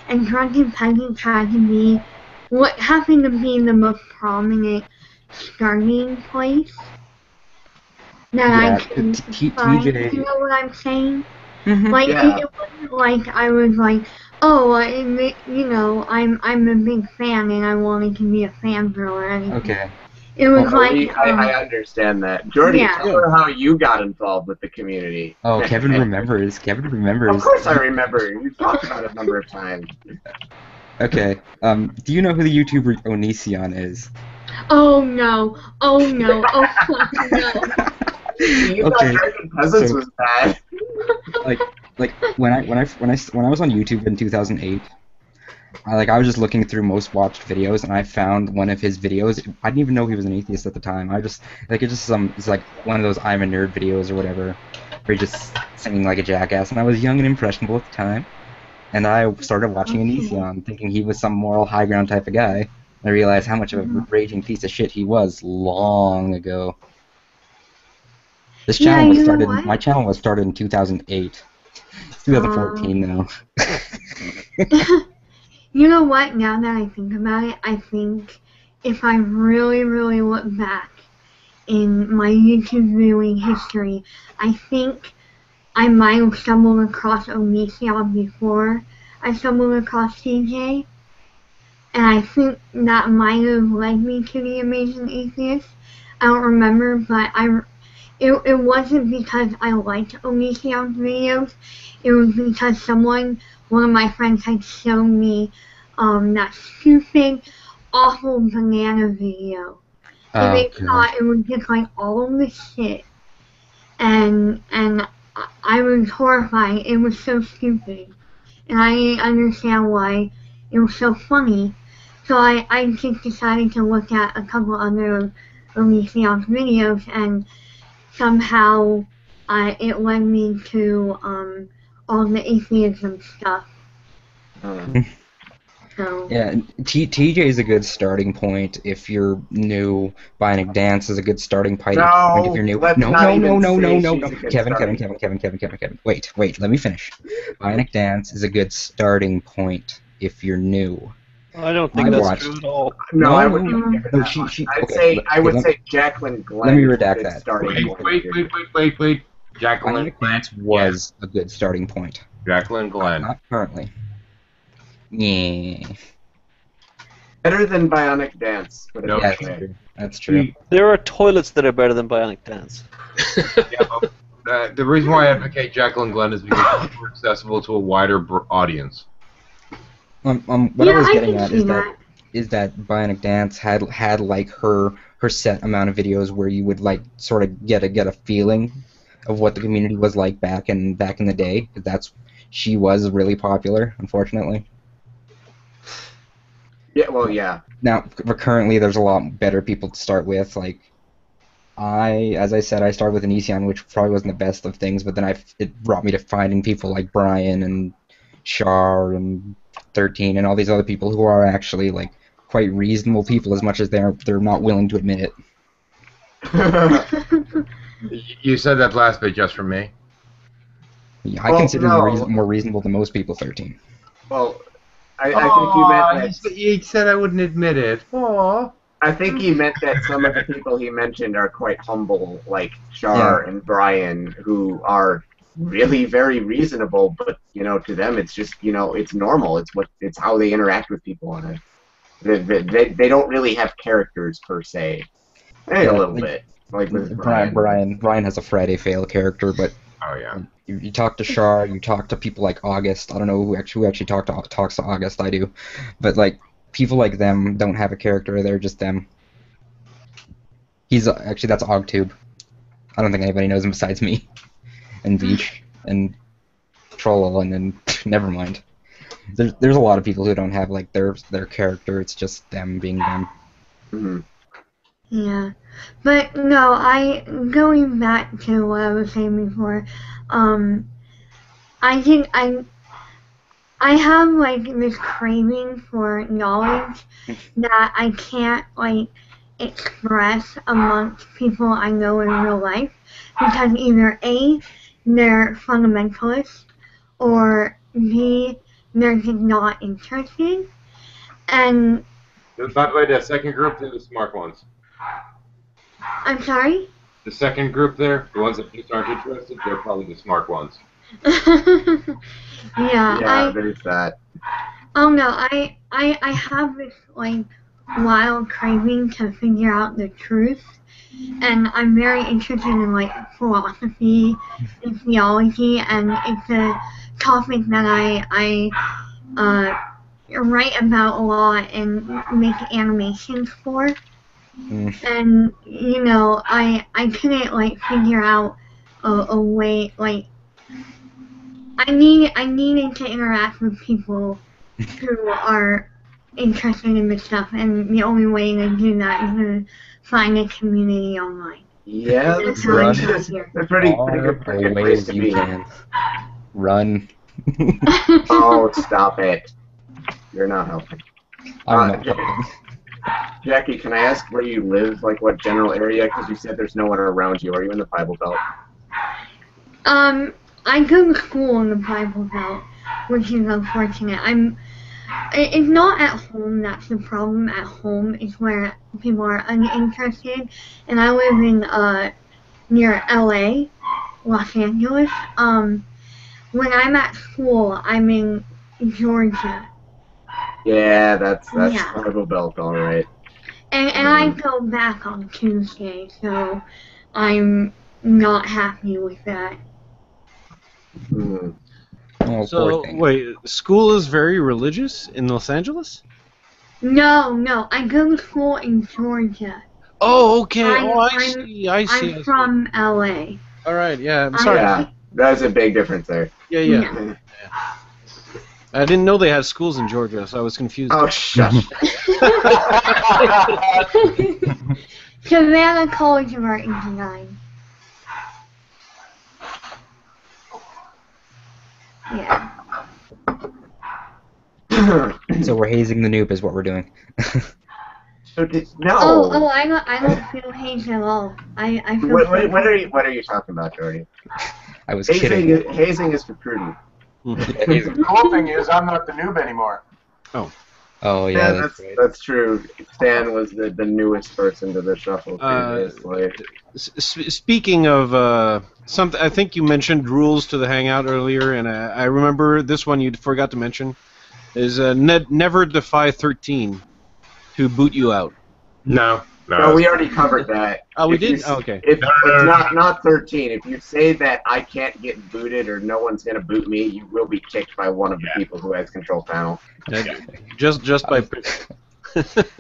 And Drunken Peasants had to be what happened to be the most prominent starting place that Yeah, I could T- find. TJ You know what I'm saying? Mhm. Like Yeah. it wasn't like I was like, oh, you know, I'm a big fan and I wanted to be a fangirl or anything. Okay. It was No, like, I understand that. Jordy, Yeah. tell her how you got involved with the community. Oh, Kevin remembers. Kevin remembers. Of course I remember. You've talked about it a number of times. Okay. Do you know who the YouTuber Onision is? oh no, oh no, oh fuck no. You Okay, thought Drunken Peasants so- was bad. Like when I was on YouTube in 2008, I was just looking through most watched videos and I found one of his videos. I didn't even know he was an atheist at the time. It's like one of those I'm a nerd videos or whatever, where he's just singing like a jackass. And I was young and impressionable at the time, and I started watching Onision, thinking he was some moral high ground type of guy. I realized how much of a raging piece of shit he was long ago. This Yeah, channel was you know started. what? My channel was started in 2008. It's 2014 now. You know what, now that I think about it, I think if I really, really look back in my YouTube viewing history, I think I might have stumbled across Onision before I stumbled across TJ. And I think that might have led me to the Amazing Atheist. I don't remember, but it wasn't because I liked Onision's videos. It was because one of my friends had shown me that stupid, awful banana video. And they thought it was just like all of this shit. And I was horrified. It was so stupid. And I didn't understand why it was so funny. So I just decided to look at a couple other Onision's videos, and somehow it led me to all the atheism stuff. So Yeah, TJ is a good starting point if you're new. Bionic Dance is a good starting point if you're new. let's No, not no, even no, no, say no, no, she's no. a good Kevin. Wait, let me finish. Bionic Dance is a good starting point if you're new. I don't think I that's watched- true at all. No, I no, wouldn't no. give it No, that she- much. she- I'd okay, say I would let- say Jacqueline Glenn. let me is a redact good that. starting point. Wait. Jacqueline Bionic Glenn. Dance was a good starting point. Jacqueline Glenn. Not currently. Yeah. Better than Bionic Dance. Put it No, Yeah, that that's way. true. That's true. There are toilets that are better than Bionic Dance. Yeah, but, the reason why I advocate Jacqueline Glenn is because it's more accessible to a wider audience. What yeah, I was I getting can at see is that Bionic Dance had like her set amount of videos where you would like sort of get a feeling of what the community was like back in the day. She was really popular, unfortunately. Yeah, well, yeah. Now, currently, there's a lot better people to start with. Like, as I said, I started with Onision, which probably wasn't the best of things, but then it brought me to finding people like Brian and Char and 13 and all these other people who are actually like quite reasonable people, as much as they're not willing to admit it. You said that last bit just for me. Yeah, I Well, consider no. them more reasonable than most people. 13. Well, I think you meant that. You said I wouldn't admit it. Aww. I think he meant that some of the people he mentioned are quite humble, like Char and Brian, who are really very reasonable. But to them, it's just it's normal. It's how they interact with people on it. They don't really have characters per se. A little bit, like with Brian. Brian has a Friday Fail character, but Oh yeah. you talk to Char, you talk to people like August. I don't know who actually talks to August. I do, but like people like them don't have a character. They're just them. That's Ogtube. I don't think anybody knows him besides me, and Beach, and Troll, and then never mind. There's a lot of people who don't have like their character. It's just them being them. Mhm. Yeah, but no, going back to what I was saying before, I think I have like this craving for knowledge that I can't like express amongst people I know in real life because either A, they're fundamentalists, or B, they're just not interested, and By the way, the second group, they're the smart ones. I'm sorry? The second group there, the ones that just aren't interested, they're probably the smart ones. Yeah, there's that. Oh no, I have this like wild craving to figure out the truth, and I'm very interested in like philosophy and theology, and it's a topic that I write about a lot and make animations for. And you know, I couldn't like figure out a way like I needed to interact with people who are interested in this stuff, and the only way to do that is to find a community online. Yeah, that's a pretty good place to be. Run. Oh, stop it. You're not helping. I'm not helping. Jackie, can I ask where you live, like what general area? Because you said there's no one around you. Are you in the Bible Belt? I go to school in the Bible Belt, which is unfortunate. It's not at home that's the problem. At home is where people are uninterested, and I live in near LA, Los Angeles. When I'm at school, I'm in Georgia. Yeah, that's Bible Belt, all right. And I go back on Tuesday, so I'm not happy with that. Mm. Oh, So, wait, school is very religious in Los Angeles? No, I go to school in Georgia. Oh, okay. I see. I'm from LA. All right, yeah, I'm sorry. Yeah, there's a big difference there. Yeah. I didn't know they had schools in Georgia, so I was confused. Oh, shush. Savannah College of Art and Design. Yeah. So we're hazing the noob is what we're doing. No. Oh, I don't feel hazed at all. I feel What are you talking about, Jordy? I was kidding. Hazing is for prudent. The cool thing is I'm not the noob anymore. Oh yeah, that's true. Stan was the newest person to the shuffle previously. Speaking of something, I think you mentioned rules to the Hangout earlier, and I remember this one you forgot to mention is never defy 13 to boot you out. No, we already covered that. Oh, we did? Okay. If not 13. If you say that I can't get booted or no one's gonna boot me, you will be kicked by one of the people who has control panel. Just by.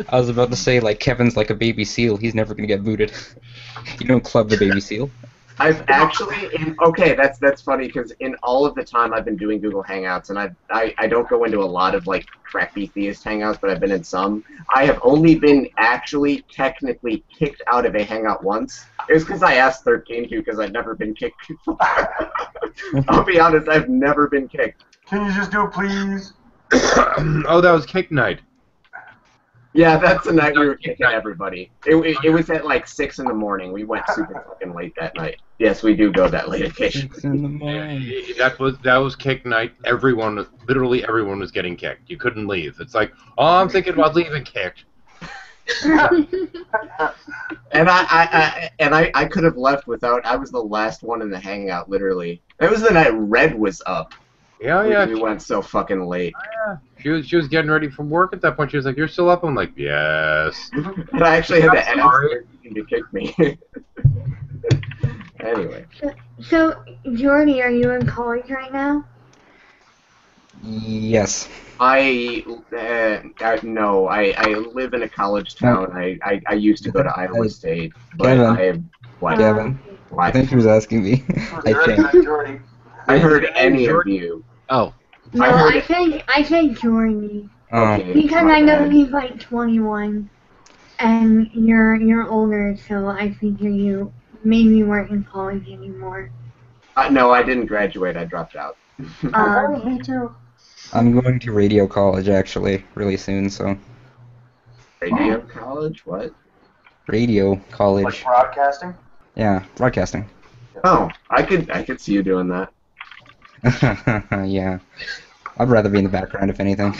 I was about to say, like, Kevin's like a baby seal. He's never gonna get booted. You don't club the baby seal. I've actually, that's funny because in all of the time I've been doing Google Hangouts, and I don't go into a lot of like crappy theist hangouts, but I've been in some. I have only been actually technically kicked out of a hangout once. It was because I asked 13 to, because I'd never been kicked before. I'll be honest, I've never been kicked. Can you just do it, please? Oh, that was kick night. Yeah, that's the night we were kicking everybody. It was at like 6 in the morning. We went super fucking late that night. Yes, we do go that late occasionally. 6 in the morning. That was kick night. Literally everyone was getting kicked. You couldn't leave. It's like, oh, I'm thinking about leaving kicked. And I could have left without. I was the last one in the hangout, literally. It was the night Red was up. Yeah. We went so fucking late. Yeah. She was getting ready from work at that point. She was like, "You're still up?" I'm like, "Yes." And I actually had to ask her to kick me. Anyway. So, Jordy, are you in college right now? Yes. No. I live in a college town. I used to go to Iowa State, but Kevin. I what? Kevin, I think he was asking me. Was I Jordy, think. not Jordy. I heard Your name any of Jordan? you. Oh, No, I heard I think Jordy. Okay. Because my I know bad. he's like 21, and you're older, so I figure you maybe weren't in college anymore. No, I didn't graduate. I dropped out. Me too. I'm going to radio college actually really soon. So Radio college? What? radio Like college. broadcasting. Yeah, broadcasting. Oh, I could see you doing that. Yeah. I'd rather be in the background if anything.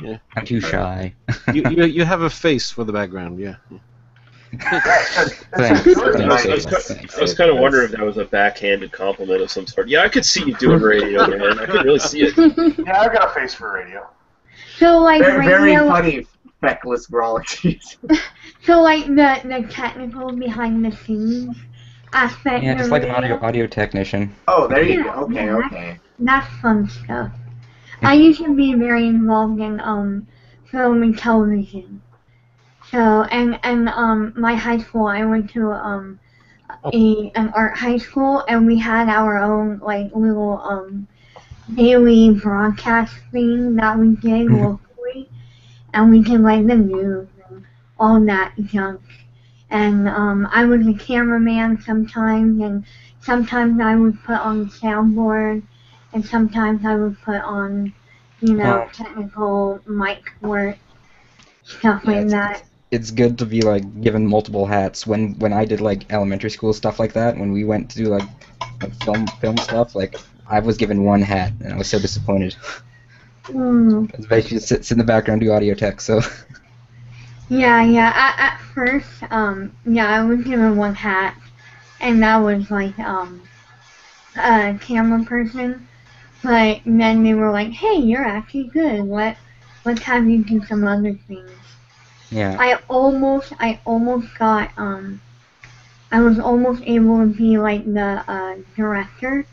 yeah. I'm too shy. You have a face for the background, yeah. Thanks. I was kind of wondering if that was a backhanded compliment of some sort. Yeah, I could see you doing radio, man. I could really see it. Yeah, I've got a face for radio. So like Very radio, funny, feckless Groliches. so like the technical behind the scenes aspect Yeah, of just like an radio, audio technician. Oh, there you go. Yeah, Okay, yeah. okay. that's fun stuff. I used to be very involved in film and television. So and my high school, I went to an art high school, and we had our own like little daily broadcast thing that we did locally, and we did like the news and all that junk. And I was a cameraman sometimes, and sometimes I would put on the soundboard, and sometimes I would put on, Wow. technical mic work, stuff Yeah, like that. It's good to be like given multiple hats. When I did like elementary school stuff like that, when we went to do like film stuff, like I was given one hat and I was so disappointed. Mm. It's basically just sit in the background and do audio tech. So Yeah. At first, I was given one hat, and that was like a camera person. But then they were like, "Hey, you're actually good. Let's have you do some other things." yeah, I almost got I was almost able to be like the director,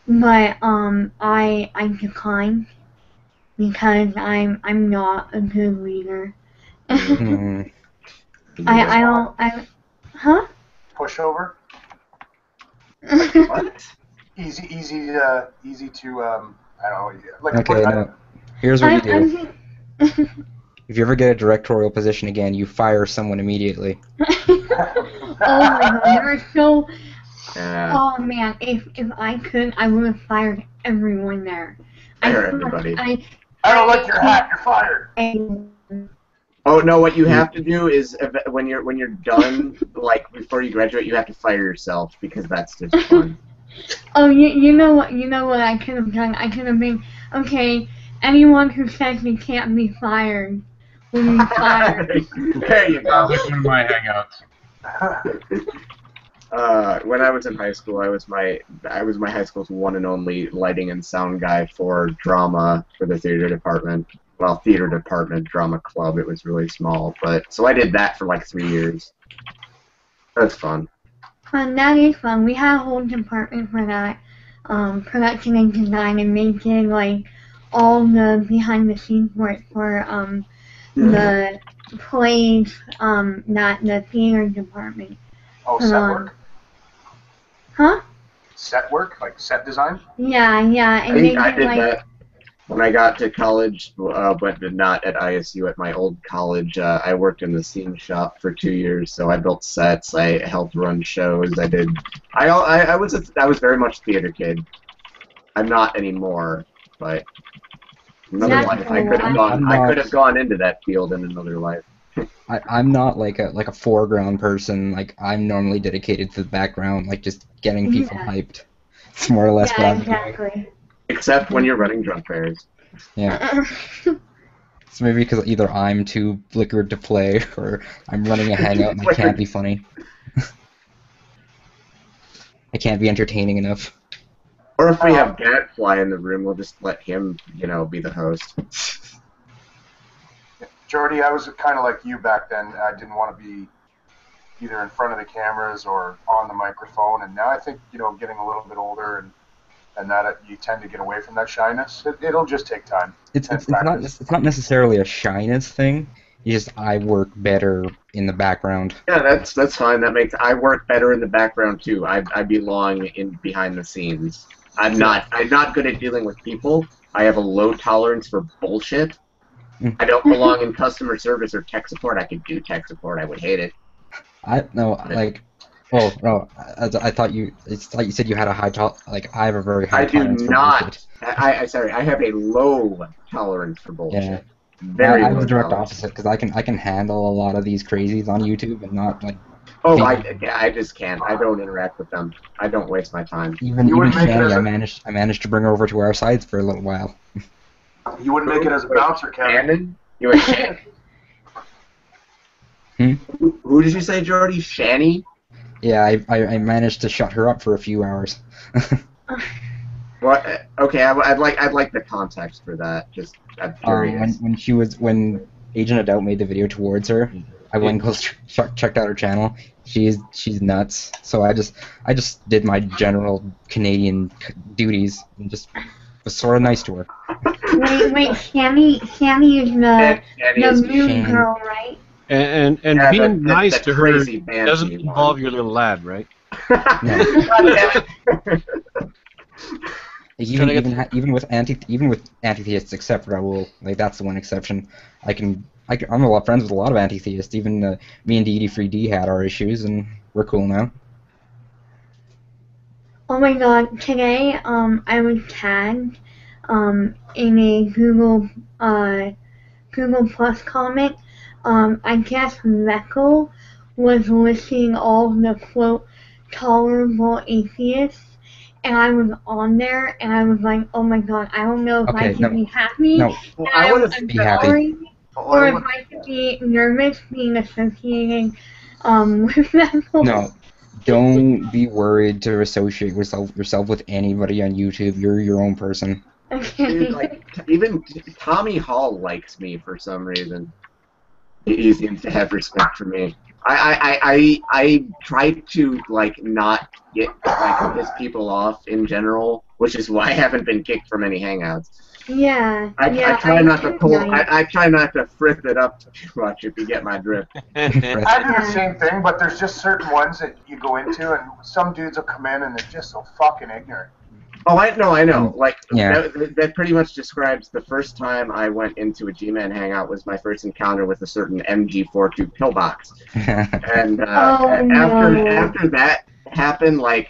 but I declined because I'm not a good leader. Mm, I don't huh? Pushover. What? Easy to I don't know. Like okay, no. Here's what you do. I'm If you ever get a directorial position again, you fire someone immediately. oh my god, they're so. Yeah. Oh man, if I could, I would have fired everyone there. Fire everybody. I don't like your hat. You're fired. Oh no! What you have to do is when you're done, like before you graduate, you have to fire yourself because that's just fun. Oh, you know what I could have done? I could have been, okay, anyone who says they can't be fired will be fired. There you go. Sounds like one of my hangouts. When I was in high school, I was my high school's one and only lighting and sound guy for drama for the theater department. Well, theater department drama club. It was really small, but so I did that for like 3 years. That's fun. Fun, that is fun. We had a whole department for that, production and design, and they did like all the behind the scenes work for the plays that the theater department. Oh, set work. Huh? Set work, like set design. Yeah, and they I did did like. that when I got to college, but not at ISU. At my old college, I worked in the scene shop for 2 years. So I built sets. I helped run shows. I was very much a theater kid. I'm not anymore, but another That's life. I cool. could have gone. I not- could have gone into that field in another life. I'm not like a foreground person. Like I'm normally dedicated to the background, like just getting people Yeah. hyped. It's more or less what Yeah, I'm doing. exactly. Except when you're running drunk fairs. Yeah. It's maybe because either I'm too liquid to play, or I'm running a hangout and I can't be funny. I can't be entertaining enough. Or if we have Gadfly in the room, we'll just let him, be the host. Jordy, I was kind of like you back then. I didn't want to be either in front of the cameras or on the microphone, and now I think getting a little bit older and that you tend to get away from that shyness. It'll just take time. It's not necessarily a shyness thing. I work better in the background. Yeah, that's fine. That makes I work better in the background too. I belong in behind the scenes. I'm not good at dealing with people. I have a low tolerance for bullshit. I don't belong in customer service or tech support. I could do tech support. I would hate it. Well, no, I thought you said you had a high I have a very high I do tolerance for not. bullshit. I have a low tolerance for bullshit. Yeah. Very I'm low the direct tolerance. opposite because I can handle a lot of these crazies on YouTube and not like Oh, I just can't. I don't interact with them. I don't waste my time. even You wouldn't make it Shani. as I managed to bring her over to our sides for a little while. You wouldn't make it as a bouncer, Kevin. Shannon? You a Shannon? Who did you say, Jordy? Shani? Yeah, I managed to shut her up for a few hours. What? Okay, I'd like the context for that. Just I'm curious. When Agent of Doubt made the video towards her, I went and checked out her channel. She's nuts. So I just did my general Canadian duties and just was sort of nice to her. Wait, Sammy is the moon Shani. girl, right? And Yeah, being nice the to her crazy banshee doesn't one. involve your little lad, right? No. God damn it. Even with anti-theists, except Raul, like that's the one exception. I'm a lot of friends with a lot of anti-theists. Even me and DD3D had our issues, and we're cool now. Oh my god, today, I was tagged, in a Google Plus comment. I guess Recco was listing all of the, quote, tolerable atheists, and I was on there, and I was like, oh my god, I don't know if I Okay, should no. be happy, No, Well, I would I'm be happy. sorry, or if I should be nervous being associated, with Recco. no, don't be worried to associate yourself with anybody on YouTube. You're your own person. Okay. Dude, like, even Tommy Hall likes me for some reason. He seems to have respect for me. I try to like not get like piss people off in general, which is why I haven't been kicked from any hangouts. Yeah. I try not to pull. Nice. I try not to friff it up too much, if you get my drift. I do the same thing, but there's just certain ones that you go into, and some dudes will come in and they're just so fucking ignorant. Oh, I know. Like, Yeah. that pretty much describes the first time I went into a G-Man hangout was my first encounter with a certain MG42 pillbox. And after that happened, like,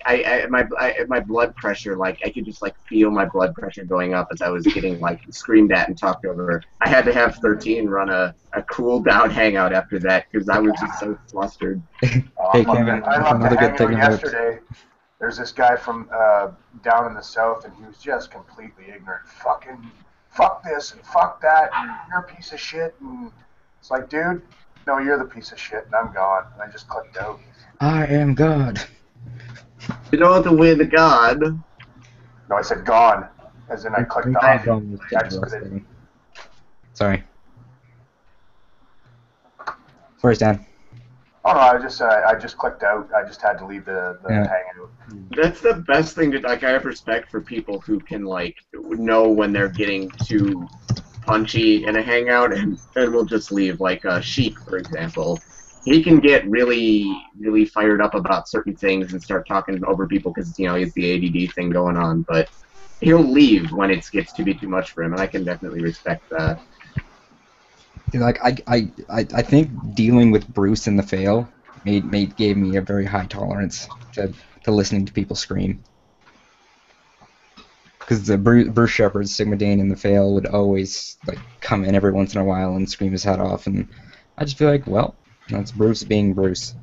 my blood pressure, like, I could just, like, feel my blood pressure going up as I was getting, like, screamed at and talked over. I had to have 13 run a cool down hangout after that because I was just so flustered. Hey, Kevin, I that's loved another the good hangout thing about yesterday. There's this guy from down in the south, and he was just completely ignorant. Fuck this and fuck that. And you're a piece of shit. And it's like, dude, no, you're the piece of shit, and I'm gone. And I just clicked out. I am God. You know the way to God. No, I said gone, as in I clicked off. Exited. Sorry. Sorry, Stan. Oh no, I just clicked out. I just had to leave the Yeah. hangout. That's the best thing that, like, I have respect for people who can, like, know when they're getting too punchy in a hangout and will just leave. Like, Sheik, for example. He can get really, really fired up about certain things and start talking over people because, you know, he's the ADD thing going on, but he'll leave when it gets to be too much for him, and I can definitely respect that. Like I think dealing with Bruce in the Fail gave me a very high tolerance to listening to people scream. Because the Bruce Shepard, Sigma Dane in the Fail would always like come in every once in a while and scream his head off, and I just feel like, well, that's Bruce being Bruce.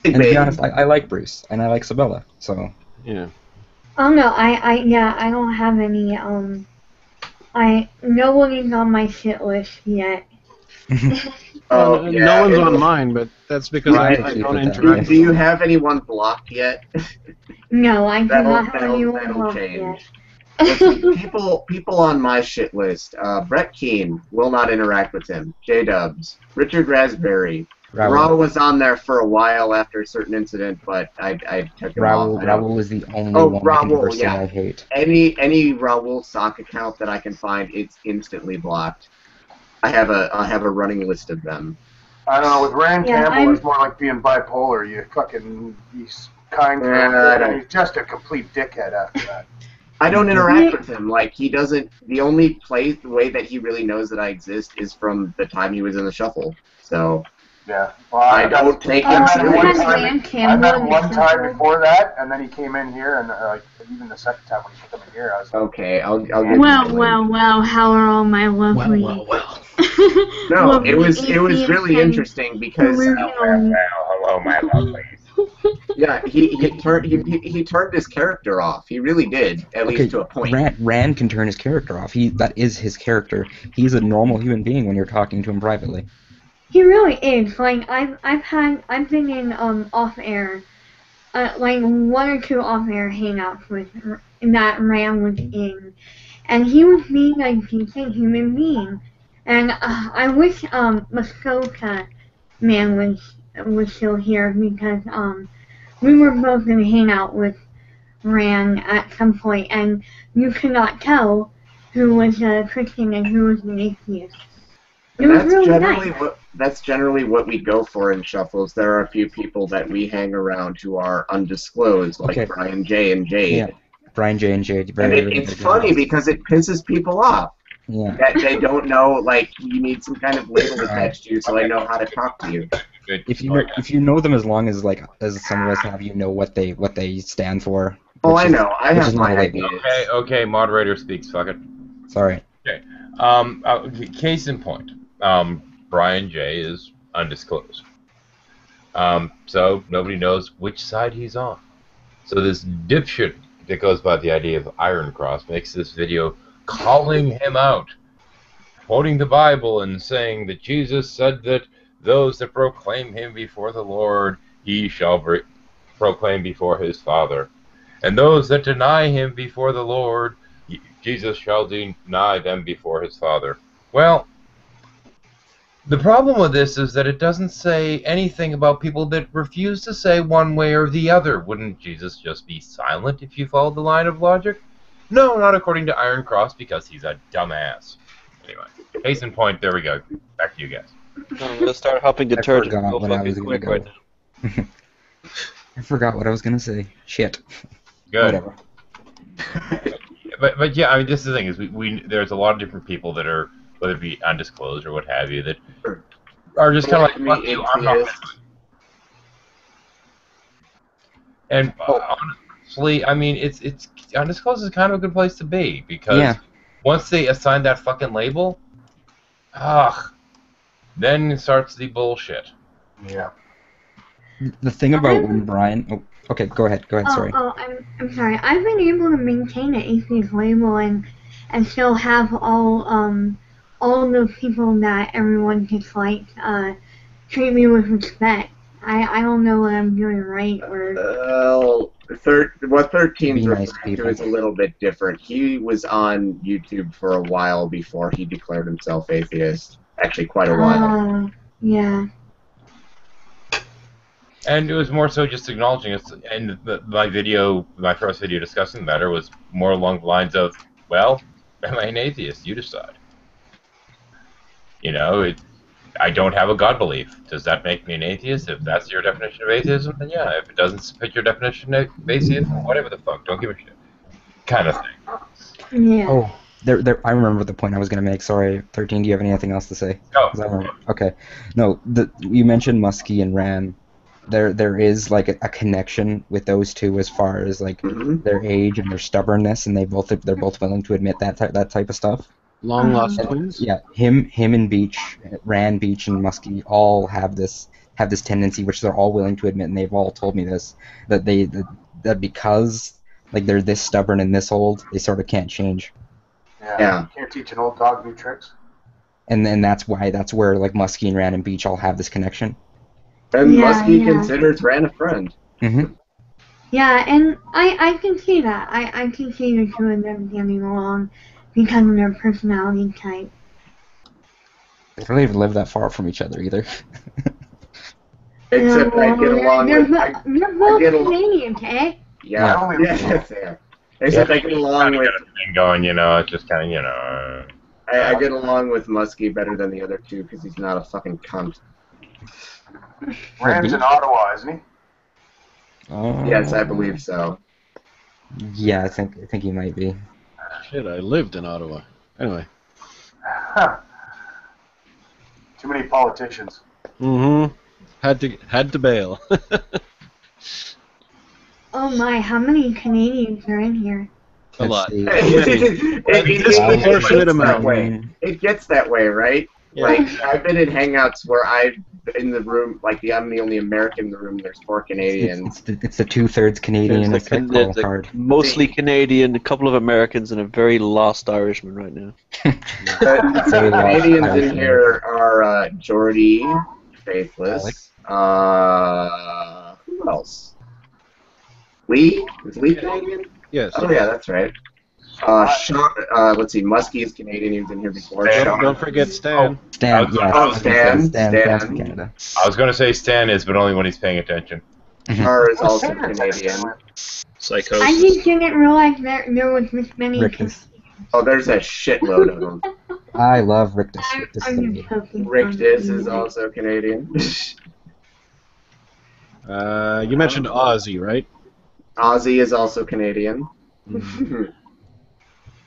And to be honest, I like Bruce and I like Sabella, so Yeah. Oh no, I don't have any, no one is on my shit list yet. Oh, No, yeah, no one's it'll- on mine, but that's because I Right. don't Do- interact. Do you have anyone blocked yet? No, I do not have That'll anyone blocked yet. change. Listen, people on my shit list. Brett Keane, will not interact with him. J-Dubs. Richard Raspberry. Raul was on there for a while after a certain incident, but I took him off. Raul is the only Oh, one Raul, person yeah. I hate. Any Raul sock account that I can find, it's instantly blocked. I have a running list of them. I don't know. With Rand Yeah, Campbell, it's more like being bipolar. He's kind to him, and he's just a complete dickhead after that. I don't interact with him. Like, he doesn't. The only way that he really knows that I exist is from the time he was in the Shuffle. So. Yeah. Well, I don't take him I met him one seriously. time. I met him one time before that, and then he came in here, and even the second time when he came in here, I was like, okay. I'll get Well. How are all my lovely? Well. No, it was really interesting because. Hello, my lovelies. Yeah, he turned his character off. He really did, at least to a point. Rand can turn his character off. That is his character. He's a normal human being when you're talking to him privately. He really is. Like I've been in off air, like 1 or 2 off air hangouts with that Rand was in, and he was being a decent human being. And I wish Muskoka man was still here because we were both in a hangout with Rand at some point, and you could not tell who was a Christian and who was an atheist. It was really nice. That's generally what we go for in Shuffles. There are a few people that we hang around who are undisclosed, like Brian J. and Jade. Yeah, Brian J. and Jade. It's funny because it pisses people off. Yeah. That they don't know, like, you need some kind of label attached to you so I know how to talk to you. If you know them as long as some of us have, you know what they stand for. Oh, I know. I have my ideas. Okay. Moderator speaks. Fuck it. Sorry. Okay. Case in point. Brian J. is undisclosed. So nobody knows which side he's on. So this dipshit that goes by the idea of Iron Cross makes this video calling him out, quoting the Bible and saying that Jesus said that those that proclaim him before the Lord, he shall proclaim before his Father. And those that deny him before the Lord, Jesus shall deny them before his Father. Well, the problem with this is that it doesn't say anything about people that refuse to say one way or the other. Wouldn't Jesus just be silent if you followed the line of logic? No, not according to Iron Cross, because he's a dumbass. Anyway, case in point, there we go. Back to you guys. I'm going to start hopping detergent. Go fucking quick right now. I forgot what I was going to say. Shit. Good. Whatever. But yeah, I mean, this is the thing, is there's a lot of different people that are, whether it be undisclosed or what have you, that are just kind of like, fuck you, I'm not. And honestly, I mean, it's undisclosed is kind of a good place to be, because once they assign that fucking label, then starts the bullshit. Yeah. The thing about when Brian... Oh, okay, go ahead, sorry. I'm sorry. I've been able to maintain an atheist label and still have all of those people that everyone dislikes treat me with respect. I don't know what I'm doing right or... What 13's referring to is a little bit different. He was on YouTube for a while before he declared himself atheist. Actually, quite a while. Yeah. And it was more so just acknowledging it. And my first video discussing the matter was more along the lines of, well, am I an atheist? You decide. You know, I don't have a God belief. Does that make me an atheist? If that's your definition of atheism, then yeah. If it doesn't fit your definition of atheism, whatever the fuck, don't give a shit. Kind of thing. Yeah. Oh, I remember the point I was going to make. Sorry, 13, do you have anything else to say? Oh. Okay. No, you mentioned Muskie and Ran. There is like a connection with those two as far as like their age and their stubbornness, and they're both willing to admit that type of stuff. Long lost twins. Yeah, him and Beach, Rand, Beach, and Muskie all have this tendency, which they're all willing to admit, and they've all told me this, that because like they're this stubborn and this old, they sort of can't change. Yeah. You can't teach an old dog new tricks. And then that's where like Muskie and Rand and Beach all have this connection. And Muskie considers Rand a friend. Mm-hmm. Yeah, and I can see that. I can see the two of them getting along because of their personality type. They don't even live that far from each other either. Except I get along with... They're both Canadian, eh? Yeah, that's fair. Except I get along with... Going, you know, it's just kind of, you know... I get along with Muskie better than the other two because he's not a fucking cunt. Rand's in Ottawa, isn't he? Yes, I believe so. Yeah, I think he might be. Shit, I lived in Ottawa. Anyway. Huh. Too many politicians. Mm-hmm. Had to bail. Oh my, how many Canadians are in here? A lot. Disproportionate amount. It gets that way, right? Yeah. Like, I've been in hangouts where in the room, like, I'm the only American in the room, there's 4 Canadians. It's the 2/3 Canadian There's call the card. mostly Canadian, a couple of Americans, and a very lost Irishman right now. The Canadians in here are Jordy, Faithless, who else? Lee? Is Lee Canadian? Yes. Oh yeah, that's right. Sean, let's see, Muskie is Canadian, he was in here before. Don't forget Stan. Stan, yeah. Oh, Stan. Stan's from Canada. I was going to say Stan is, but only when he's paying attention. Char is also Canadian. Psychosis. I just didn't realize there was this many. Rictus. Oh, there's a shitload of them. I love Rictus. Rictus is I'm Canadian. just poking fun. Rictus is also Canadian. You mentioned Ozzy, right? Ozzy is also Canadian.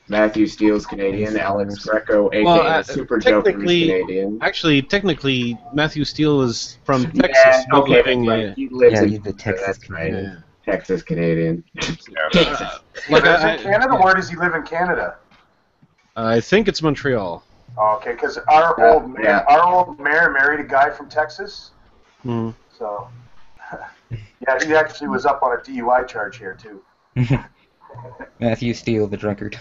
Matthew Steele's Canadian. Alex Greco, aka Super Joker, is Canadian. Actually, technically, Matthew Steele is from Yeah, Texas, but okay, living. that's right. He lives Yeah, in he's the Texas that's right. Canadian. Texas Canadian. He lives in Canada? Where does he live in Canada? I think it's Montreal. Oh, okay, because our old mayor married a guy from Texas. Hmm. So, yeah, he actually was up on a DUI charge here too. Matthew Steele, the drunkard.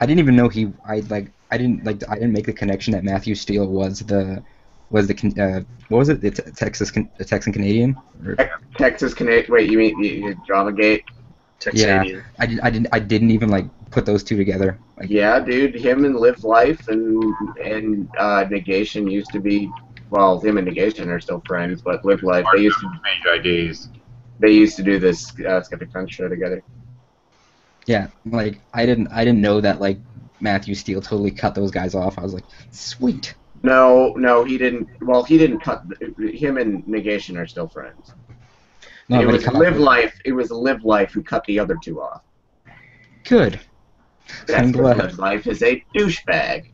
I didn't even know I didn't make the connection that Matthew Steele was the what was it? The Texan Canadian? Or, Texas Canadian. Wait, you mean Dramagate? Texanian. yeah, I didn't even like put those two together. Like, Yeah, dude. Him and Live Life and Negation used to be. Well, him and Negation are still friends, but Live Life they used to do this Skeptic Fun show together. yeah, like I didn't know that like Matthew Steele totally cut those guys off. I was like, sweet. No, he didn't. Well, he didn't cut. Him and Negation are still friends. No, It but he was cut Live off- Life. It was Live Life who cut the other two off. Good. I'm That's glad. Live Life is a douchebag.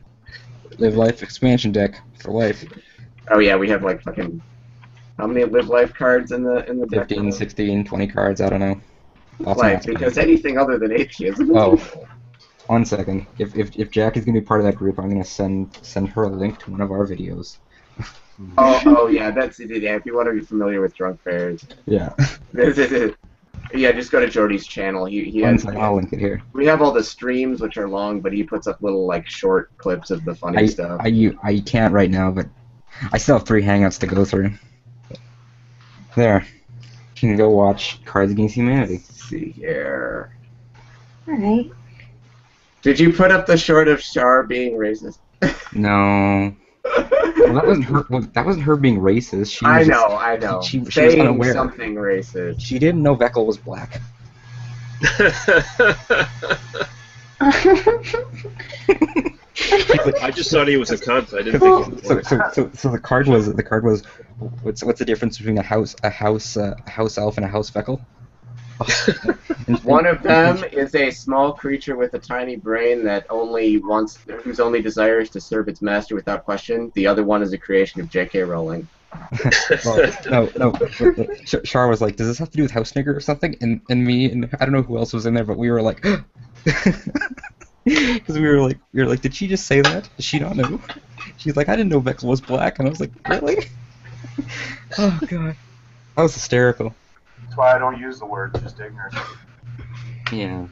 Live Life expansion deck for life. Oh yeah, we have like fucking how many Live Life cards in the deck? 15, 16, 20 cards. I don't know. Lots Like and lots. because anything other than atheism. Oh, 1 second. If Jack is gonna be part of that group, I'm gonna send her a link to one of our videos. Oh yeah, that's it. Yeah, if you want to be familiar with Drunk Bears, Yeah. yeah, just go to Jordy's channel. He 1 has. second. I'll link it here. We have all the streams which are long, but he puts up little like short clips of the funny stuff. I can't right now, but I still have 3 hangouts to go through. There. You can go watch Cards Against Humanity. Let's see here. Alright. Did you put up the short of Char being racist? No. Well, that wasn't her being racist. She was I just- know. She was Saying unaware. something racist. She didn't know Veckel was black. I just thought he was a cunt. I didn't think he was. So the card was what's the difference between a house elf and a house Veckel? One of them is a small creature with a tiny brain that whose only desire is to serve its master without question. The other one is a creation of J.K. Rowling. Well, no. Char was like, "Does this have to do with House Nigger or something?" And me and I don't know who else was in there, but we were like, because we were like, "Did she just say that? Does she not know?" She's like, "I didn't know Veckel was black," and I was like, "Really?" Oh god, that was hysterical. That's why I don't use the word, just ignorant. Yeah.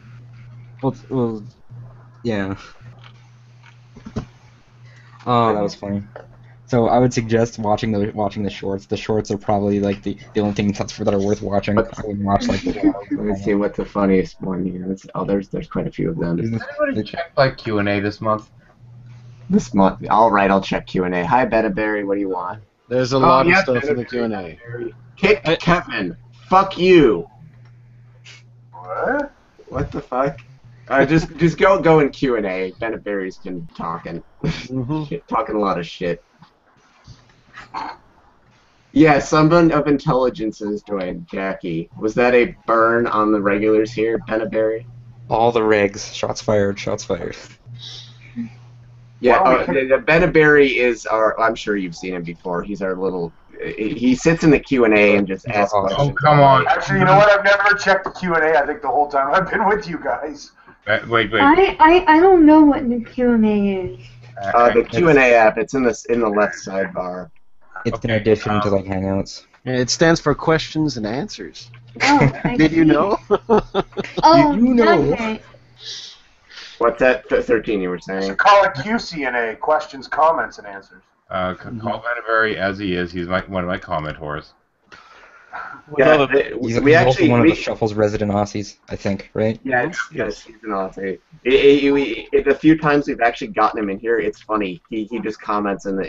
Well, yeah. Oh, that was funny. So I would suggest watching the shorts. The shorts are probably like the only things that are worth watching. I wouldn't watch like. Let me see what the funniest one here is. Oh, there's quite a few of them. Anybody check like Q&A this month? This month, all right, I'll check Q&A. Hi, Betta Berry, what do you want? There's a lot of yeah, stuff Betta in the Q&A. Kick Kevin. Fuck you. What? What the fuck? Just go in Q&A. Bennett Berry's been talking. Mm-hmm. Talking a lot of shit. Yeah, someone of intelligence has joined. Jackie. Was that a burn on the regulars here, Bennett Berry? All the regs. Shots fired. Shots fired. Yeah, Bennett Berry is our. I'm sure you've seen him before. He's our little. He sits in the Q&A and just asks questions. Oh, come on. Actually, you know what? I've never checked the Q&A. I think the whole time I've been with you guys. Wait. I don't know what the Q&A is. The Q&A app. It's in the left sidebar. It's in addition to like Hangouts. It stands for questions and answers. Oh, I Did you see. know? Oh, You know. okay. What's that? 13 you were You saying? should call it QC&A, questions, comments, and answers. Call Bennett Berry as he is. He's one of my commentors. Yeah, He's we also actually one of the Shuffle's resident Aussies, I think, right? yes, he's an Aussie. The few times we've actually gotten him in here, it's funny. He just comments in the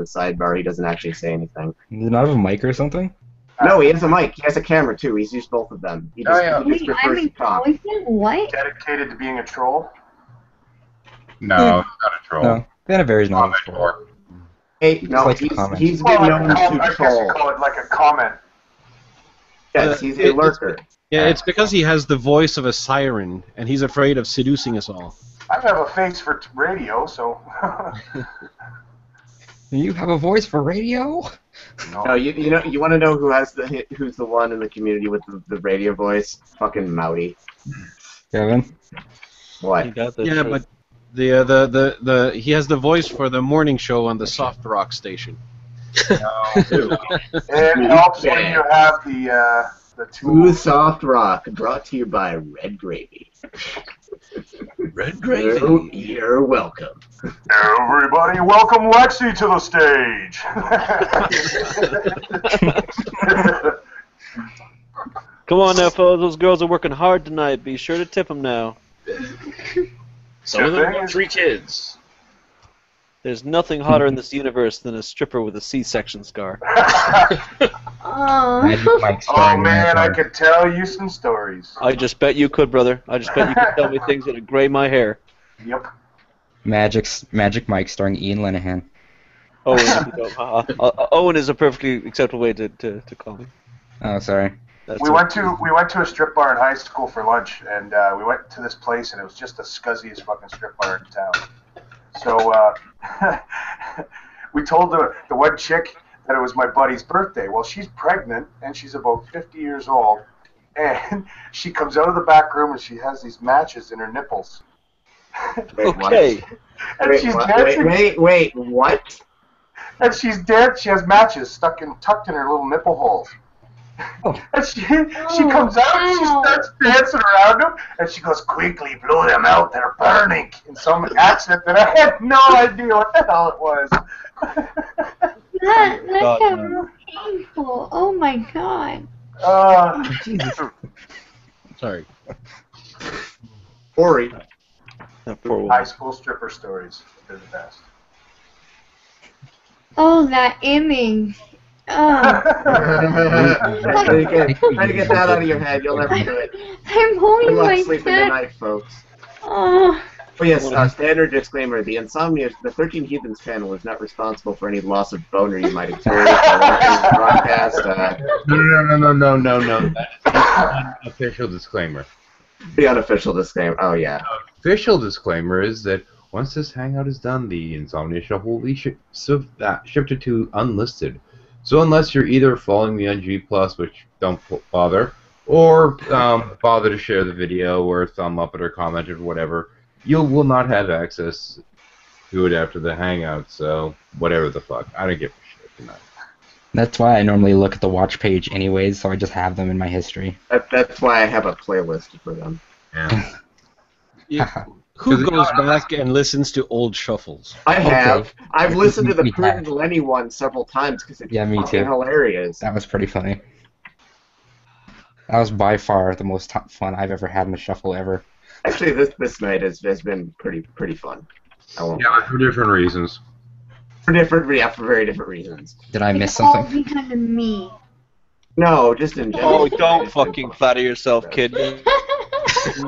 sidebar. He doesn't actually say anything. Does he not have a mic or something? No, he has a mic. He has a camera too. He's used both of them. He just, he just Wait, prefers I'm to talk. intelligent? What? Dedicated to being a troll. No, he's not a troll. No. Bennett Berry's not a troll. Commentor. Hey, no, likes to comment. he's Well, been like known I to guess you troll. call it like a comment. Yes, he's a lurker. Yeah, it's because he has the voice of a siren, and he's afraid of seducing us all. I have a face for radio, so. You have a voice for radio? No, you want to know who's the one in the community with the radio voice? Fucking Mouty. Kevin? What? You got this. Yeah, but the he has the voice for the morning show on the soft rock station. It helps when you have the Smooth tool. Soft Rock, brought to you by Red Gravy. Red You're welcome. Everybody, welcome Lexi to the stage. Come on now, fellas. Those girls are working hard tonight. Be sure to tip them now. Some of them got 3 kids. There's nothing hotter in this universe than a stripper with a C-section scar. Oh. Magic Mike Oh starring man, I Matt could tell you some stories. I just bet you could, brother. I just bet you could tell me things that'd gray my hair. Yep. Magic Mike starring Ian Lenahan. Owen is a perfectly acceptable way to call me. Oh, sorry. We went to a strip bar in high school for lunch, and we went to this place, and it was just the scuzziest fucking strip bar in town. So we told the one chick that it was my buddy's birthday. Well, she's pregnant, and she's about 50 years old, and she comes out of the back room, and she has these matches in her nipples. Okay. And she's dancing. Wait, what? And she's dead. She has matches tucked in her little nipple holes. And she comes out and she starts dancing around them, and she goes, "Quickly blow them out, they're burning," in some accent that I had no idea what the hell it was. That God, sounds no. painful. Oh my god. Jesus. Sorry. Ori. That poor woman. High school stripper stories. They're the best. Oh, that image. Oh. Try to get that out of your head. You'll never do it. I'm holding Good luck my sleeping head. tonight, folks. Oh. Oh yes, standard disclaimer: the 13 Heathens channel is not responsible for any loss of boner you might experience while watching this broadcast. No. That is an official disclaimer. The unofficial disclaimer. Oh yeah. Official disclaimer is that once this hangout is done, the Insomnia Shuffle will be shifted to unlisted. So unless you're either following me on G+, which don't bother, or bother to share the video or thumb up it or comment it or whatever, you will not have access to it after the hangout. So whatever the fuck, I don't give a shit tonight. That's why I normally look at the watch page anyways, so I just have them in my history. That's why I have a playlist for them. Yeah. Who goes back and listens to old shuffles? I have. Okay. I've listened to the Me Prudent too. Lenny one several times because it's Yeah, me fucking too. hilarious. That was pretty funny. That was by far the most fun I've ever had in the shuffle ever. Actually, this night has been pretty fun. I won't Yeah, for different reasons. for very different reasons. Did I miss It's all something? because of me. No, just in general. Oh, don't fucking flatter yourself, kid.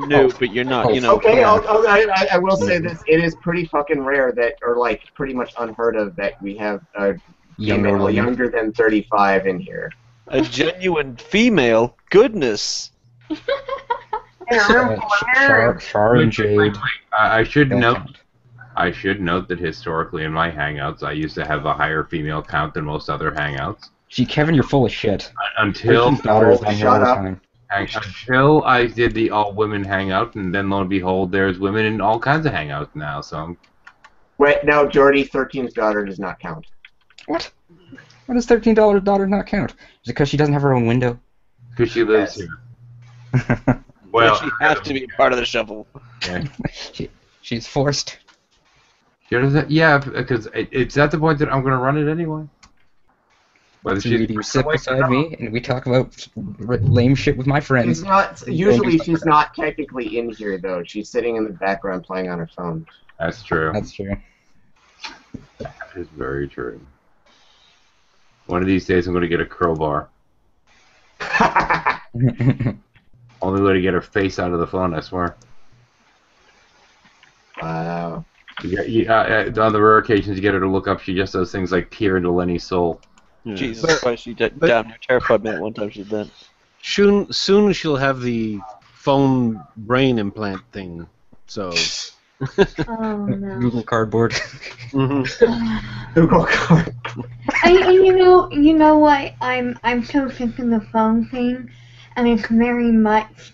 No, but you're not. You know. Okay, yeah. I will say this: it is pretty fucking rare that, or like pretty much unheard of, that we have a Younger female woman. younger than 35 in here. A genuine female. Goodness. Char and Jade. I should don't note. count. I should note that historically in my Hangouts, I used to have a higher female count than most other Hangouts. Gee, Kevin, you're full of shit. Until Christian's daughter is on here all shut the up. time. until I did the all women Hangout, and then lo and behold, there's women in all kinds of Hangouts now. So I'm Wait, now Jordy 13's daughter does not count. What? Why does $13 daughter not count? Is it because she doesn't have her own window? because she lives Yes. here. Well, she has to be part of the shuffle. yeah. She's forced. Yeah, because it's at the point that I'm going to run it anyway. Whether So you sit beside me and we talk about lame shit with my friends. She's not. Usually, she's not technically in here though. She's sitting in the background playing on her phone. That's true. That's true. That is very true. One of these days, I'm going to get a crowbar. Only way to get her face out of the phone, I swear. Wow. On the rare occasions you get her to look up, she just does things like peer into Lenny's soul. Yeah. Jesus Christ, she damn near terrified me at one time she did that. Soon she'll have the phone brain implant thing. So. Oh no. Google Cardboard. Mhm. Google card. And you know what? I'm so sick of the phone thing, and it's very much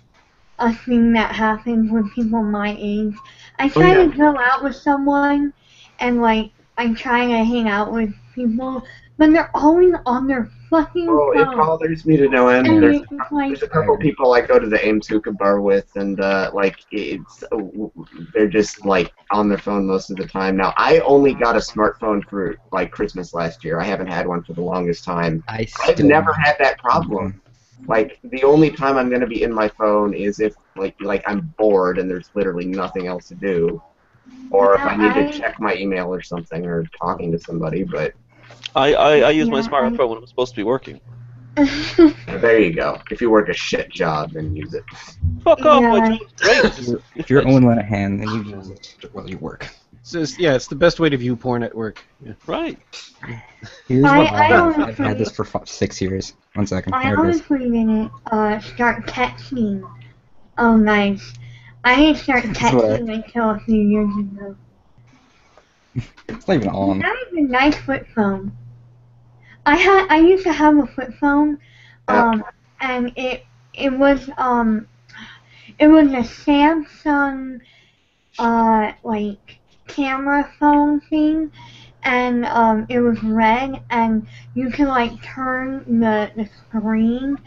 a thing that happens with people my age. I try yeah. to go out with someone, and like I'm trying to hang out with people, but they're always on their fucking Oh, it phone. bothers me to no end. And There's it's like, a couple people I go to the Ames Hookah bar with, and they're just like on their phone most of the time. Now, I only got a smartphone for like Christmas last year. I haven't had one for the longest time. I've never had that problem. Like the only time I'm gonna be in my phone is if like I'm bored and there's literally nothing else to do, or if I need to check my email or something or talking to somebody. But I use my Yeah, smartphone when I'm supposed to be working. there you go. If you work a shit job, then use it. Fuck off, my Yeah. job's great. If you're Owen Lenahan, then you use it while you work. It's the best way to view porn at work. Yeah. Right. Here's what I I've honestly- had this for 6 years. 1 second. I There it is. honestly didn't start texting. Oh, nice. I didn't start That's what I- texting until a few years ago. It's not even on. That is a nice flip phone. I used to have a flip phone, and it was a Samsung like camera phone thing, and it was red, and you can like turn the screen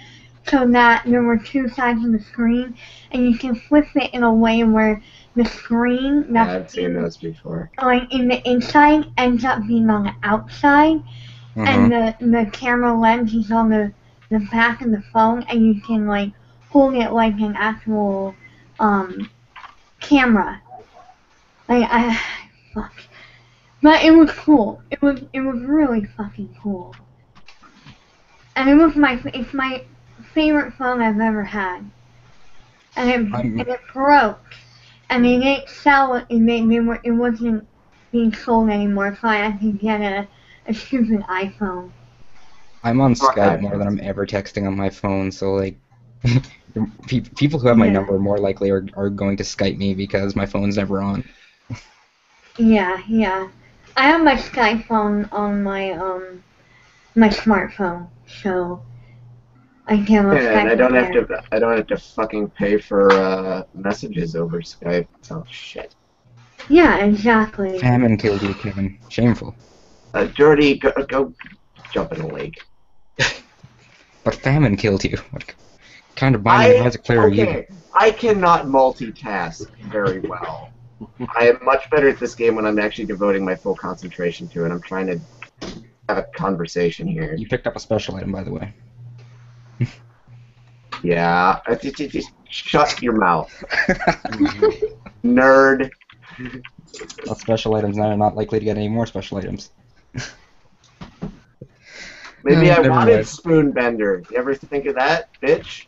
so that there were two sides of the screen, and you can flip it in a way where the screen Yeah, that's I've seen those before. like in the inside ends up being on the outside, and the camera lens is on the back of the phone, and you can like hold it like an actual camera. Like fuck. But it was cool. It was really fucking cool. And it's my favorite phone I've ever had. And it broke. And they didn't sell it, and it wasn't being sold anymore, so I had to get a stupid iPhone. I'm on Fuck Skype iPhones. more than I'm ever texting on my phone, so like people who have my Yeah. number more likely are going to Skype me because my phone's never on. Yeah. I have my Skype phone on my my smartphone, so I can Yeah, and I don't there. have to fucking pay for messages over Skype. Oh shit. Yeah, exactly. Famine killed you, Kevin. Shameful. Jordy, go jump in a lake. But famine killed you. What kind of binding logic player are you? Okay, I cannot multitask very well. I am much better at this game when I'm actually devoting my full concentration to it. I'm trying to have a conversation here. You picked up a special item, by the way. Yeah, just shut your mouth, nerd. Well, special items now are not likely to get any more special items. Maybe I Never wanted mind. Spoonbender. You ever think of that, bitch?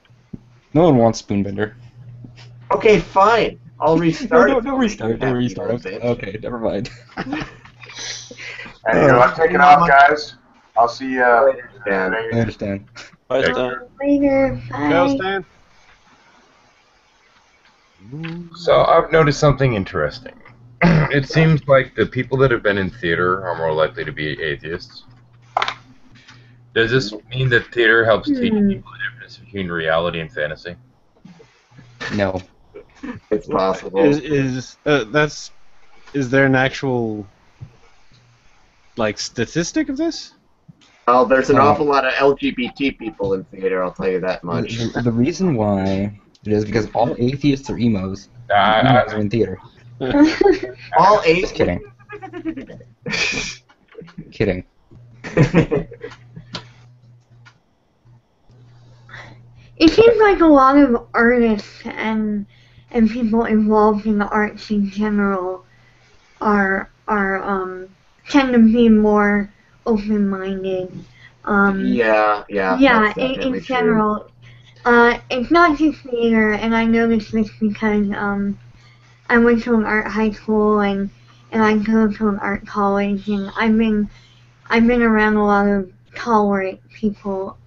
No one wants Spoonbender. Okay, fine. I'll restart. Don't restart. Don't restart. Bitch. Okay, never mind. Anywho, I'm taking off, guys. I'll see you Later, Dan. I understand. Bye, Okay. Stan. Later. Bye. Go, Stan. So I've noticed something interesting. It seems like the people that have been in theater are more likely to be atheists. Does this mean that theater helps teach people the difference between reality and fantasy? No. It's possible. Is there an actual like statistic of this? Well, there's an awful lot of LGBT people in theater, I'll tell you that much. The reason why it is because all atheists are emos. Emos are in theater. All Just eight. kidding. Kidding. It seems like a lot of artists and people involved in the arts in general are tend to be more open-minded. Yeah, Yeah, that's in definitely true. general. It's not just theater, and I noticed this because I went to an art high school and I go to an art college, and I've been around a lot of tolerant people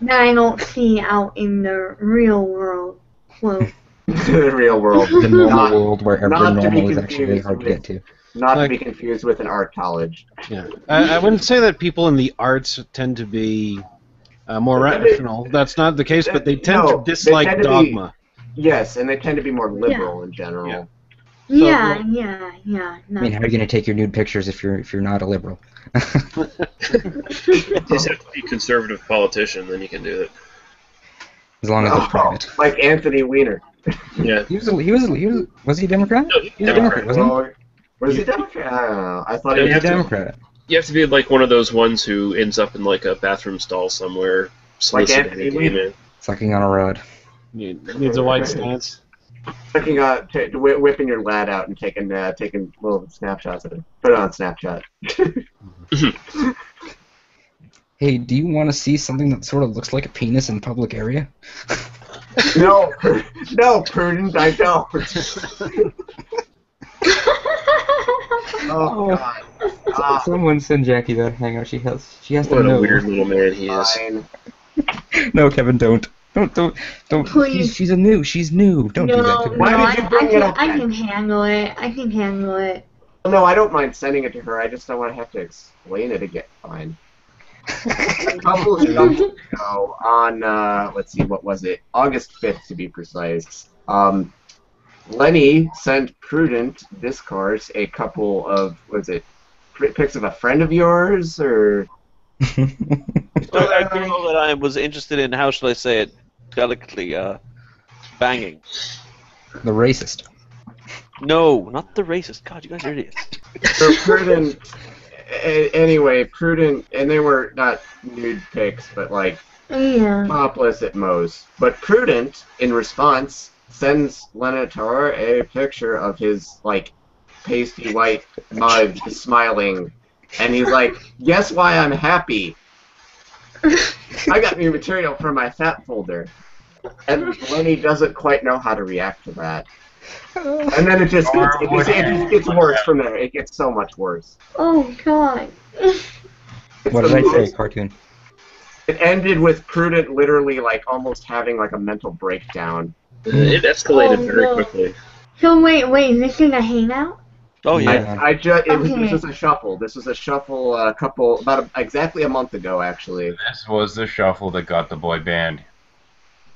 that I don't see out in the real world. Quote. The real world. The normal Not- world where not to be normal is actually really confused hard to with- get to. Not to Like- be confused with an art college. Yeah, I wouldn't say that people in the arts tend to be more rational. That's not the case, but they tend No, to they dislike tend to be- dogma. Yes, and they tend to be more liberal in general. Yeah. Yeah. I No. mean, how are you gonna take your nude pictures if you're not a liberal? You just have to be a conservative politician, then you can do it. As long as it's private. Like Anthony Weiner. Yeah. Was he a Democrat? No, He was a Democrat, wasn't he? Well, was he Democrat? I don't know. I thought Yeah, he He was was a have to- Democrat. You have to be like one of those ones who ends up in like a bathroom stall somewhere, soliciting Anthony a gay Weiner. man. Sucking on a rod. Needs a white stance. checking out, whipping your lad out and taking little snapshots of it. Put it on Snapchat. Hey, do you want to see something that sort of looks like a penis in public area? No, Prudent, I don't. Oh God. Someone send Jackie that hangout. She has to What a know. weird little man he is. Fine. No, Kevin, don't. Don't. Please. She's new. She's new. Don't do that No, to her. Why no, did you bring it up I then? can handle it. I can handle it. No, I don't mind sending it to her. I just don't want to have to explain it again. Fine. A couple of months ago, on let's see, what was it? August 5th to be precise. Lenny sent Prudent Discourse a couple of pics of a friend of yours or A girl that I was interested in, how shall I say it delicately, banging. The racist. No, not the racist. God, you guys are idiots. So Prudent, anyway, Prudent, and they were not nude pics, but like Yeah. topless at most. But Prudent, in response, sends Lenator a picture of his like pasty white mug smiling, and he's like, "Guess why I'm happy? I got new material for my fat folder." And Lenny doesn't quite know how to react to that. And then it just gets worse from there. It gets so much worse. Oh God. What did I say, cartoon? It ended with Prudent literally like almost having like a mental breakdown. It escalated Oh, very no. quickly. So wait, this is a hangout? Oh yeah. Okay. This was a shuffle. This was a shuffle exactly a month ago, actually. This was the shuffle that got the boy banned.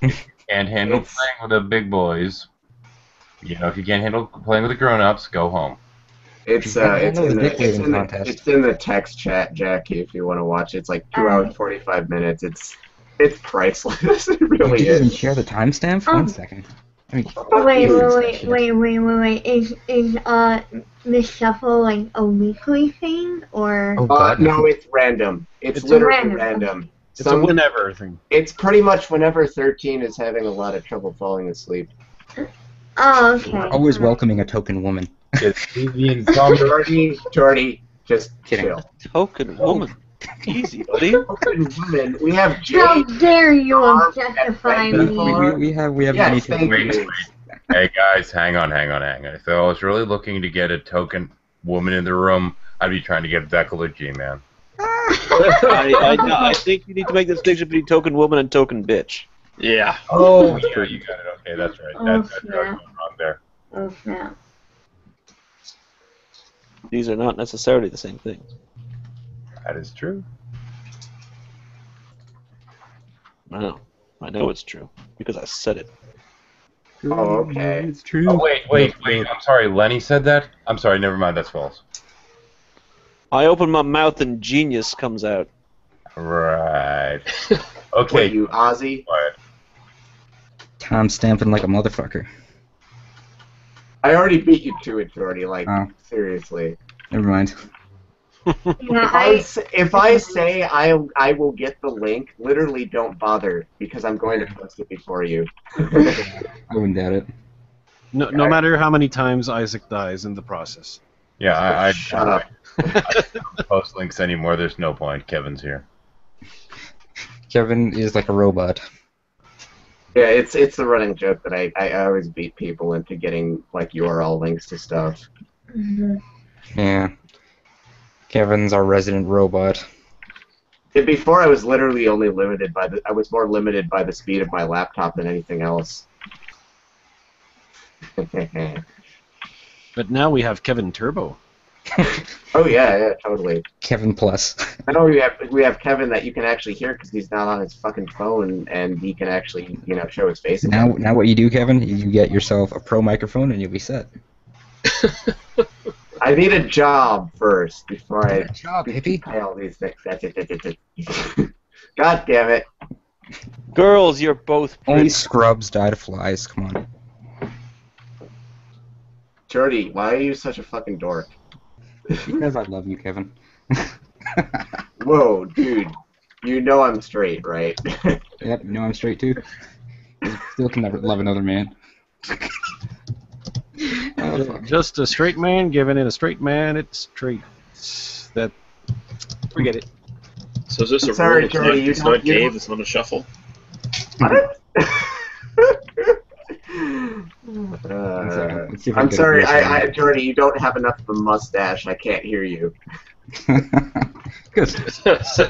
Can't handle It's- playing with the big boys. You know, if you can't handle playing with the grown-ups, go home. It's You gotta it's handle in the the dick waving it's in the, contest. it's in the text chat, Jackie. If you want to watch it, it's like 2 hours 45 minutes. It's priceless. It Did really you even is. share the timestamp? Oh. 1 second. I mean, Wait. Is the shuffle like a weekly thing or? oh god. No, it's random. It's It's literally random. random. It's a whenever thing. It's pretty much whenever 13 is having a lot of trouble falling asleep. Oh, okay. Always welcoming a token woman. It's Vivian Tom. Jordy, just Kidding. chill. Token woman. Easy, buddy. Token women. We have How Jade. dare you Arm objectify and me? We have Yes, many thank token you. Hey guys, hang on. If I was really looking to get a token woman in the room, I'd be trying to get Beckler G, man. I think you need to make the distinction between token woman and token bitch. Yeah. Oh, yeah, you got it. Okay, that's right. Oh, That's snap. going wrong there. Oh snap. These are not necessarily the same thing. That is true. I know it's true because I said it. Oh, okay. It's true. Oh, wait. I'm sorry. Lenny said that? I'm sorry. Never mind. That's false. I open my mouth and genius comes out. Right. What, Okay. you Ozzy? Quiet. Tom stamping like a motherfucker. I already beat you to it, Jordy. Like, Oh. seriously. Never mind. Yeah, If I say I will get the link, literally don't bother because I'm going to post it before you. I wouldn't doubt it. No matter how many times Isaac dies in the process. Yeah, I Shut up. I don't post links anymore. There's no point. Kevin's here. Kevin is like a robot. Yeah, it's the running joke that I always beat people into getting like URL links to stuff. Mhm. Yeah. Kevin's our resident robot. And before I was literally only limited by I was more limited by the speed of my laptop than anything else. But now we have Kevin Turbo. Oh yeah, totally. Kevin Plus. I know we have Kevin that you can actually hear because he's not on his fucking phone and he can actually show his face again. Now what you do, Kevin, is you get yourself a pro microphone and you'll be set. I need a job first before I Good job, hippie. try all these things. God damn it! Girls, you're both Only pretty. scrubs die to flies. Come on. Jordy, why are you such a fucking dork? Because I love you, Kevin. Whoa, dude. You know I'm straight, right? Yep, you know I'm straight too. Still can never love another man. Just a straight man giving it a straight man. It's straight. That. Forget it. So is this a Sorry, rule? Jordy, It's not Dave. It's not a shuffle. What? Let's see if I I'm can get sorry, a Jordy, you don't have enough of a mustache. I can't hear you. Good.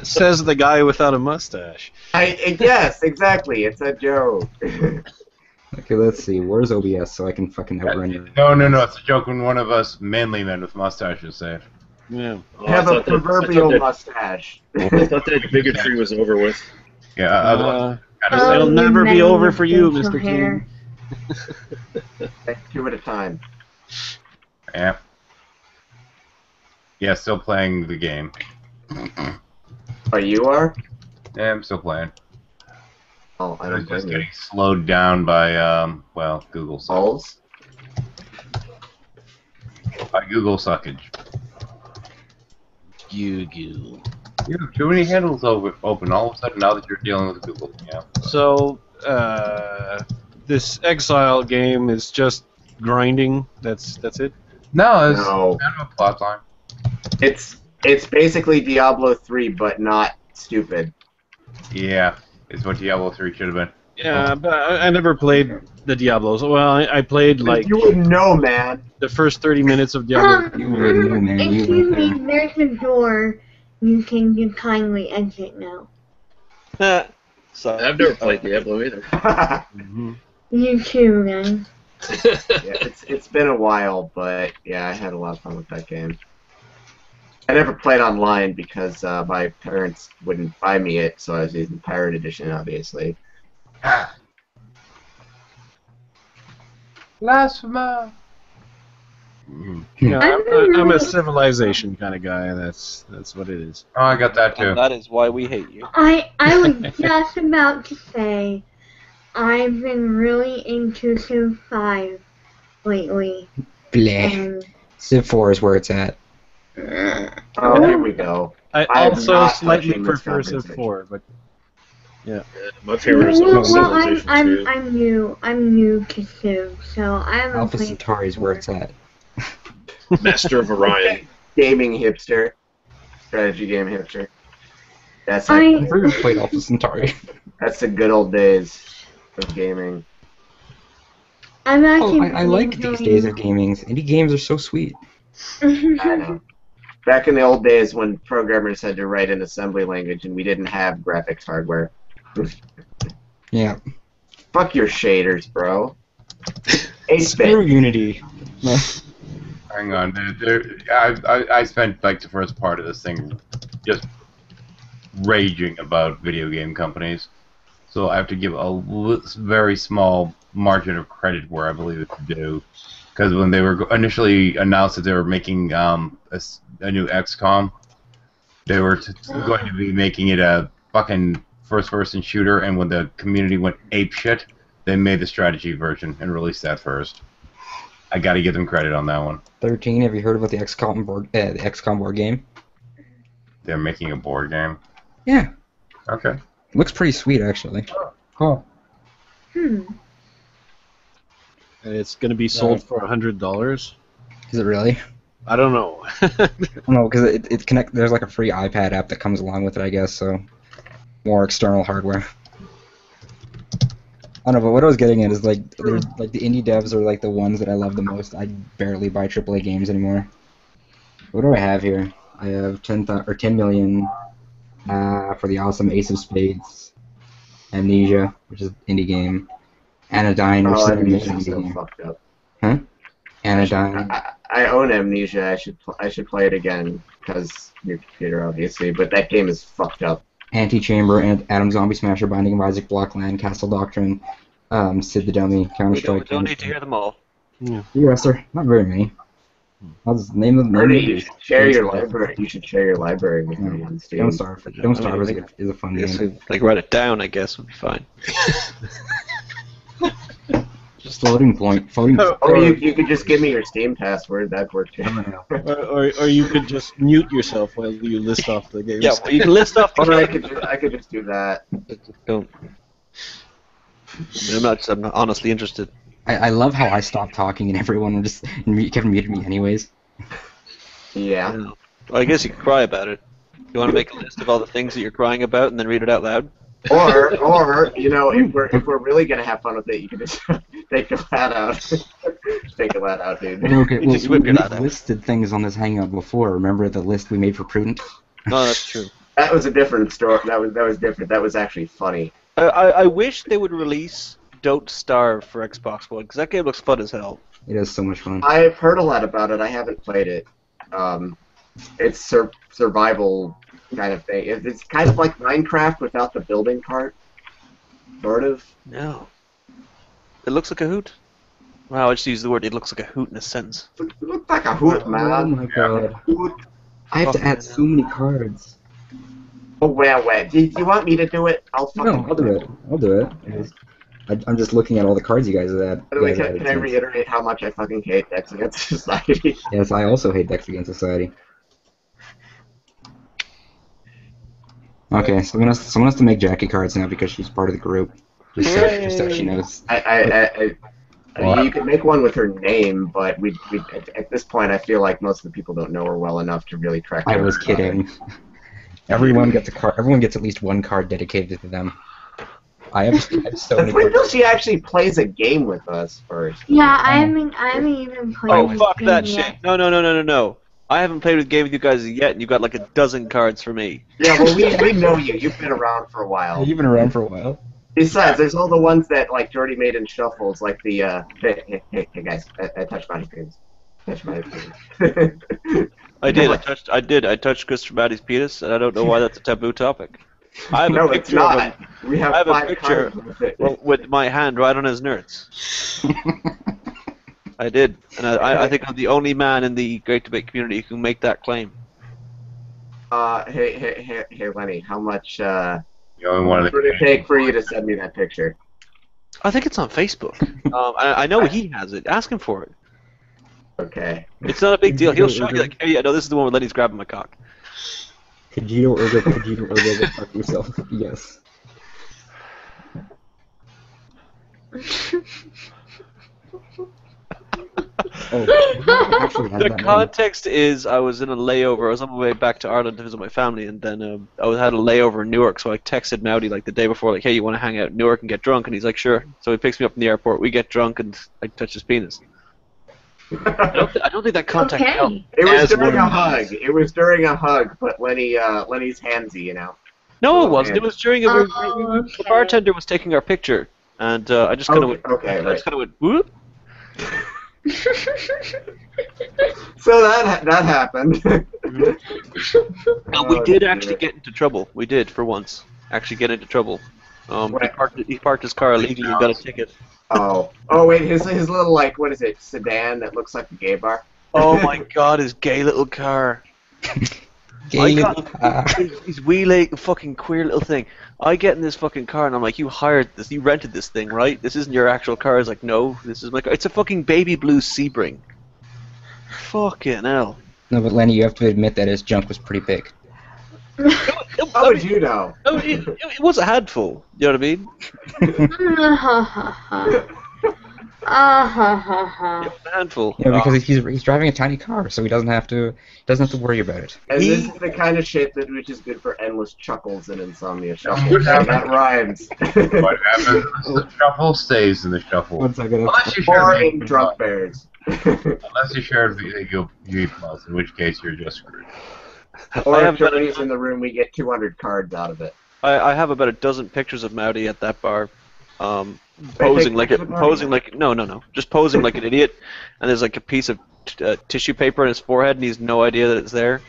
Says the guy without a mustache. Yes, exactly. It's a joke. Okay, let's see. Where's OBS so I can fucking outrun you? No. It's a joke when one of us manly men with mustaches say it. Yeah. Oh, Have a I proverbial mustache. thought that bigotry was over with. Yeah. Otherwise, It'll never be over for you, Mr. Hair. King. 2 at a time. yeah. Yeah. Still playing the game. Oh, you are? Yeah, I'm still playing. Oh, I I was don't just blame you. getting slowed down by Google suckage. Balls? By Google suckage. Goo. You have too many handles open all of a sudden now that you're dealing with Google. Yeah. So, this Exile game is just grinding. That's it. No, it's No. kind of a plot line. It's basically Diablo 3, but not stupid. Yeah, it's what Diablo 3 should have been. Yeah, but I never played the Diablos. Well, I played like You wouldn't know, man. the first 30 minutes of Diablo. You wouldn't know, man. You Excuse wouldn't me, there's a door. You can just kindly exit now. So I've never played Diablo either. Mhm. You too, then. Yeah, it's been a while, but yeah, I had a lot of fun with that game. I never played online because my parents wouldn't buy me it, so I was using Pirate Edition, obviously. Blasphema! Yeah, I'm I'm a really- civilization kind of guy. That's what it is. Oh, I got that too. and that is why we hate you. I was just about to say, I've been really into Civ 5 lately. Bleh. And Civ 4 is where it's at. Oh, here we go. I I'm also not slightly touching this prefer Civ conversation. 4, but My favorite is well, Civilization 2. I'm new to Civ, so I haven't Alpha played Centauri is where it's at. Master of Orion. Gaming hipster. Strategy game hipster. That's I I've never played Alpha Centauri. that's the good old days of gaming. I'm actually. I like these days of gaming. Indie games are so sweet. I know. Back in the old days when programmers had to write in assembly language and we didn't have graphics hardware. Yeah. Fuck your shaders, bro. 8-bit. Screw Unity. Hang on, I spent like the first part of this thing just raging about video game companies. So I have to give a very small margin of credit where I believe it's due. Because when they were initially announced that they were making a new XCOM, they were going to be making it a fucking first-person shooter, and when the community went apeshit, they made the strategy version and released that first. I got to give them credit on that one. 13. Have you heard about the XCOM board game? They're making a board game. Yeah. Okay. Looks pretty sweet, actually. Cool. Hmm. And it's going to be sold for $100. Is it really? I don't know. No, because it connect. There's like a free iPad app that comes along with it, I guess. So more external hardware. I don't know, but what I was getting at is like, there's like the indie devs are like the ones that I love the most. I barely buy AAA games anymore. What do I have here? I have 10 million for the awesome Ace of Spades, Amnesia, which is an indie game, Anodyne, which is an amazing so game. fucked up. Huh? Anodyne. I own Amnesia. I should play it again because your computer, obviously. But that game is fucked up. Antichamber, and Atom Zombie Smasher, Binding of Isaac, Blockland, Castle Doctrine, Sid the Dummy, Counter Strike. We don't need to hear them all. Yes, sir. Not very many. I'll just name them. Ernie, you should share your library. You should share your library with me on Steam. Don't Starve. Don't Starve is a fun I guess game. like write it down, I guess, would be fine. Just floating point. Floating. Or you could just give me your Steam password. That'd work too. Or you could just mute yourself while you list off the games. Yeah, well, you can list off. Or I could just do that. Don't. I'm not honestly interested. I love how I stopped talking and everyone just kept muting me anyways. Yeah. Well, I guess you could cry about it. You want to make a list of all the things that you're crying about and then read it out loud? Or you know, if we're really gonna have fun with it, you can just take your lad out. Take your lad out, dude. Okay, well, Just whip your lad we out. listed things on this hangout before. Remember the list we made for Prudent? No, that's true. That was a different story. That was different. That was actually funny. I wish they would release Don't Starve for Xbox One, because that game looks fun as hell. It is so much fun. I've heard a lot about it. I haven't played it. It's survival kind of thing. It's kind of like Minecraft without the building part. Sort of. No. It looks like a hoot. Wow, I just used the word, it looks like a hoot in a sentence. It looks like a hoot, man. Oh my god. Hoot. I have to add so many cards. Oh, well. Do you want me to do it? I'll fucking No, I'll do it. I'll do it. I'm just looking at all the cards you guys have. By the way, can I reiterate how much I fucking hate Decks Against Society? Yes, I also hate Decks Against Society. Okay, so someone has to make Jackie cards now because she's part of the group. Just so she knows. You can make one with her name, but we at this point I feel like most of the people don't know her well enough to really track. I was kidding. Everyone gets a card. Everyone gets at least one card dedicated to them. I have so many. Wait until she actually plays a game with us first. Yeah, I haven't even played. Oh, this fuck game that yet. shit. No. I haven't played with game with you guys yet, and you got like a dozen cards for me. Yeah, well, we know you. You've been around for a while. You've been around for a while. Besides, there's all the ones that like Jordy made in shuffles, like the hey guys, I touched my penis. Touch my penis. I did. I touched Christopher Matty's penis, and I don't know why that's a taboo topic. I have No, a it's picture of him. not. We have I have a 5 picture cards with it. with my hand right on his nerds. I did, and I think I'm the only man in the Great Debate community who can make that claim. Hey, Lenny, how much The only one would it take for you to send me that picture? I think it's on Facebook. I know he has it. Ask him for it. Okay. It's not a big deal. He'll show you like, hey, yeah, no, this is the one where Lenny's grabbing my cock. Kojito Ergo, fuck yourself. Yes. Oh, actually has The that name. context is I was in a layover. I was on my way back to Ireland to visit my family, and then I had a layover in Newark. So I texted Mowdy like the day before, like, "Hey, you want to hang out in Newark and get drunk?" And he's like, "Sure." So he picks me up in the airport. We get drunk, and I touch his penis. I don't think that contact helped. Okay. It was As during one a hug. It was during a hug, but Lenny's handsy, you know. No, it Oh, wasn't. man. It was during a. The bartender was taking our picture, and I just kind of went. Okay, I right. just kind of went. Whoop. So that happened. No, we Oh, did dear. actually get into trouble. We did for once. Actually get into trouble. Right. He parked his car illegally and got a ticket. Oh wait, his little like what is it sedan that looks like a gay bar? Oh my God, his gay little car. Gay little His wee fucking queer little thing. I get in this fucking car and I'm like, you hired this, you rented this thing, right? This isn't your actual car. He's like, no, this is my car. It's a fucking baby blue Sebring. Fucking hell. No, but Lenny, you have to admit that his junk was pretty big. How would you know? No, it was a handful. You know what I mean? It was a handful. Yeah, because he's driving a tiny car, so he doesn't have to worry about it. And this is the kind of shit which is good for endless chuckles and insomnia shuffles. That rhymes. What happens? The shuffle stays in the shuffle. One second. Unless you Or share in drunk bears. Unless you share the G plus, in which case you're just screwed. Or have if Johnny's in the room, we get 200 cards out of it. I have about a dozen pictures of Mowdy at that bar, take posing like pictures of Mowdy? just posing like an idiot. And there's like a piece of tissue paper in his forehead, and he's no idea that it's there.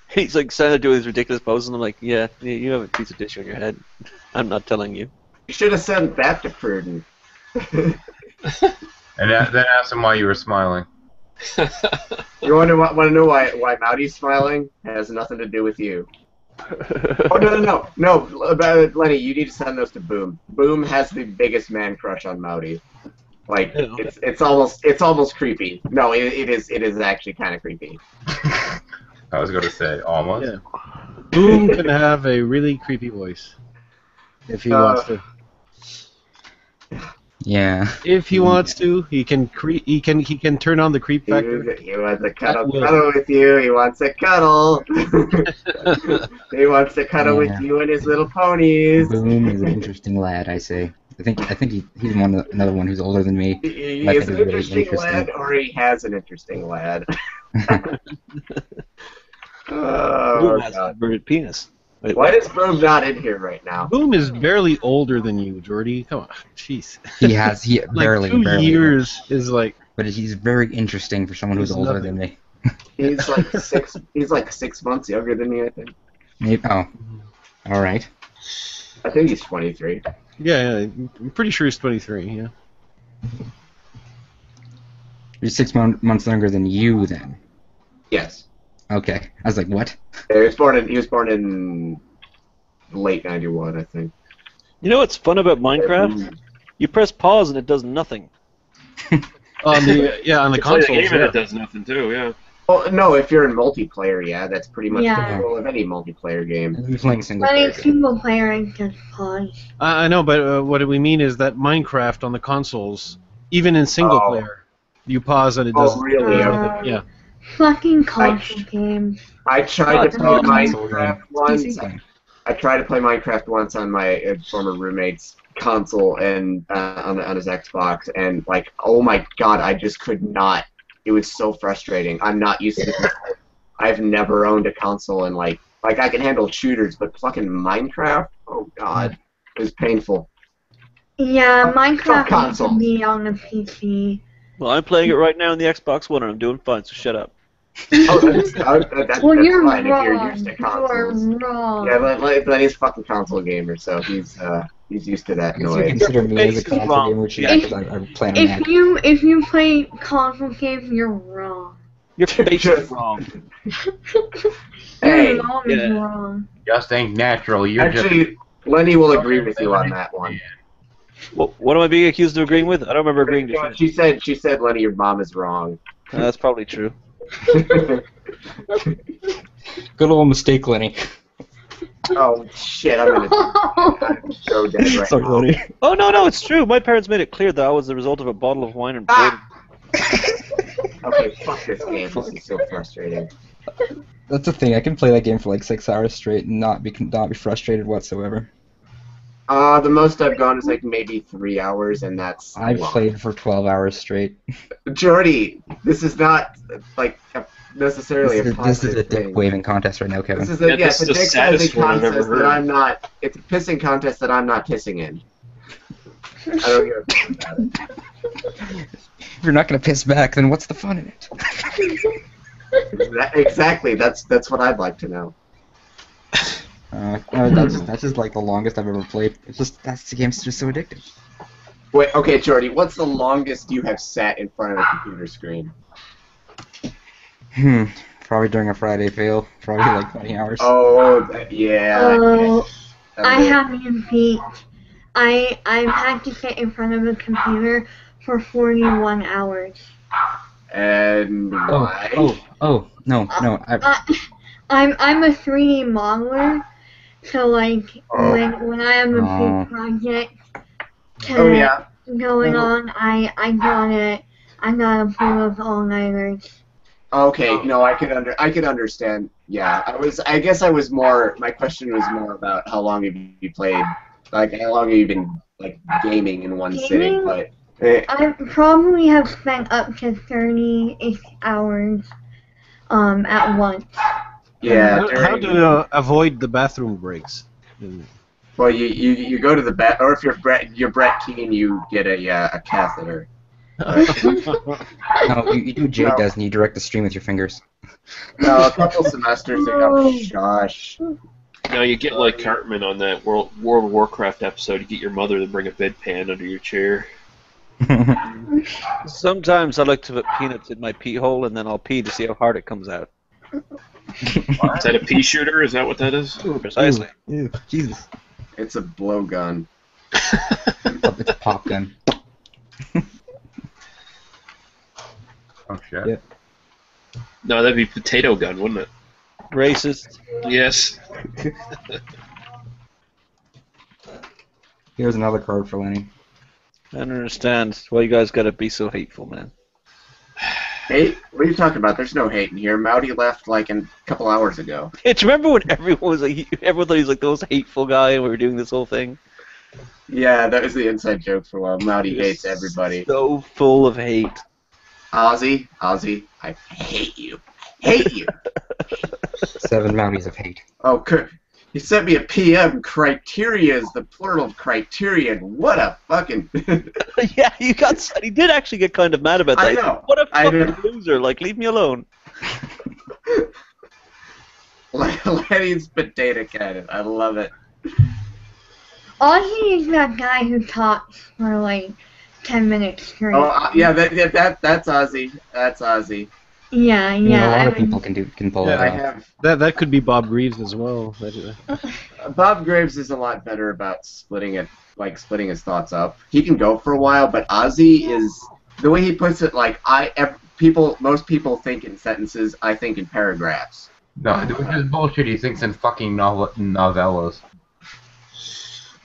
He's like starting to do these ridiculous poses, and I'm like, yeah, you have a piece of tissue on your head. I'm not telling you. You should have sent that to Pruden. And then ask him why you were smiling. You want to know why Mowdy's smiling? It has nothing to do with you. Oh no! Lenny, you need to send those to Boom. Boom has the biggest man crush on Mowdy. Like Yeah. it's almost creepy. No, it is actually kind of creepy. I was going to say almost. Yeah. Boom can have a really creepy voice if he wants to. Yeah. If he wants to, he can turn on the creep factor. He wants to cuddle with you. He wants to cuddle. He wants to cuddle with you and his little ponies. Boom is an interesting lad, I say. I think he's another one who's older than me. He I is think an he's really interesting lad, or he has an interesting lad. Oh, Boom has God. an inverted penis. Wait, Why is Boom not in here right now? Boom is barely older than you, Jordy. Come on, jeez. He Like barely 2 barely. years is like. But he's very interesting for someone who's It's older nothing. than me. He's like 6. He's like 6 months younger than me, I think. Maybe, oh, all right. I think he's 23. Yeah, I'm pretty sure he's 23. Yeah. He's 6 months younger than you, then. Yes. Okay. I was like, what? He was born in late '91, I think. You know what's fun about Minecraft? You press pause and it does nothing. On the Play consoles. the game and Yeah. it does nothing too. Yeah. Well, no, if you're in multiplayer, yeah, that's pretty much Yeah. the role of any multiplayer game. He's playing single But player. in single player, I just pause. I know, but what we mean is that Minecraft on the consoles, even in single Oh. player, you pause and it Oh, doesn't. really? Yeah. Fucking console games. I tried to play Oh, console Minecraft game. once. PC game. I tried to play Minecraft once on my former roommate's console and on his Xbox, and like, oh my god, I just could not. It was so frustrating. I'm not used to this. I've never owned a console, and like I can handle shooters, but fucking Minecraft, oh god, it was painful. Yeah, Minecraft needs to consoles. be on the PC. Well, I'm playing it right now on the Xbox One and I'm doing fine, so shut up. Oh, that's Well, you're fine wrong. if you're used to You are consoles. wrong. Yeah, but he's a fucking console gamer, so he's used to that I guess you noise. consider me as a Basically console wrong. gamer too, Yeah. because I'm playing on that. If you play console games, you're wrong. You're basically Just- wrong. Hey, Your mom is yeah. wrong. Just ain't natural. You're actually, Lenny will agree with you on that one. What am I being accused of agreeing with? I don't remember agreeing to shit. She said, Lenny, your mom is wrong. That's probably true. Good old mistake, Lenny. Oh shit, I'm gonna go dead right Sorry, now. Lenny. Oh no, it's true. My parents made it clear that I was the result of a bottle of wine and Ah! Okay, fuck this game. This is so frustrating. That's the thing. I can play that game for like 6 hours straight and not be frustrated whatsoever. The most I've gone is like maybe 3 hours, and that's I've long. played for 12 hours straight. Jordy, this is not like necessarily a This positive is a thing. dick waving contest right now, Kevin. This is Yeah, yes, this a is the dick saddest waving one I've ever contest that heard. I'm not. It's a pissing contest that I'm not pissing in. I don't give a fuck about it. If you're not gonna piss back, then what's the fun in it? Exactly. That's what I'd like to know. That's just like the longest I've ever played. It's just the game's just so addictive. Wait, okay, Jordy, what's the longest you have sat in front of a computer screen? Probably during a Friday fail. Probably like 20 hours. Oh, yeah. Oh, That I was- haven't beat. I've had to sit in front of a computer for 41 hours. And why? No. I'm a 3D modeler, so like Oh. when I have a Oh. big project Oh yeah. going on, I gotta pull those all-nighters. Okay, no, I could understand. Yeah, I guess I was more. My question was more about how long have you played? Like, how long have you been like gaming in one sitting? Gaming? But I probably have spent up to 30-ish hours at once. yeah. How during- to avoid the bathroom breaks? Well, you go to the bath, or if you're Brett Keane, you get a catheter. No, you do what Jade No. does, and you direct the stream with your fingers. No, a couple semesters ago. No. Shush. Now you get like Cartman on that World of Warcraft episode. You get your mother to bring a bedpan under your chair. Sometimes I like to put peanuts in my pee hole and then I'll pee to see how hard it comes out. Is that a pea shooter? Is that what that is? Precisely. Ew, Jesus. It's a blowgun. It's a pop gun. Oh shit. Yeah. No, that'd be potato gun, wouldn't it? Racist. Yes. Here's another card for Lenny. I don't understand why you guys gotta be so hateful, man. Hate? What are you talking about? There's no hate in here. Mowdy left like a couple hours ago. Hey, do you remember when everyone was like, everyone thought he was like the most hateful guy, and we were doing this whole thing? Yeah, that was the inside joke for a while. Mowdy hates everybody. So full of hate. Ozzy, I hate you. Hate you. 7 mounties of hate. Oh, he sent me a PM. Criteria is the plural of criterion. What a fucking. Yeah, he did actually get kind of mad about that. I know. What a I fucking know. loser! Like, leave me alone. Lenny's potato cannon. I love it. Ozzy is that guy who talks for like 10 minutes straight. Oh, yeah, that's Ozzy. That's Ozzy. Yeah, I mean, yeah. a lot of I mean, people can pull I that off. have. That could be Bob Greaves as well. Bob Graves is a lot better about splitting his thoughts up. He can go for a while, but Ozzy is the way he puts it. Like most people think in sentences. I think in paragraphs. No, which is bullshit. He thinks in fucking novellas.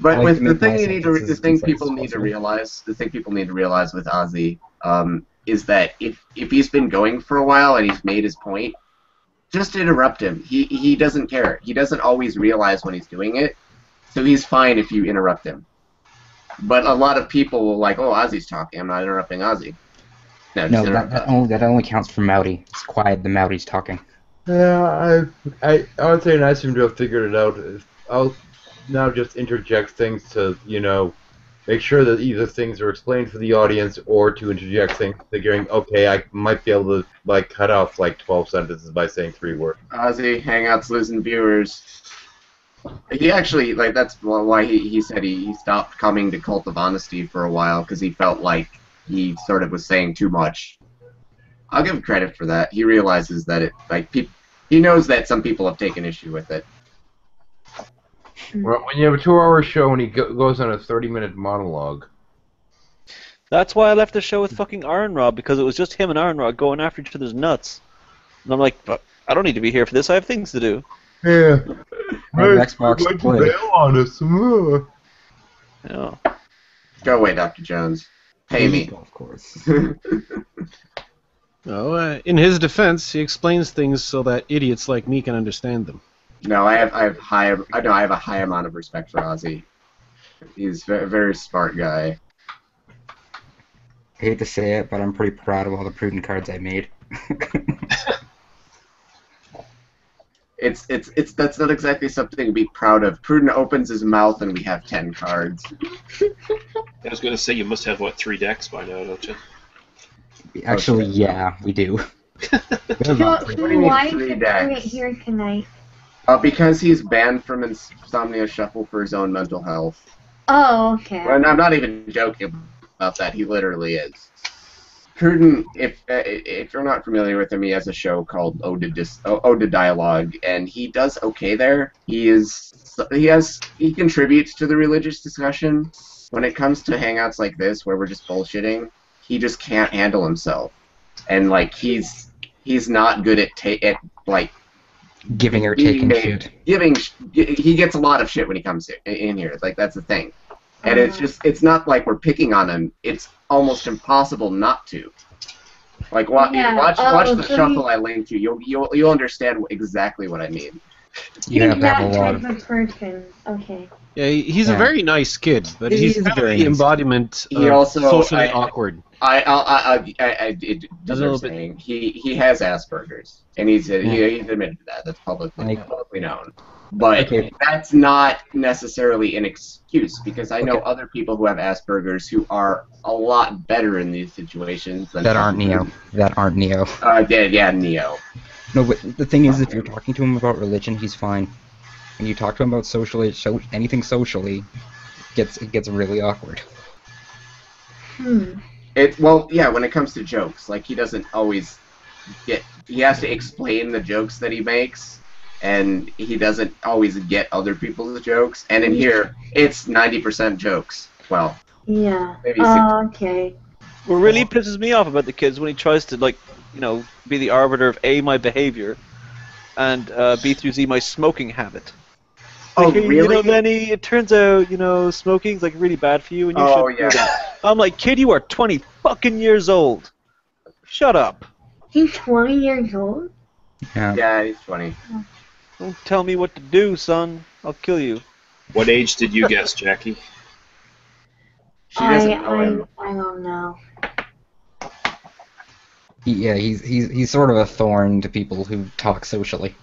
But I like with to the make my thing sentences the thing concise people as need to possible. realize, with Ozzy, is that if he's been going for a while and he's made his point, just interrupt him. He doesn't care. He doesn't always realize when he's doing it, so he's fine if you interrupt him. But a lot of people will like, oh, Ozzy's talking. I'm not interrupting Ozzy. No, No, just interrupt Ozzy. that only counts for Mowdy. It's quiet, the Mowdy's talking. Yeah, I would say I seem to have figured it out. I'll now just interject things to, make sure that either things are explained for the audience or to interject things, figuring, okay, I might be able to, cut off, 12 sentences by saying 3 words. Ozzy, Hangout's losing viewers. He actually, that's why he said he stopped coming to Cult of Honesty for a while, because he felt like he sort of was saying too much. I'll give him credit for that. He realizes that he knows that some people have taken issue with it. When you have a 2-hour show and he goes on a 30-minute monologue. That's why I left the show with fucking Iron Rod, because it was just him and Iron Rod going after each other's nuts. And I'm like, but I don't need to be here for this. I have things to do. Yeah. Xbox to play. bail on us. Yeah. Go away, Dr. Jones. Pay me. Of course. No, in his defense, he explains things so that idiots like me can understand them. No, I have a high amount of respect for Ozzy. He's a very smart guy. I hate to say it, but I'm pretty proud of all the prudent cards I made. That's not exactly something to be proud of. Prudent opens his mouth and we have 10 cards. I was going to say you must have, what, 3 decks by now, don't you? Actually, yeah, we do. So why is 3 the decks? Pirate here tonight? Because he's banned from Insomnia Shuffle for his own mental health. Oh, okay. And I'm not even joking about that. He literally is. Prudent, if you're not familiar with him, he has a show called Ode to Dialogue, and he does okay there. He contributes to the religious discussion. When it comes to hangouts like this, where we're just bullshitting, he just can't handle himself, and like he's not good at giving or taking shit. He gets a lot of shit when he comes in here. Like, that's the thing. And it's not like we're picking on him. It's almost impossible not to. Like, watch the shuffle I linked you. You'll understand exactly what I mean. You have to have a lot type of person. Okay. Yeah, he's a very nice kid, but he's He's kind of very the nice. embodiment He of also- socially I- awkward. It little deserves bit- saying. He has Asperger's, and he's admitted that. That's publicly known. But Okay. that's not necessarily an excuse, because I know other people who have Asperger's who are a lot better in these situations than That aren't Neo. Yeah, Neo. No, but the thing is, if you're talking to him about religion, he's fine. When you talk to him about anything socially, it gets really awkward. Hmm. When it comes to jokes, like, he doesn't always he has to explain the jokes that he makes, and he doesn't always get other people's jokes. And in here, it's 90% jokes. Well, Yeah. maybe Okay. What really pisses me off about the kids when he tries to, like, be the arbiter of A, my behavior, and B through Z, my smoking habit. Oh, Like, really? Lenny, it turns out, smoking's, like, really bad for you, and you Oh, should yeah. do that. I'm like, kid, you are 20 fucking years old. Shut up. He's 20 years old? Yeah, he's funny. Don't tell me what to do, son. I'll kill you. What age did you guess, Jackie? She doesn't know him. I don't know. He's sort of a thorn to people who talk socially.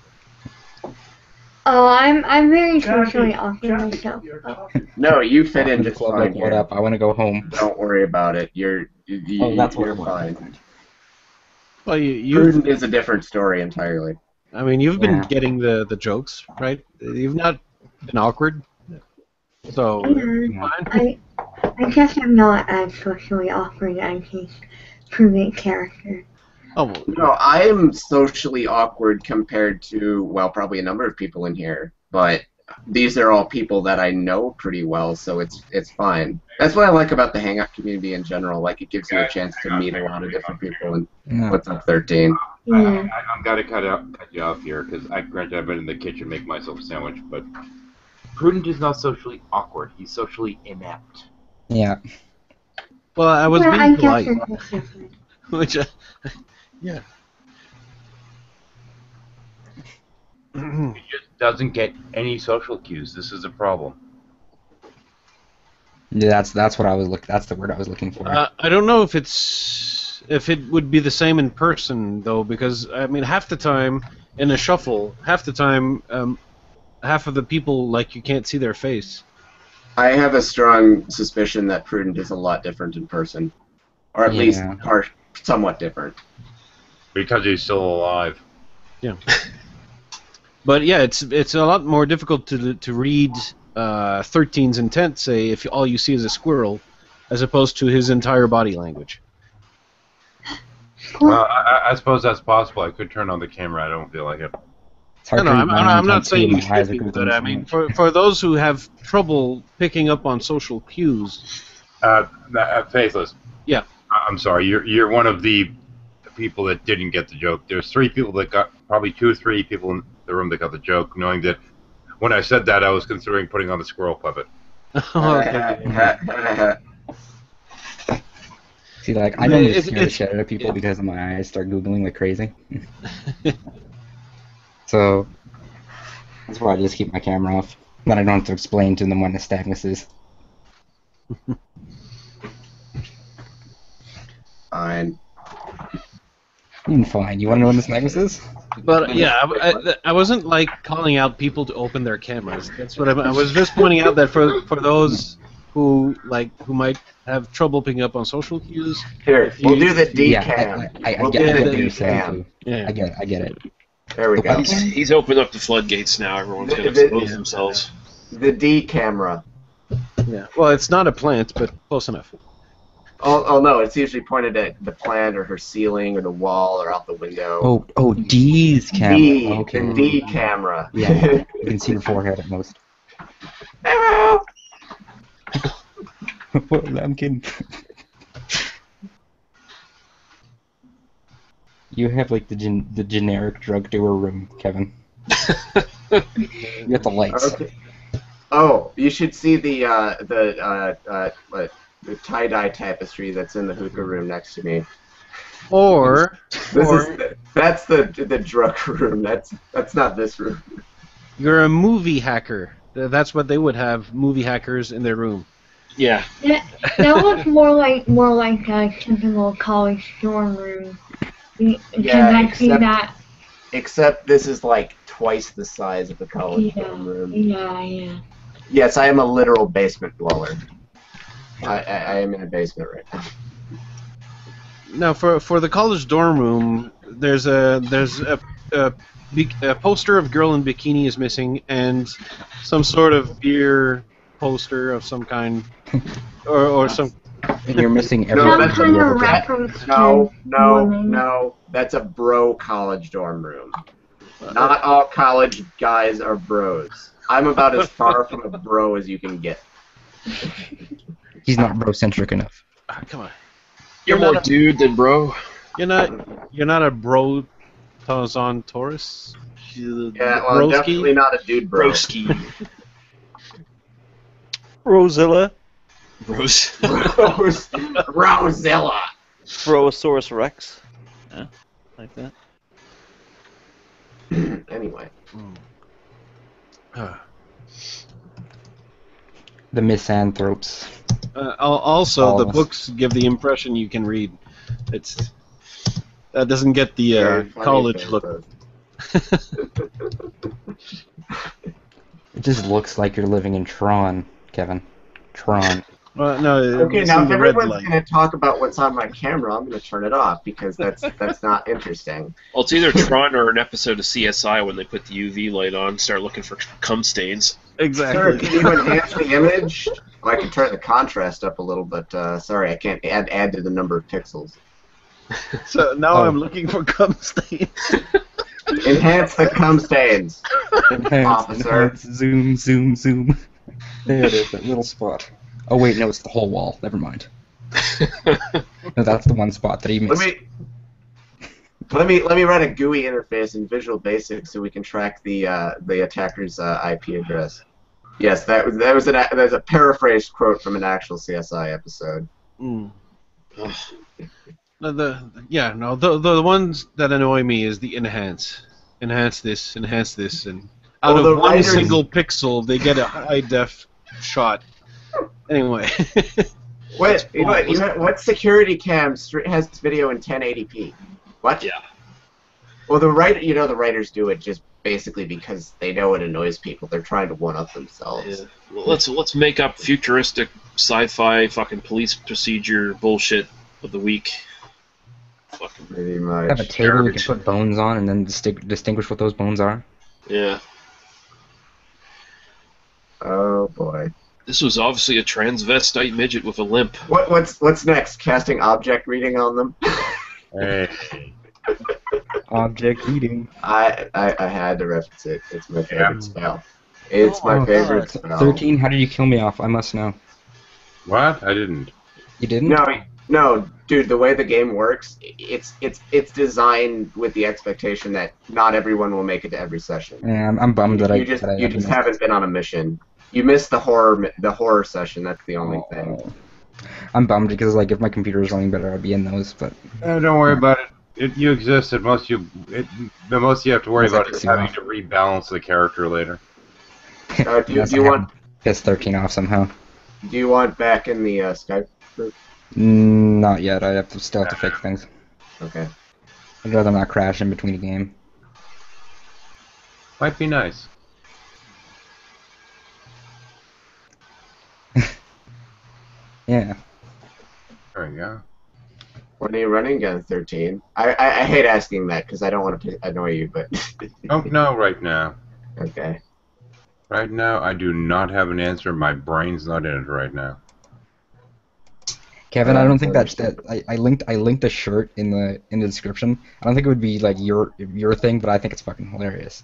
Oh, I'm very Jackie, socially awkward Jackie, myself. you're talking. No, you fit in the just club, fine like, what here. up? I want to go home. Don't worry about it. You're That's what I want. fine. Well, Prudent is a different story entirely. I mean, you've been Yeah. getting the jokes, right? You've not been awkward. So, Yeah. fine. I guess I'm not as socially awkward as his prudent character. Oh, No, I am socially awkward compared to, well, probably a number of people in here, but these are all people that I know pretty well, so it's fine. That's what I like about the Hangout community in general. Like, it gives you a chance to meet a lot of different people. And Yeah. what's up, 13? Yeah. I've got to cut you off here because granted I've been in the kitchen making myself a sandwich, but Prudent is not socially awkward. He's socially inept. Yeah. well, I was Yeah, I being guess polite, it's different. which, yeah. He just doesn't get any social cues. This is a problem. Yeah, that's what I was That's the word I was looking for. I don't know if it would be the same in person though, because I mean, half the time in a shuffle, half of the people, like, you can't see their face. I have a strong suspicion that Prudent is a lot different in person. Or at least Yeah. somewhat different. Because he's still alive. Yeah. But yeah, it's a lot more difficult to read 13's intent, say, if all you see is a squirrel, as opposed to his entire body language. Well, I suppose that's possible. I could turn on the camera. I don't feel like it. It's hard No, to I'm read minds not on saying two. you My eyes should are be, going but I mean, for those who have trouble picking up on social cues, Faithless. Yeah. I'm sorry. You're one of the people that didn't get the joke. There's 3 people that got, probably 2 or 3 people in the room that got the joke, knowing that when I said that, I was considering putting on the squirrel puppet. okay. See, like, I normally It's- scare the it's- shit out of people because my eyes start googling like crazy. So that's why I just keep my camera off. Then I don't have to explain to them what nystagmus is. Fine. Fine. You want to know what nystagmus is? But yeah, I wasn't like calling out people to open their cameras. That's what I was just pointing out that for those who might have trouble picking up on social cues. Here, we'll do the D Yeah, cam. I We'll get do what the you're D saying cam. too. Yeah. I get it. There we go. He's opened up the floodgates now. Everyone's going to The- expose themselves. The D camera. Yeah. Well, it's not a plant, but close enough. Oh no, it's usually pointed at the plant or her ceiling or the wall or out the window. Oh, D's camera. D, Okay. the D camera. Yeah, you can see your forehead at most. Hello. I'm kidding. You have like the generic drug dealer room, Kevin. You got the lights. Okay. Oh, you should see the tie-dye tapestry that's in the hookah room next to me. Or That's the drug room. That's not this room. you're a movie hacker. That's what they would have, movie hackers in their room. Yeah. That was more like a typical college dorm room. Yeah, except this is like twice the size of the college dorm room. Yeah. Yes, I am a literal basement dweller. I am in a basement right now. Now, for the college dorm room, there's a poster of girl in bikini is missing, and some sort of beer poster of some kind, or some. And you're missing every No, Some that's kind you of ever got. reference No, to no. That's a bro college dorm room. Not all college guys are bros. I'm about as far from a bro as you can get. He's not bro-centric enough. Come on, You're more dude than bro. you're not a bro Tarzan Taurus. Yeah, well, I'm definitely not a dude bro. Broski. Rosilla, Rosilla. Brosaurus Rex. Yeah, like that. Anyway. The misanthropes. Also, the Balls. books give the impression you can read. That doesn't get the Very funny college thing, look. It just looks like you're living in Tron, Kevin. Tron. Well, no. Okay, it's now in if the red everyone's light. going to talk about what's on my camera, I'm going to turn it off because that's not interesting. Well, it's either Tron or an episode of CSI when they put the UV light on and start looking for cum stains. Sir, Exactly. can you enhance the image? Well, I can turn the contrast up a little, but sorry, I can't add to the number of pixels. So now Oh. I'm looking for cum stains. Enhance the cum stains. Enhance, Officer. enhance, zoom. There it is, that little spot. Oh wait, no, it's the whole wall. Never mind. No, that's the one spot that he missed. Let me run a GUI interface in Visual Basic so we can track the attacker's IP address. Yes, that was a paraphrased quote from an actual CSI episode. Mm. The ones that annoy me is the enhance this, and out Well, of the one writers- single pixel they get a high def shot. Anyway, What security cam has video in 1080p? What? Yeah. Well, the writers do it just basically because they know it annoys people. They're trying to one up themselves. Yeah. Well, let's make up futuristic sci-fi fucking police procedure bullshit of the week. Fucking Pretty much. Have a table we can garbage. put bones on and then distinguish what those bones are. Yeah. Oh boy. This was obviously a transvestite midget with a limp. What's next? Casting object reading on them? Hey. Object reading. I had to reference it. It's my favorite Yeah. spell. It's my Oh, favorite spell. 13, how did you kill me off? I must know. What? I didn't. You didn't? No, dude. The way the game works, it's designed with the expectation that not everyone will make it to every session. Yeah, I'm bummed that You just haven't been on a mission. You missed the horror session. That's the only thing. I'm bummed because like if my computer was running better, I'd be in those. But Don't worry about it. You exist. The most you have to worry Unless I about piss is you having off. to rebalance the character later. Do Unless you I want have piss 13 off somehow. do you want back in the Skype group? Not yet. I still have to fix things. Okay. I'd rather not crash in between a game. Might be nice. Yeah. There we go. When are you running again? 13. I hate asking that because I don't want to annoy you, but Don't know right now. okay. Right now, I do not have an answer. My brain's not in it right now. Kevin, I don't think I linked a shirt in the description. I don't think it would be like your thing, but I think it's fucking hilarious.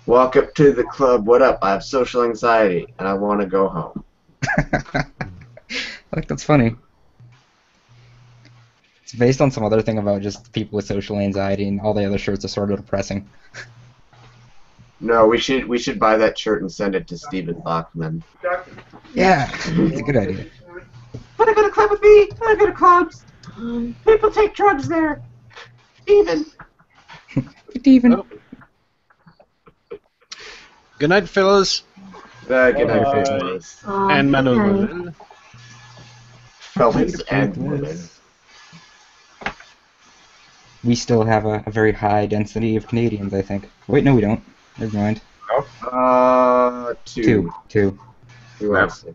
Welcome to the club. What up? I have social anxiety and I want to go home. I think that's funny. It's based on some other thing about just people with social anxiety, and all the other shirts are sort of depressing. No, we should buy that shirt and send it to Stephen Bachman. Yeah, it's a good idea. Wanna go to club with me? Wanna go to clubs? People take drugs there. Steven. Steven. Good night, fellas. Good night, fellas. And mademoiselle. Fellas and women. We still have a very high density of Canadians, I think. Wait, no, we don't. Never mind. Two. Two. Who else?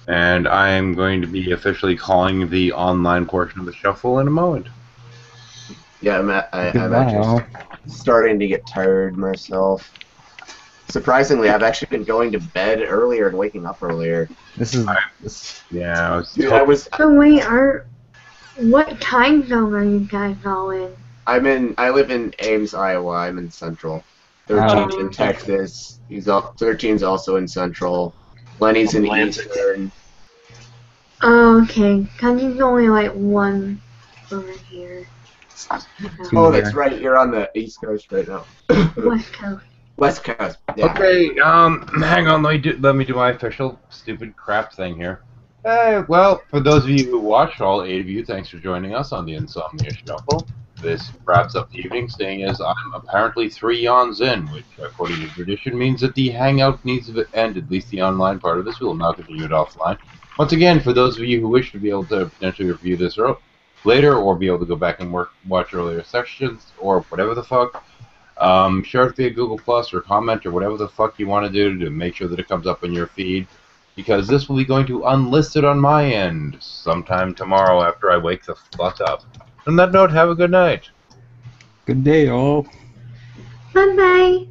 And I am going to be officially calling the online portion of the shuffle in a moment. Yeah, I'm Goodbye, all. actually starting to get tired myself. Surprisingly, I've actually been going to bed earlier and waking up earlier. Yeah, Dude, I was. So wait, what time zone are you guys all in? I live in Ames, Iowa. I'm in Central. 13's in Texas. 13's also in Central. Lenny's in Eastern. Oh, okay. Cause it's only like one over here. Oh, that's right. You're on the East Coast right now. West Coast. West Coast. Yeah. Okay, hang on. Let me do my official stupid crap thing here. Well, for those of you who watched, all 8 of you, thanks for joining us on the Insomnia Shuffle. This wraps up the evening, seeing as I'm apparently 3 yawns in, which, according to tradition, means that the hangout needs to end, at least the online part of this. We will now continue it offline. Once again, for those of you who wish to be able to potentially review this later, or be able to go back and watch earlier sections, or whatever the fuck, share it via Google Plus or comment or whatever the fuck you want to do to make sure that it comes up in your feed, because this will be going to unlist it on my end sometime tomorrow after I wake the fuck up. On that note, have a good night. Good day, all. Bye bye.